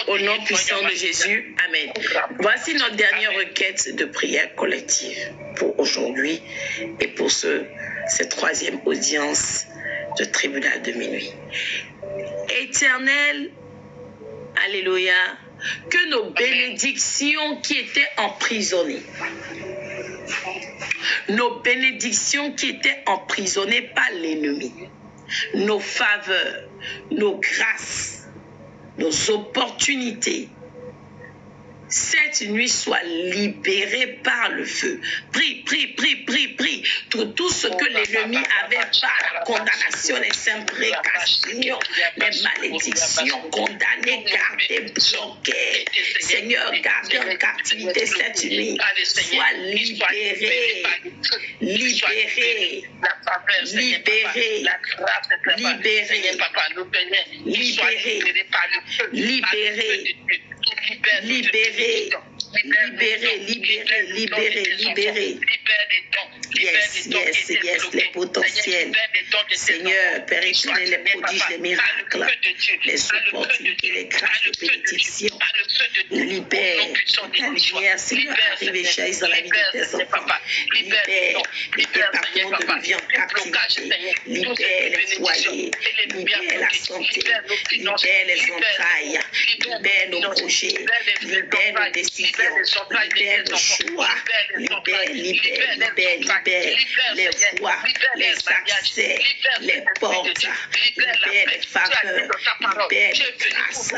au nom puissant de Jésus, Amen. Voici notre dernière requête de prière collective pour aujourd'hui et pour cette troisième audience de tribunal de minuit. Éternel, alléluia, que nos bénédictions qui étaient emprisonnées, nos bénédictions qui étaient emprisonnées par l'ennemi, nos faveurs, nos grâces, nos opportunités, cette nuit soit libérée par le feu. Prie, prie, prie, prie, prie. Tout ce que l'ennemi avait par condamnation, les imprécations, les malédictions, condamnées, gardées, bloquées. Seigneur, gardez en captivité cette nuit. Sois libéré, libéré, libéré, libéré, libéré, libéré. Libéré, libéré, libéré, libéré, libéré. Yes, les potentiels. Seigneur, Père éternel, les prodiges, les miracles, les opportunités, les grâces, les bénédictions. Libère ta lumière, Seigneur, arrive et jaillisse dans la vie de tes enfants. Libère les départements de vie en captivité. Libère les foyers. Libère la santé. Libère les entrailles. Libère nos projets. Libère nos décisions. Libère nos choix. Libère les voies, les accès, les portes. Libère les faveurs. Libère les grâces.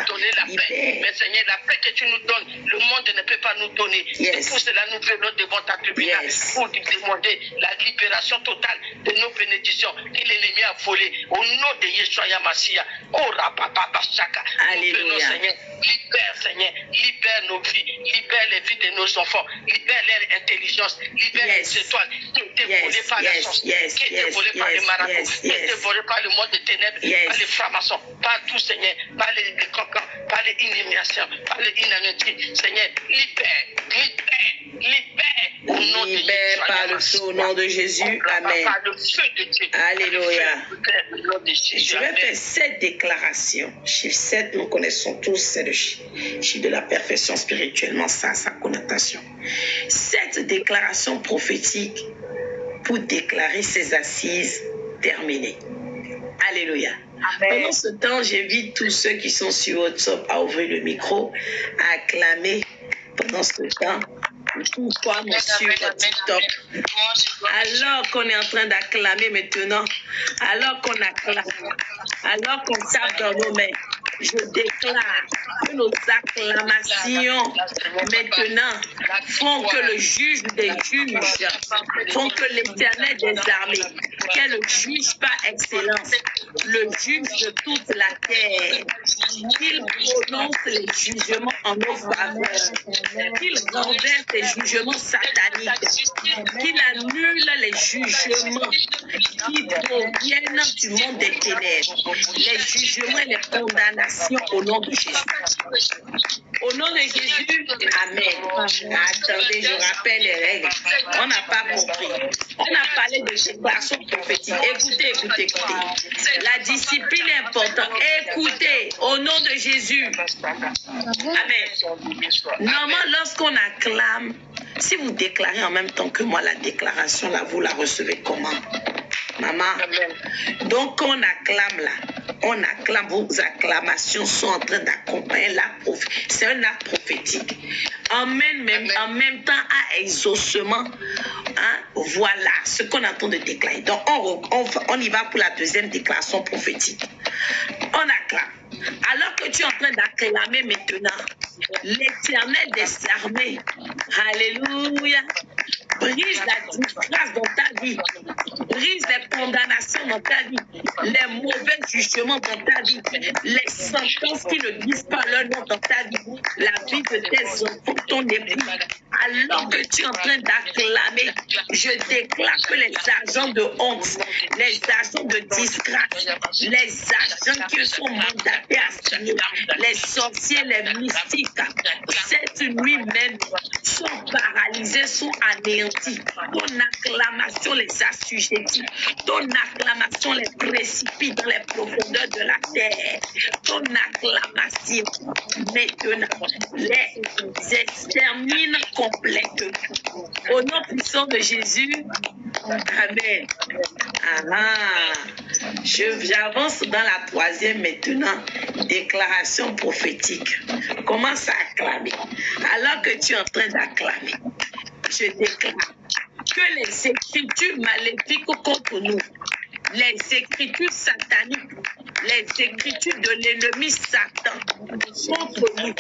Libère. Mais Seigneur, la paix que tu nous donnes, le monde ne peut pas nous donner. Yes. Et pour cela, nous venons devant ta tribunal pour te demander la libération totale de nos bénédictions que l'ennemi a volées. Au nom de Yeshua Yamassia. Oh, Rapapa Chaka. Nous venons, Seigneur. Libère, Seigneur. Libère nos vies. Libère les vies de nos enfants. Libère leur intelligence. Libère les étoiles qui étaient volées par la chance, qui étaient volées par les marabouts, qui étaient volées par le monde des ténèbres, par les francs-maçons, par tout, Seigneur, par les cancans, par les inhumations, par les inanimés. Seigneur, libère, au nom de Jésus. Par le feu, au nom de Jésus. Amen. Par le feu de Dieu. Alléluia. Je vais faire 7 déclarations. Chiffre 7, nous connaissons tous, c'est le chiffre de la perfection spirituellement, ça a sa connotation. 7 déclarations prophétiques pour déclarer ces assises terminées. Alléluia. Amen. Pendant ce temps, j'invite tous ceux qui sont sur WhatsApp à ouvrir le micro, à acclamer pendant ce temps. Tout quoi nous sur TikTok. Alors qu'on est en train d'acclamer maintenant, alors qu'on acclame, alors qu'on tape dans nos mains, je déclare que nos acclamations maintenant font que le juge des juges, font que l'Éternel des armées, qui est le juge par excellence, le juge de toute la terre, qu'il prononce les jugements en nos faveurs, qu'il renverse les jugements sataniques, qu'il annule les jugements qui proviennent du monde des ténèbres, les jugements et les condamnations au nom de Jésus. Au nom de Jésus, Amen. Attendez, je rappelle les règles. On n'a pas compris. On a parlé de déclaration prophétique. Écoutez. La discipline est importante. Écoutez, au nom de Jésus. Amen. Normalement, lorsqu'on acclame, si vous déclarez en même temps que moi la déclaration, là, vous la recevez comment? Maman. Donc, on acclame là. On acclame, vos acclamations sont en train d'accompagner la prophétie. C'est un acte prophétique. En même temps, à exaucement, hein, voilà ce qu'on est en train de déclarer. Donc, on y va pour la deuxième déclaration prophétique. On acclame. Alors que tu es en train d'acclamer maintenant, l'Éternel des armées, alléluia, brise la disgrâce dans ta vie, brise les condamnations dans ta vie, les mauvais jugements dans ta vie, les sentences qui ne disent pas leur nom dans ta vie, la vie de tes enfants, ton époux. Alors que tu es en train d'acclamer, je déclare que les agents de honte, les agents de disgrâce, les agents qui sont mandatés à signer, les sorciers, les mystiques, cette nuit même sont paralysés, sont anéantis. Ton acclamation les assujettit. Ton acclamation les précipite dans les profondeurs de la terre. Ton acclamation maintenant les extermine complètement. Au nom puissant de Jésus, Amen. J'avance dans la troisième maintenant, déclaration prophétique. Commence à acclamer. Alors que tu es en train d'acclamer, je déclare que les écritures maléfiques contre nous, les écritures sataniques, les écritures de l'ennemi Satan contre nous,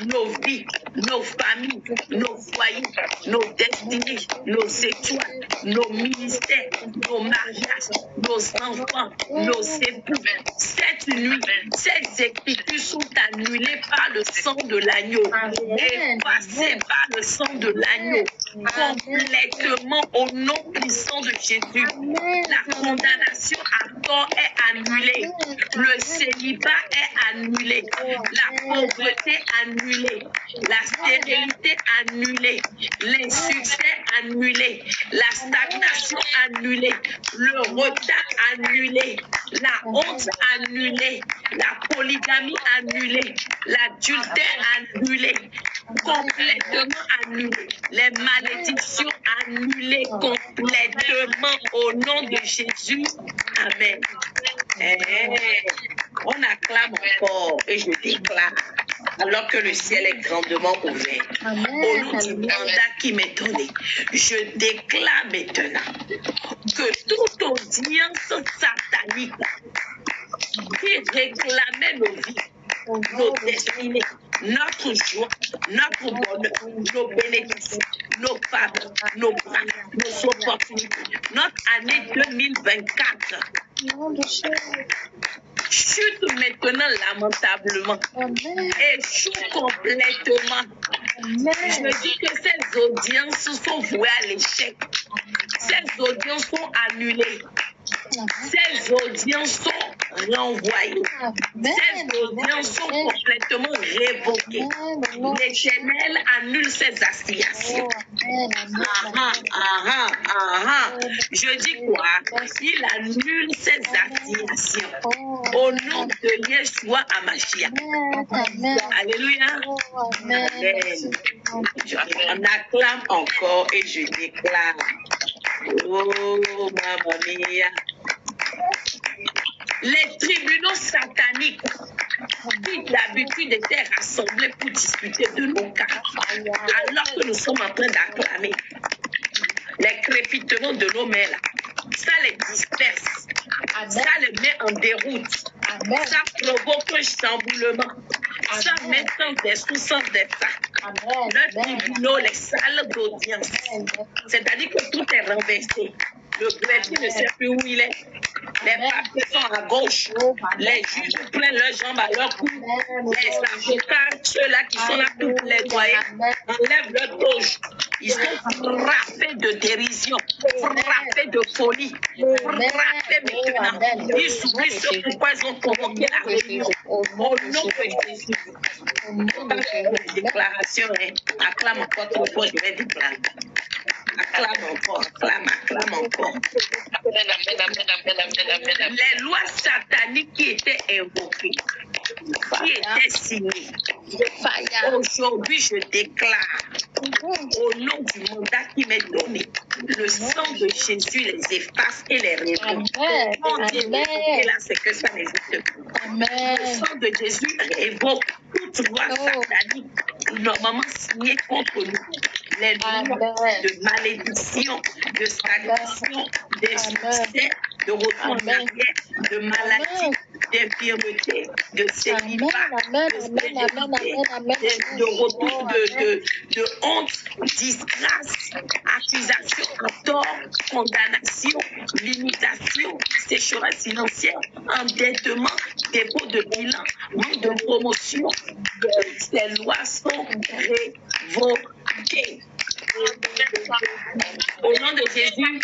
nos vies, nos familles, nos foyers, nos destinées, nos étoiles, nos ministères, nos mariages, nos enfants, nos époux. Cette nuit, ces écritures sont annulées par le sang de l'agneau, effacées par le sang de l'agneau, complètement au nom puissant de Jésus. La condamnation à tort est annulée, le célibat est annulé, la pauvreté annulée, la stérilité annulée, l'insuccès annulé, la stagnation annulée, le retard annulé, la honte annulée, la polygamie annulée, L'adultère annulé, complètement annulé. Les malédictions annulées complètement au nom de Jésus. Amen. On acclame encore et je déclare, alors que le ciel est grandement ouvert, au nom du mandat qui m'est donné, je déclare maintenant que toute audience satanique qui réclamait nos vies, nos destinées, notre joie, notre bonheur, nos bénéfices, nos faveurs, nos grâces, nos opportunités, notre année 2024, chute maintenant lamentablement, échoue complètement. Je dis que ces audiences sont vouées à l'échec. Ces audiences sont annulées. Ces audiences sont renvoyées. Ces audiences sont complètement révoquées. L'Éternel annule ces assignations. Je dis quoi? Il annule ces assignations. Au nom de Yeshua Hamashiach. Alléluia. Amen. On acclame encore et je déclare. Oh, mamma mia. Les tribunaux sataniques qui d'habitude étaient rassemblés pour discuter de nos cas, alors que nous sommes en train d'acclamer, les crépitements de nos mains là, ça les disperse, ça les met en déroute, ça provoque un chamboulement, ça met sans des sous-sens des sacs. Le tribunal, les salles d'audience, c'est-à-dire que tout est renversé. Le greffier ne sait plus où il est. Les papiers sont à gauche. Les juges prennent leurs jambes à leur cou. Les avocats, ceux-là qui sont là pour plaidoyer, enlèvent leur toge. Ils sont frappés de dérision, frappés de folie, frappés maintenant. Ils s'oublient ce pourquoi ils ont convoqué la réunion. Au nom de Jésus. On va faire une déclaration. Acclame encore trop fort, je vais déclarer. Acclame encore, acclame encore. Les lois sataniques qui étaient invoquées, qui étaient signées, aujourd'hui je déclare, au nom du mandat qui m'est donné, le sang de Jésus les efface et les révoque. On dit et là, c'est que ça n'existe plus. Le sang de Jésus révoque toute loi satanique normalement signée contre nous. Les lois de malédiction, de stagnation, d'insuccès, de retour en arrière, de maladie, d'infirmité, de célibat, de stérilité, de retour de honte, disgrâce, accusation à tort, condamnation, limitation, sécheresse financière, endettement, dépôt de bilan, manque de promotion. Ces lois sont révoquées. Au nom de Jésus,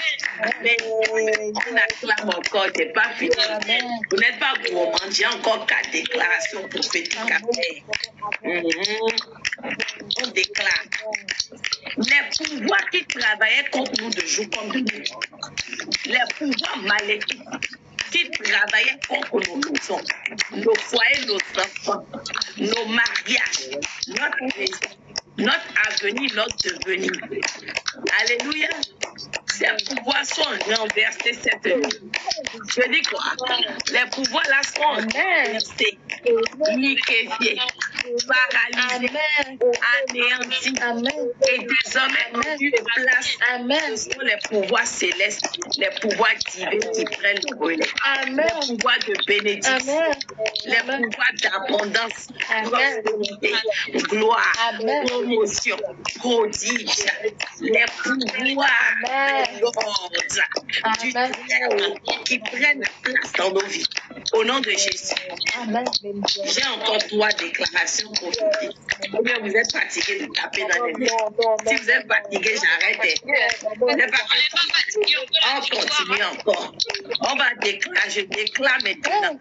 mais on acclame encore, c'est pas fini. Vous n'êtes pas gourmand, j'ai encore 4 déclarations prophétiques à faire. On déclare. Les pouvoirs qui travaillaient contre nous de jour comme de nuit, les pouvoirs maléfiques qui travaillaient contre nos maisons, nos foyers, nos enfants, nos mariages, notre maison, notre avenir, notre devenir. Alléluia. Ces pouvoirs sont renversés cette nuit. Je dis quoi? Les pouvoirs là sont renversés, liquéfiés, paralysés, anéantis. Et désormais, en une place, ce sont les pouvoirs célestes, les pouvoirs divins qui prennent le relais. Les pouvoirs de bénédiction, les pouvoirs d'abondance, prospérité, gloire, promotion, prodige, les pouvoirs de l'ordre du Très-Haut qui prennent place dans nos vies. Au nom de Jésus. J'ai encore 3 déclarations prophétiques. Ou bien vous êtes fatigué de taper dans les mains. Si vous êtes fatigué, j'arrête. Vous n'êtes pas fatigué. On continue encore. On va déclarer. Je déclare maintenant.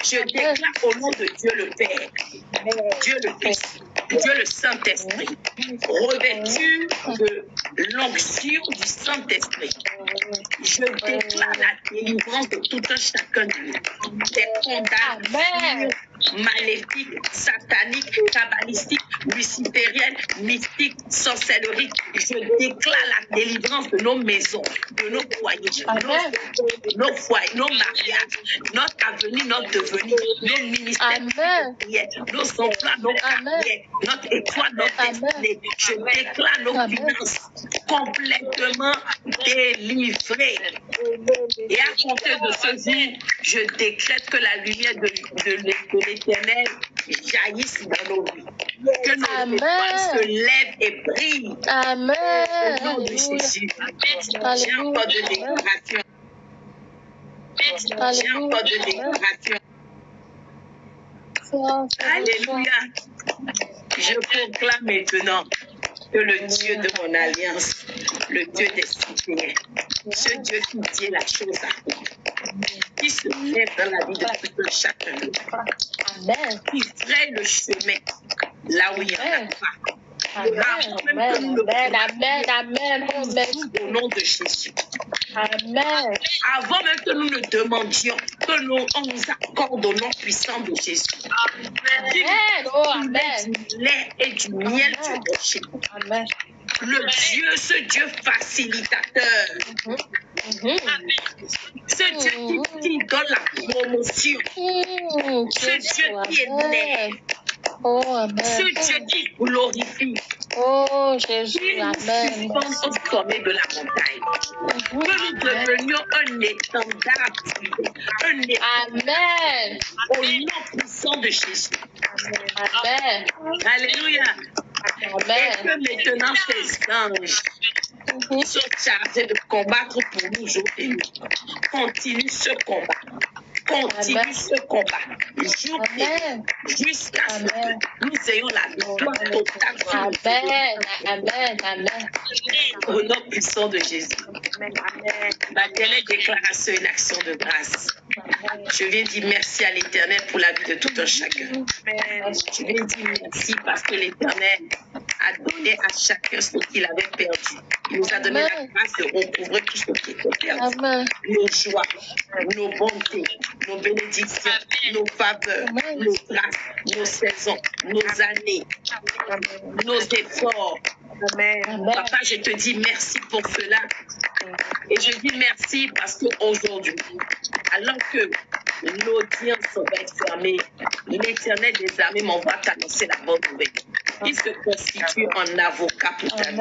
Je déclare au nom de Dieu le Père, Dieu le Fils, Dieu le Saint-Esprit, revêtu de l'onction du Saint-Esprit. Je déclare la délivrance de tout un chacun de nous, des condamnations maléfiques, sataniques, kabbalistiques, lucifériennes, mystiques, sorcelleries. Je déclare la délivrance de nos maisons, de nos foyers, nos foyers, nos mariages, notre avenir, notre devenir, nos ministères, nos emplois, nos carrières, notre étoile, notre destinée. Je déclare nos finances complètement délivrées. Et à compter de ce jour, je décrète que la lumière de l'Éternel jaillisse dans nos vies. Que nos étoiles se lèvent et brillent. Au nom de Jésus. J'ai encore de déclaration. J'ai encore de déclaration. Alléluia. Je proclame maintenant que le Dieu de mon alliance, le Dieu des cités, ce Dieu qui tient la chose à toi, qui se lève dans la vie de tout un chacun de nous, qui fraye le chemin là où il n'y en a pas. Amen. Au nom de Jésus. Amen. Avant même que nous ne demandions, que nous accorde au nom puissant de Jésus. Amen. Du lait et du miel du rocher. Amen. Ce Dieu facilitateur. Ce Dieu qui donne la promotion. Ce Dieu qui est né. Ce Dieu qui glorifie. Jésus, amen. Au sommet de la montagne. Que nous devenions un étendard. Amen. Au nom puissant de Jésus. Amen. Alléluia. Amen. Et que maintenant ces anges sont chargés de combattre pour nous aujourd'hui. Continue ce combat. Continue ce combat. Jour et nuit, jusqu'à ce que nous ayons la victoire totale. Amen. Amen. Amen. Au nom puissant de Jésus. Ma dernière déclaration et une action de grâce. Je viens dire merci à l'Éternel pour la vie de tout un chacun. Je viens dire merci parce que l'Éternel a donné à chacun ce qu'il avait perdu. Il nous a donné la grâce de recouvrer tout ce qui était perdu. Nos joies, nos bontés, nos bénédictions, nos faveurs, nos grâces, nos saisons, nos années, nos efforts. Amen. Papa, je te dis merci pour cela. Et je dis merci parce qu'aujourd'hui, alors que l'audience va être fermée, l'Éternel des armées m'envoie t'annoncer la bonne nouvelle. Il se constitue en avocat pour ta vie.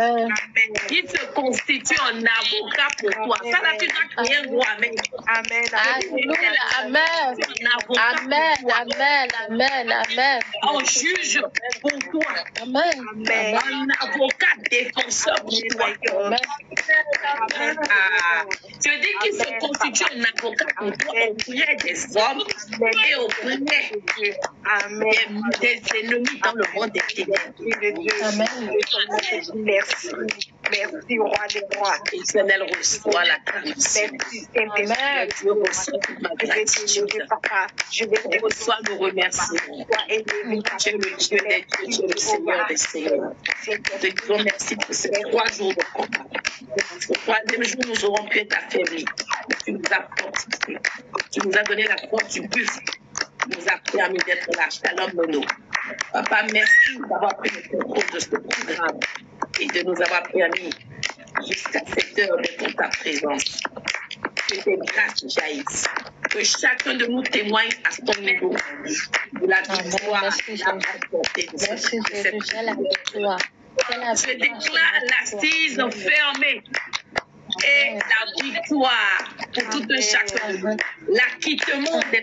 Il se constitue en avocat pour toi. Ça n'a plus qu'à crier un gros amen. Amen. Alléluia. Amen. Amen. Amen. Amen. En juge pour toi. Amen. Un avocat défenseur pour toi. Je dis qu'il se constitue un avocat pour toi auprès des hommes et auprès des ennemis dans le monde des ténèbres. Amen. Merci. Merci, roi des rois. Éternel, reçois la grâce. Merci, Amen. Je reçois toute ma gratitude. Je reçois nos remerciements. Tu es le Dieu des dieux, tu es le Seigneur des seigneurs. Te disons merci pour ces 3 jours de combat. Au 3e jour, nous aurons pu être affaiblis. Tu nous as fortifiés. Tu nous as donné la force du buffle. Tu nous as permis d'être la shalom mono. Papa, merci d'avoir pris le contrôle de ce programme et de nous avoir permis jusqu'à cette heure d'être en ta présence. Que tes grâces jaillissent. Que chacun de nous témoigne à son niveau de la victoire, la remportée de cette victoire. Je déclare l'assise fermée et la victoire pour tout un chacun de nous. L'acquittement des